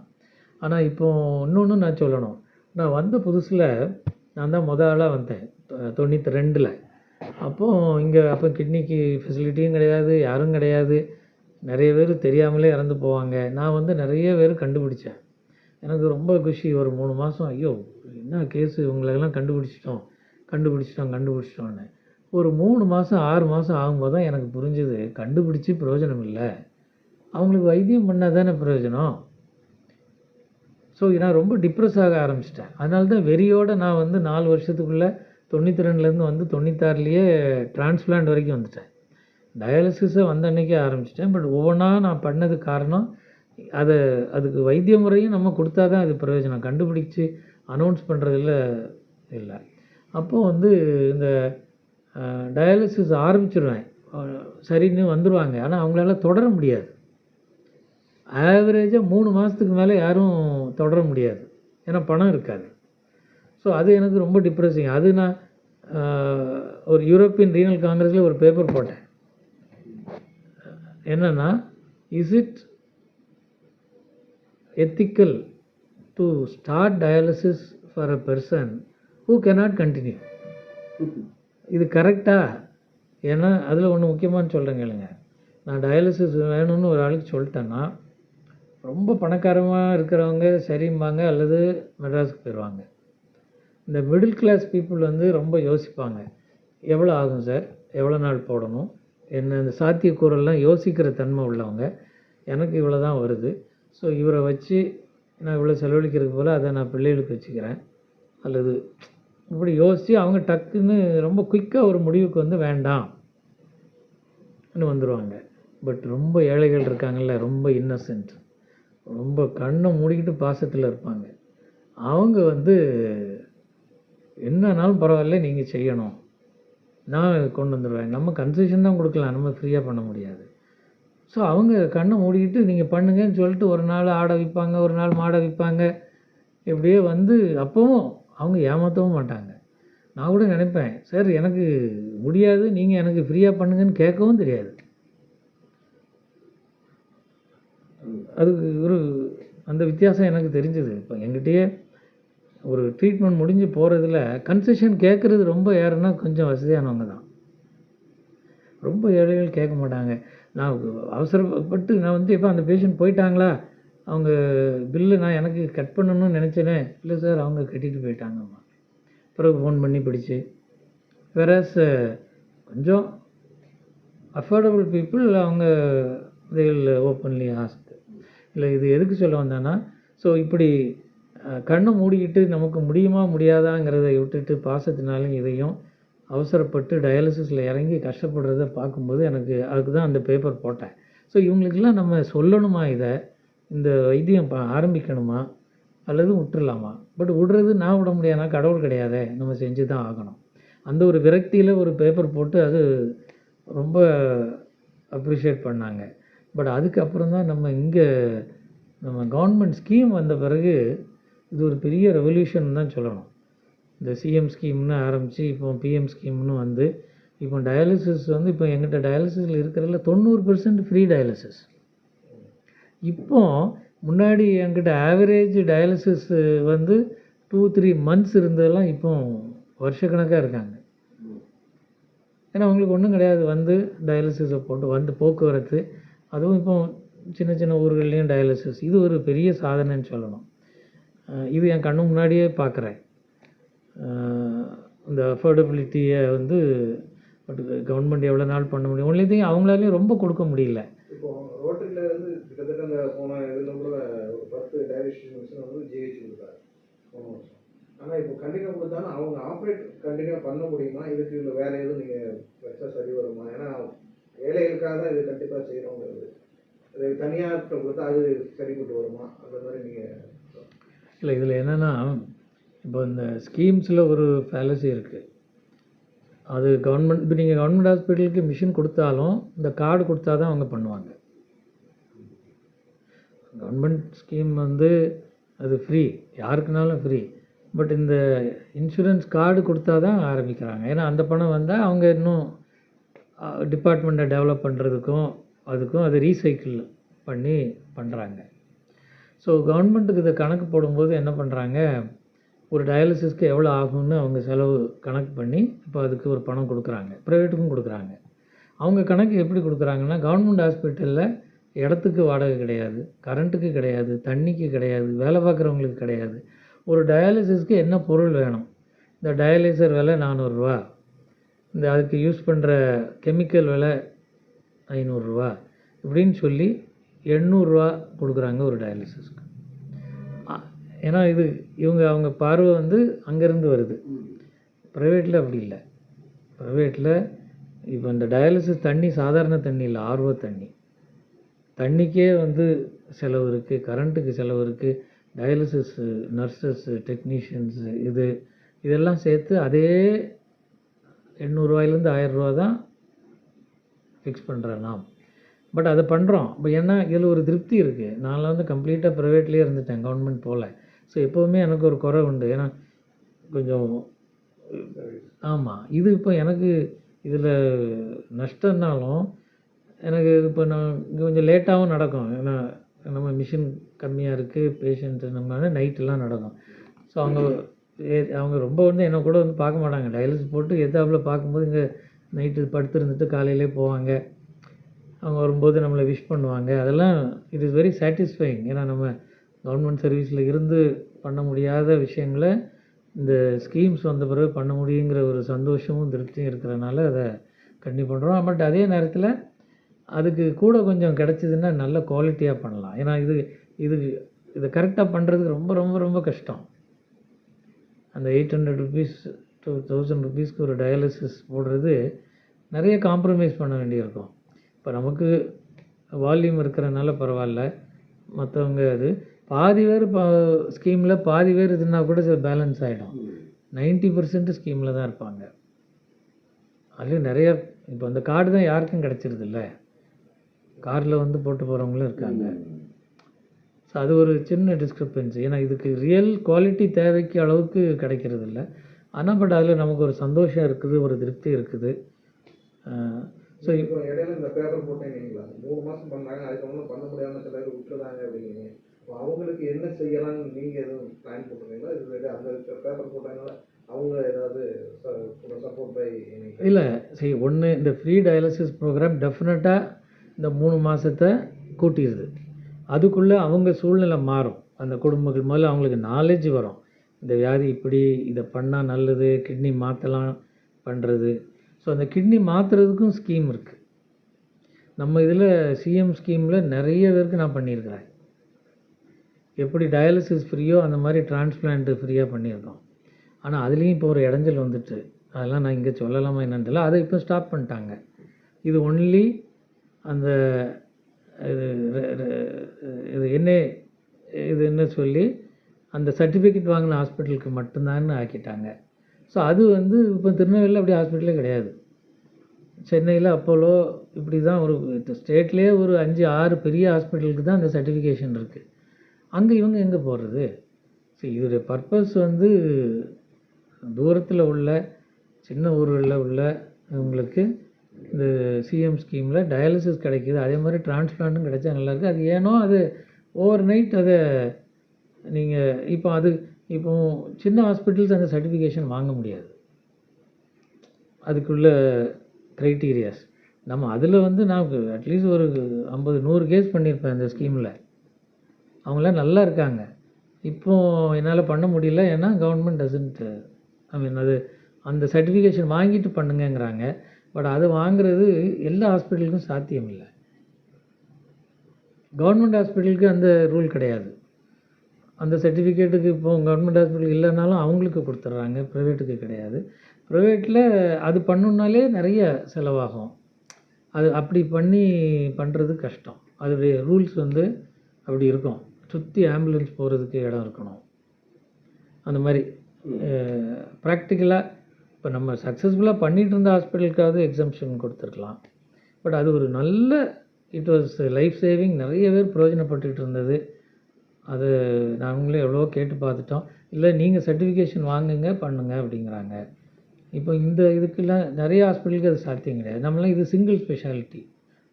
ஆனால் இப்போது இன்னொன்று நான் சொல்லணும். நான் வந்த புதுசில் நான் தான் ஆளாக வந்தேன் 92. அப்போ கிட்னிக்கு ஃபெசிலிட்டியும் கிடையாது, யாரும் கிடையாது. நிறைய பேர் தெரியாமலே இறந்து போவாங்க. நான் வந்து நிறைய பேர் கண்டுபிடிச்சேன். எனக்கு ரொம்ப குஷி. ஒரு 3 மாதம் ஐயோ என்ன கேஸு, இவங்களெல்லாம் கண்டுபிடிச்சிட்டோன்னு. ஒரு 3 மாதம் 6 மாதம் ஆகும்போது தான் எனக்கு புரிஞ்சுது, கண்டுபிடிச்சி பிரயோஜனம் இல்லை, அவங்களுக்கு வைத்தியம் பண்ணால் தானே பிரயோஜனம். ஸோ நான் ரொம்ப டிப்ரெஸ் ஆக ஆரம்பிச்சிட்டேன். அதனால தான் வெறியோடு நான் வந்து 4 வருஷத்துக்குள்ளே 92லேருந்து வந்து 96லேயே டிரான்ஸ்பிளான்ட் வரைக்கும் வந்துட்டேன். டயாலிசிஸை வந்த அன்றைக்கே ஆரம்பிச்சிட்டேன். பட் ஒவ்வொன்றா நான் பண்ணதுக்கு காரணம் அதுக்கு வைத்திய முறையும் நம்ம கொடுத்தா தான் அது பிரயோஜனம். கண்டுபிடிச்சி அனௌன்ஸ் பண்ணுறதில்ல இல்லை. அப்போது வந்து இந்த டயாலிசிஸ் ஆரம்பிச்சிடுவேன், சரின்னு வந்துடுவாங்க. ஆனால் அவங்களால தொடர முடியாது. ஆவரேஜாக 3 மாதத்துக்கு மேலே யாரும் தொடர முடியாது, ஏன்னா பணம் இருக்காது. ஸோ அது எனக்கு ரொம்ப டிப்ரெஸிங். அது நான் ஒரு யூரோப்பியன் ரீனல் காங்கிரஸில் ஒரு பேப்பர் போட்டேன். என்னென்னா, is it ethical to start dialysis for a person who cannot continue? இது கரெக்டாக? ஏன்னா அதில் ஒன்று முக்கியமான சொல்கிறேன் கேளுங்க. நான் டயாலிசிஸ் வேணும்னு ஒரு ஆளுக்கு சொல்லிட்டேன்னா, ரொம்ப பணக்காரமாக இருக்கிறவங்க சரிம்பாங்க அல்லது மெட்ராஸுக்கு போயிடுவாங்க. இந்த மிடில் கிளாஸ் பீப்புள் வந்து ரொம்ப யோசிப்பாங்க, எவ்வளோ ஆகும் சார், எவ்வளோ நாள் போடணும், என்ன இந்த சாத்தியக்கூறெல்லாம் யோசிக்கிற தன்மை உள்ளவங்க. எனக்கு இவ்வளோ தான் வருது, ஸோ இவரை வச்சு நான் இவ்வளோ செலவழிக்கிறதுக்கு போல் அதை நான் பிள்ளைகளுக்கு வச்சுக்கிறேன், அல்லது இப்படி யோசித்து அவங்க டக்குன்னு ரொம்ப குயிக்காக ஒரு முடிவுக்கு வந்து வேண்டாம்னு வந்துடுவாங்க. பட் ரொம்ப ஏழைகள் இருக்காங்கல்ல, ரொம்ப இன்னசென்ட், ரொம்ப கண்ணை மூடிக்கிட்டு பாசத்தில் இருப்பாங்க. அவங்க வந்து என்னன்னாலும் பரவாயில்ல, நீங்கள் செய்யணும், நான் கொண்டு வந்துடுவேன். நம்ம கன்செஷன் தான் கொடுக்கலாம், நம்ம ஃப்ரீயாக பண்ண முடியாது. ஸோ அவங்க கண்ணை மூடிக்கிட்டு நீங்கள் பண்ணுங்கன்னு சொல்லிட்டு ஒரு நாள் ஆடை விற்பாங்க, ஒரு நாள் மாடை விற்பாங்க. இப்படியே வந்து அப்போவும் அவங்க ஏமாற்றவும் மாட்டாங்க. நான் கூட நினைப்பேன், சார் எனக்கு முடியாது, நீங்கள் எனக்கு ஃப்ரீயாக பண்ணுங்கன்னு கேட்கவும் தெரியாது. அது ஒரு அந்த வித்தியாசம் எனக்கு தெரிஞ்சது. இப்போ என்கிட்டயே ஒரு ட்ரீட்மெண்ட் முடிஞ்சு போகிறதுல கன்செஷன் கேட்குறது ரொம்ப யாருன்னா கொஞ்சம் வசதியானவங்க தான். ரொம்ப ஏழைகள் கேட்க மாட்டாங்க. நான் அவசரப்பட்டு நான் வந்து இப்போ அந்த பேஷண்ட் போயிட்டாங்களா, அவங்க பில்லு நான் எனக்கு கட் பண்ணணும்னு நினச்சேனே, இல்லை சார் அவங்க கட்டிட்டு போயிட்டாங்கம்மா. பிறகு ஃபோன் பண்ணி பிடிச்சி வேறஸ் கொஞ்சம் அஃபோர்டபுள் பீப்புள் அவங்க they will ஓப்பன்லி ஆஸ்க். இல்லை இது எதுக்கு சொல்ல வந்தேன்னா, ஸோ இப்படி கண்ணை மூடிக்கிட்டு நமக்கு முடியுமா முடியாதாங்கிறத விட்டுட்டு பாசத்தினாலும் இதையும் அவசரப்பட்டு டயாலிசிஸில் இறங்கி கஷ்டப்படுறத பார்க்கும்போது எனக்கு அதுக்கு தான் அந்த பேப்பர் போட்டேன். ஸோ இவங்களுக்கெல்லாம் நம்ம சொல்லணுமா, இதை இந்த வைத்தியம் ஆரம்பிக்கணுமா அல்லது விட்டுறலாமா? பட் விடுறது நான் விட முடியாதுனா கடவுள் கிடையாதே, நம்ம செஞ்சு தான் ஆகணும். அந்த ஒரு விரக்தியில் ஒரு பேப்பர் போட்டு அது ரொம்ப அப்ரிஷியேட் பண்ணாங்க. பட் அதுக்கப்புறம் தான் நம்ம கவர்மெண்ட் ஸ்கீம் வந்த பிறகு இது ஒரு பெரிய ரெவல்யூஷன் தான் சொல்லணும். இந்த சிஎம் ஸ்கீம்னு ஆரம்பித்து இப்போ பிஎம் ஸ்கீம்னு வந்து இப்போ டயாலிசிஸ் வந்து இப்போ எங்கிட்ட டயாலிசிஸில் இருக்கிறதுல 90% ஃப்ரீ டயாலிசிஸ். இப்போ முன்னாடி என்கிட்ட ஆவரேஜ் டயாலிசிஸ் வந்து 2-3 months இருந்ததெல்லாம் இப்போ வருஷக்கணக்காக இருக்காங்க. ஏன்னா அவங்களுக்கு ஒன்றும் கிடையாது, வந்து டயாலிசிஸை போட்டு வந்து போக்குவரத்து, அதுவும் இப்போ சின்ன சின்ன ஊர்கள்லேயும் டயாலிசிஸ், இது ஒரு பெரிய சாதனைன்னு சொல்லணும். இது என் கண்ணு முன்னாடியே பார்க்குறேன். இந்த அஃபோர்டபிலிட்டியை வந்து கவர்மெண்ட் எவ்வளோ நாள் பண்ண முடியும், ஒன்லி திங் அவங்களாலையும் ரொம்ப கொடுக்க முடியல. இப்போ ரோட்டரியில் வந்து கிட்டத்தட்ட அந்த போன இதில் கூட 10 டயாலிசிஸ் மிஷின் வந்து ஜிஹெச் கொடுத்தாரு போன வருஷம். ஆனால் இப்போ கண்டினியூ கொடுத்தாலும் அவங்க ஆப்ரேட் கண்டினியூ பண்ண முடியுமா? இதுக்கு இல்லை வேறு எதுவும் நீங்கள் வச்சா சரி வருமா? ஏன்னா ஏழைகளுக்காக தான் இது கண்டிப்பாக செய்கிறோங்கிறது. அது தனியார் கொடுத்தா அது சரிப்பட்டு வருமா? அந்த மாதிரி நீங்கள் இல்லை, இதில் என்னென்னா இப்போ இந்த ஸ்கீம்ஸில் ஒரு ஃபேலசி இருக்குது. அது கவர்மெண்ட், இப்போ நீங்கள் கவர்மெண்ட் ஹாஸ்பிட்டலுக்கு மிஷின் கொடுத்தாலும் இந்த கார்டு கொடுத்தா தான் அவங்க பண்ணுவாங்க. கவர்மெண்ட் ஸ்கீம் வந்து அது ஃப்ரீ, யாருக்குனாலும் ஃப்ரீ. பட் இந்த இன்சூரன்ஸ் கார்டு கொடுத்தா தான் ஆரம்பிக்கிறாங்க. ஏன்னா அந்த பணம் வந்தால் அவங்க இன்னும் டிபார்ட்மெண்ட்டை டெவலப் பண்ணுறதுக்கும் அதுக்கும் அதை ரீசைக்கிள் பண்ணி பண்ணுறாங்க. ஸோ கவர்மெண்ட்டுக்கு இதை கணக்கு போடும்போது என்ன பண்ணுறாங்க, ஒரு டயாலிசிஸ்க்கு எவ்வளோ ஆகும்னு அவங்க செலவு கணக்கு பண்ணி இப்போ அதுக்கு ஒரு பணம் கொடுக்குறாங்க. ப்ரைவேட்டுக்கும் கொடுக்குறாங்க. அவங்க கணக்கு எப்படி கொடுக்குறாங்கன்னா, கவர்மெண்ட் ஹாஸ்பிட்டலில் இடத்துக்கு வாடகை கிடையாது, கரண்ட்டுக்கு கிடையாது, தண்ணிக்கு கிடையாது, வேலை பார்க்குறவங்களுக்கு கிடையாது. ஒரு டயாலிசிஸ்க்கு என்ன பொருள் வேணும், இந்த டயாலிசர் விலை 400 ரூபா, இந்த அதுக்கு யூஸ் பண்ணுற கெமிக்கல் விலை 500 ரூபா, இப்படின்னு சொல்லி 800 ரூபா கொடுக்குறாங்க ஒரு டயாலிசிஸ்க்கு. ஏன்னா இது அவங்க பார்வை வந்து அங்கேருந்து வருது. ப்ரைவேட்டில் அப்படி இல்லை. ப்ரைவேட்டில் இப்போ இந்த டயாலிசிஸ் தண்ணி சாதாரண தண்ணி இல்லை, ஆர்வ தண்ணி. தண்ணிக்கே வந்து செலவு இருக்குது, கரண்ட்டுக்கு செலவு இருக்குது, டயாலிசிஸ் நர்சஸ்ஸு, டெக்னீஷியன்ஸு, இதெல்லாம் சேர்த்து அதே 800 ரூபாயிலேருந்து 1000 ரூபா தான் ஃபிக்ஸ் பண்ணுறேன் நாம். பட் அதை பண்ணுறோம். இப்போ ஏன்னா இதில் ஒரு திருப்தி இருக்குது. நான்லாம் வந்து கம்ப்ளீட்டாக ப்ரைவேட்லேயே இருந்துட்டேன், கவர்மெண்ட் போகல. ஸோ எப்போவுமே எனக்கு ஒரு குறை உண்டு. ஏன்னா கொஞ்சம் ஆமாம், இது இப்போ எனக்கு இதில் நஷ்டம்னாலும் எனக்கு இப்போ நான் இங்கே கொஞ்சம் லேட்டாகவும் நடக்கும். ஏன்னா நம்ம மிஷின் கம்மியாக இருக்குது, பேஷண்ட்டு நம்ம நைட்டெல்லாம் நடக்கும். ஸோ அவங்க ரொம்ப வந்து என்னை கூட வந்து பார்க்க மாட்டாங்க. டயாலிசிஸ் போட்டு எதாவில் பார்க்கும்போது இங்கே நைட்டு படுத்துருந்துட்டு காலையிலே போவாங்க. அவங்க வரும்போது நம்மளை விஷ் பண்ணுவாங்க. அதெல்லாம் இட் இஸ் வெரி சாட்டிஸ்ஃபைங். ஏன்னா நம்ம கவர்மெண்ட் சர்வீஸில் இருந்து பண்ண முடியாத விஷயங்களை இந்த ஸ்கீம்ஸ் வந்த பிறகு பண்ண முடியுங்கிற ஒரு சந்தோஷமும் திருப்தியும் இருக்கிறனால அதை கண்டிப்பாக பண்ணுறோம். பட் அதே நேரத்தில் அதுக்கு கூட கொஞ்சம் கிடச்சிதுன்னா நல்ல குவாலிட்டியாக பண்ணலாம். ஏன்னா இதை கரெக்டாக பண்ணுறதுக்கு ரொம்ப ரொம்ப ரொம்ப கஷ்டம். அந்த 800 rupees to 1000 rupeesக்கு ஒரு டயாலிசிஸ் போடுறது நிறைய காம்ப்ரமைஸ் பண்ண வேண்டியிருக்கும். இப்போ நமக்கு வால்யூம் இருக்கிறனால பரவாயில்ல, மற்றவங்க அது பாதி பேர் ஸ்கீமில் பாதி பேர் இதுனா கூட பேலன்ஸ் ஆகிடும். 90% ஸ்கீமில் தான் இருப்பாங்க. அதுலேயும் நிறைய இப்போ அந்த கார்டு தான் யாருக்கும் கிடச்சிருதில்ல, காரில் வந்து போட்டு போகிறவங்களும் இருக்காங்க. ஸோ அது ஒரு சின்ன டிஸ்கிரிப்பன்சி. ஏன்னா இதுக்கு ரியல் குவாலிட்டி தேவைக்கு அளவுக்கு கிடைக்கிறது இல்லை. ஆனால் பட் அதில் நமக்கு ஒரு சந்தோஷம் இருக்குது, ஒரு திருப்தி இருக்குது. ஸோ இப்போ இடையில இந்த பேப்பர் போட்டேன் நீங்களா 3 மாதம் பண்ணாங்க, அதுக்கப்புறம் பண்ண முடியாமல் சில பேர் விட்டுறாங்க அப்படிங்க. இப்போ அவங்களுக்கு என்ன செய்யலாம்னு நீங்கள் எதுவும் பிளான் போட்டுருக்கீங்களா? இது அந்த பேப்பர் போட்டாங்களா அவங்க ஏதாவது சப்போர்ட் பை இல்லை, சரி, ஒன்று இந்த ஃப்ரீ டயாலிசிஸ் ப்ரோக்ராம் டெஃபினட்டாக இந்த 3 மாதத்தை கூட்டிடுது. அதுக்குள்ளே அவங்க சூழ்நிலை மாறும். அந்த குடும்பங்கள் முதல்ல அவங்களுக்கு நாலேஜ் வரும். இந்த வியாதி இப்படி, இதை பண்ணால் நல்லது, கிட்னி மாற்றலாம் பண்ணுறது. ஸோ அந்த கிட்னி மாற்றுறதுக்கும் ஸ்கீம் இருக்குது. நம்ம இதில் சிஎம் ஸ்கீமில் நிறைய பேருக்கு நான் பண்ணியிருக்கிறேன். எப்படி டயாலிசிஸ் ஃப்ரீயோ அந்த மாதிரி டிரான்ஸ்பிளான்ட்டு ஃப்ரீயாக பண்ணியிருக்கோம். ஆனால் அதுலேயும் இப்போ ஒரு இடைஞ்சல் வந்துட்டு, அதெல்லாம் நான் இங்கே சொல்லலாமா என்னன்னு தெரியல. அதை இப்போ ஸ்டாப் பண்ணிட்டாங்க. இது ஒன்லி அந்த இது என்ன சொல்லி அந்த சர்டிஃபிகேட் வாங்கின ஹாஸ்பிட்டலுக்கு மட்டும்தான் ஆக்கிட்டாங்க. ஸோ அது இப்போ திருநெல்வேலியில் அப்படி ஹாஸ்பிட்டலே கிடையாது. சென்னையில் அப்போலோ இப்படி தான் ஒரு ஸ்டேட்லேயே ஒரு 5-6 பெரிய ஹாஸ்பிட்டலுக்கு தான் அந்த சர்டிஃபிகேஷன் இருக்குது. அங்கே இவங்க எங்கே போகிறது? ஸோ இதோடைய பர்பஸ் தூரத்தில் உள்ள சின்ன ஊர்களில் உள்ள இவங்களுக்கு இந்த சிஎம் ஸ்கீமில் டயாலிசிஸ் கிடைக்கிது. அதே மாதிரி டிரான்ஸ்பிளான்ட்டும் கிடைச்சா நல்லாயிருக்கு. அது ஏனோ அது ஓவர் நைட் அதை நீங்கள் இப்போ சின்ன ஹாஸ்பிட்டல்ஸ் அந்த சர்டிஃபிகேஷன் வாங்க முடியாது. அதுக்குள்ள க்ரைட்டீரியாஸ் நம்ம அதில் நான் அட்லீஸ்ட் ஒரு 50-100 கேஸ் பண்ணியிருப்பேன் அந்த ஸ்கீமில். அவங்களாம் நல்லா இருக்காங்க. இப்போது என்னால் பண்ண முடியல, ஏன்னா கவர்மெண்ட் டசன்ட் அது அந்த சர்டிஃபிகேஷன் வாங்கிட்டு பண்ணுங்கங்கிறாங்க. பட் அது வாங்குறது எல்லா ஹாஸ்பிட்டலுக்கும் சாத்தியம் இல்லை. கவர்மெண்ட் ஹாஸ்பிட்டலுக்கு அந்த ரூல் கிடையாது. அந்த சர்டிஃபிகேட்டுக்கு இப்போ கவர்மெண்ட் ஹாஸ்பிட்டல் இல்லைனாலும் அவங்களுக்கு கொடுத்துட்றாங்க, ப்ரைவேட்டுக்கு கிடையாது. ப்ரைவேட்டில் அது பண்ணணுன்னாலே நிறைய செலவாகும். அது அப்படி பண்ணுறது கஷ்டம். அதோடைய ரூல்ஸ் அப்படி இருக்கும். சுற்றி ஆம்புலன்ஸ் போகிறதுக்கு இடம் இருக்கணும். அந்த மாதிரி ப்ராக்டிக்கலாக இப்போ நம்ம சக்ஸஸ்ஃபுல்லாக பண்ணிகிட்டு இருந்த ஹாஸ்பிட்டலுக்காவது எக்ஸம்ஷன் கொடுத்துருக்கலாம். பட் அது ஒரு நல்ல இட் வாஸ் லைஃப் சேவிங். நிறைய பேர் பிரயோஜனப்பட்டுக்கிட்டு இருந்தது. அது நாங்களே எவ்வளோ கேட்டு பார்த்துட்டோம். இல்லை நீங்கள் சர்டிஃபிகேஷன் வாங்குங்க பண்ணுங்க அப்படிங்கிறாங்க. இப்போ இந்த இதுக்கெல்லாம் நிறைய ஹாஸ்பிட்டலுக்கு அது சாத்தியம் கிடையாது. நம்மளாம் இது சிங்கிள் ஸ்பெஷாலிட்டி.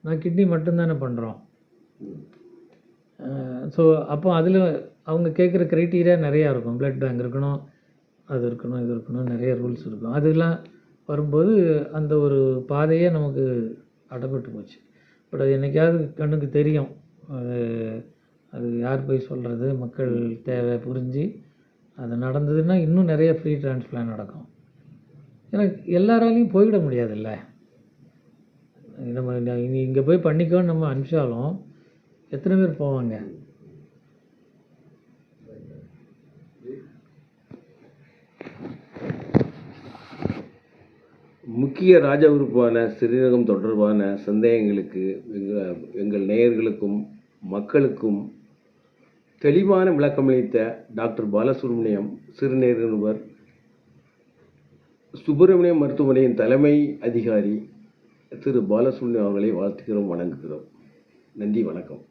நான் கிட்னி மட்டும்தானே பண்ணுறோம். ஸோ அப்போ அதில் அவங்க கேட்குற க்ரைட்டீரியா நிறையா இருக்கும். ப்ளட் பேங்க் இருக்கணும், அது இருக்கணும், இது இருக்கணும், நிறைய ரூல்ஸ் இருக்கும். அதெல்லாம் வரும்போது அந்த ஒரு பாதையே நமக்கு அடைப்பட்டு போச்சு. பட் அது என்றைக்காவது கண்ணுக்கு தெரியும். அது யார் போய் சொல்கிறது? மக்கள் தேவை புரிஞ்சு அது நடந்ததுன்னா இன்னும் நிறைய ஃப்ரீ டிரான்ஸ்பிளான்ட் நடக்கும். ஏன்னா எல்லாராலையும் போய்விட முடியாதுல்ல. நம்ம நீ இங்கே போய் பண்ணிக்கோன்னு நம்ம அனுப்பிச்சாலும் எத்தனை பேர் போவாங்க? முக்கிய ராஜ உறுப்பான சிறுநீரகம் தொடர்பான சந்தேகங்களுக்கு எங்கள் நேயர்களுக்கும் மக்களுக்கும் தெளிவான விளக்கமளித்த டாக்டர் பாலசுப்ரமணியம், சிறுநீரக நிபுணர், சுப்பிரமணியம் மருத்துவமனையின் தலைமை அதிகாரி திரு பாலசுப்ரமணியம் அவர்களை வாழ்த்துகிறோம், வணங்குகிறோம். நன்றி, வணக்கம்.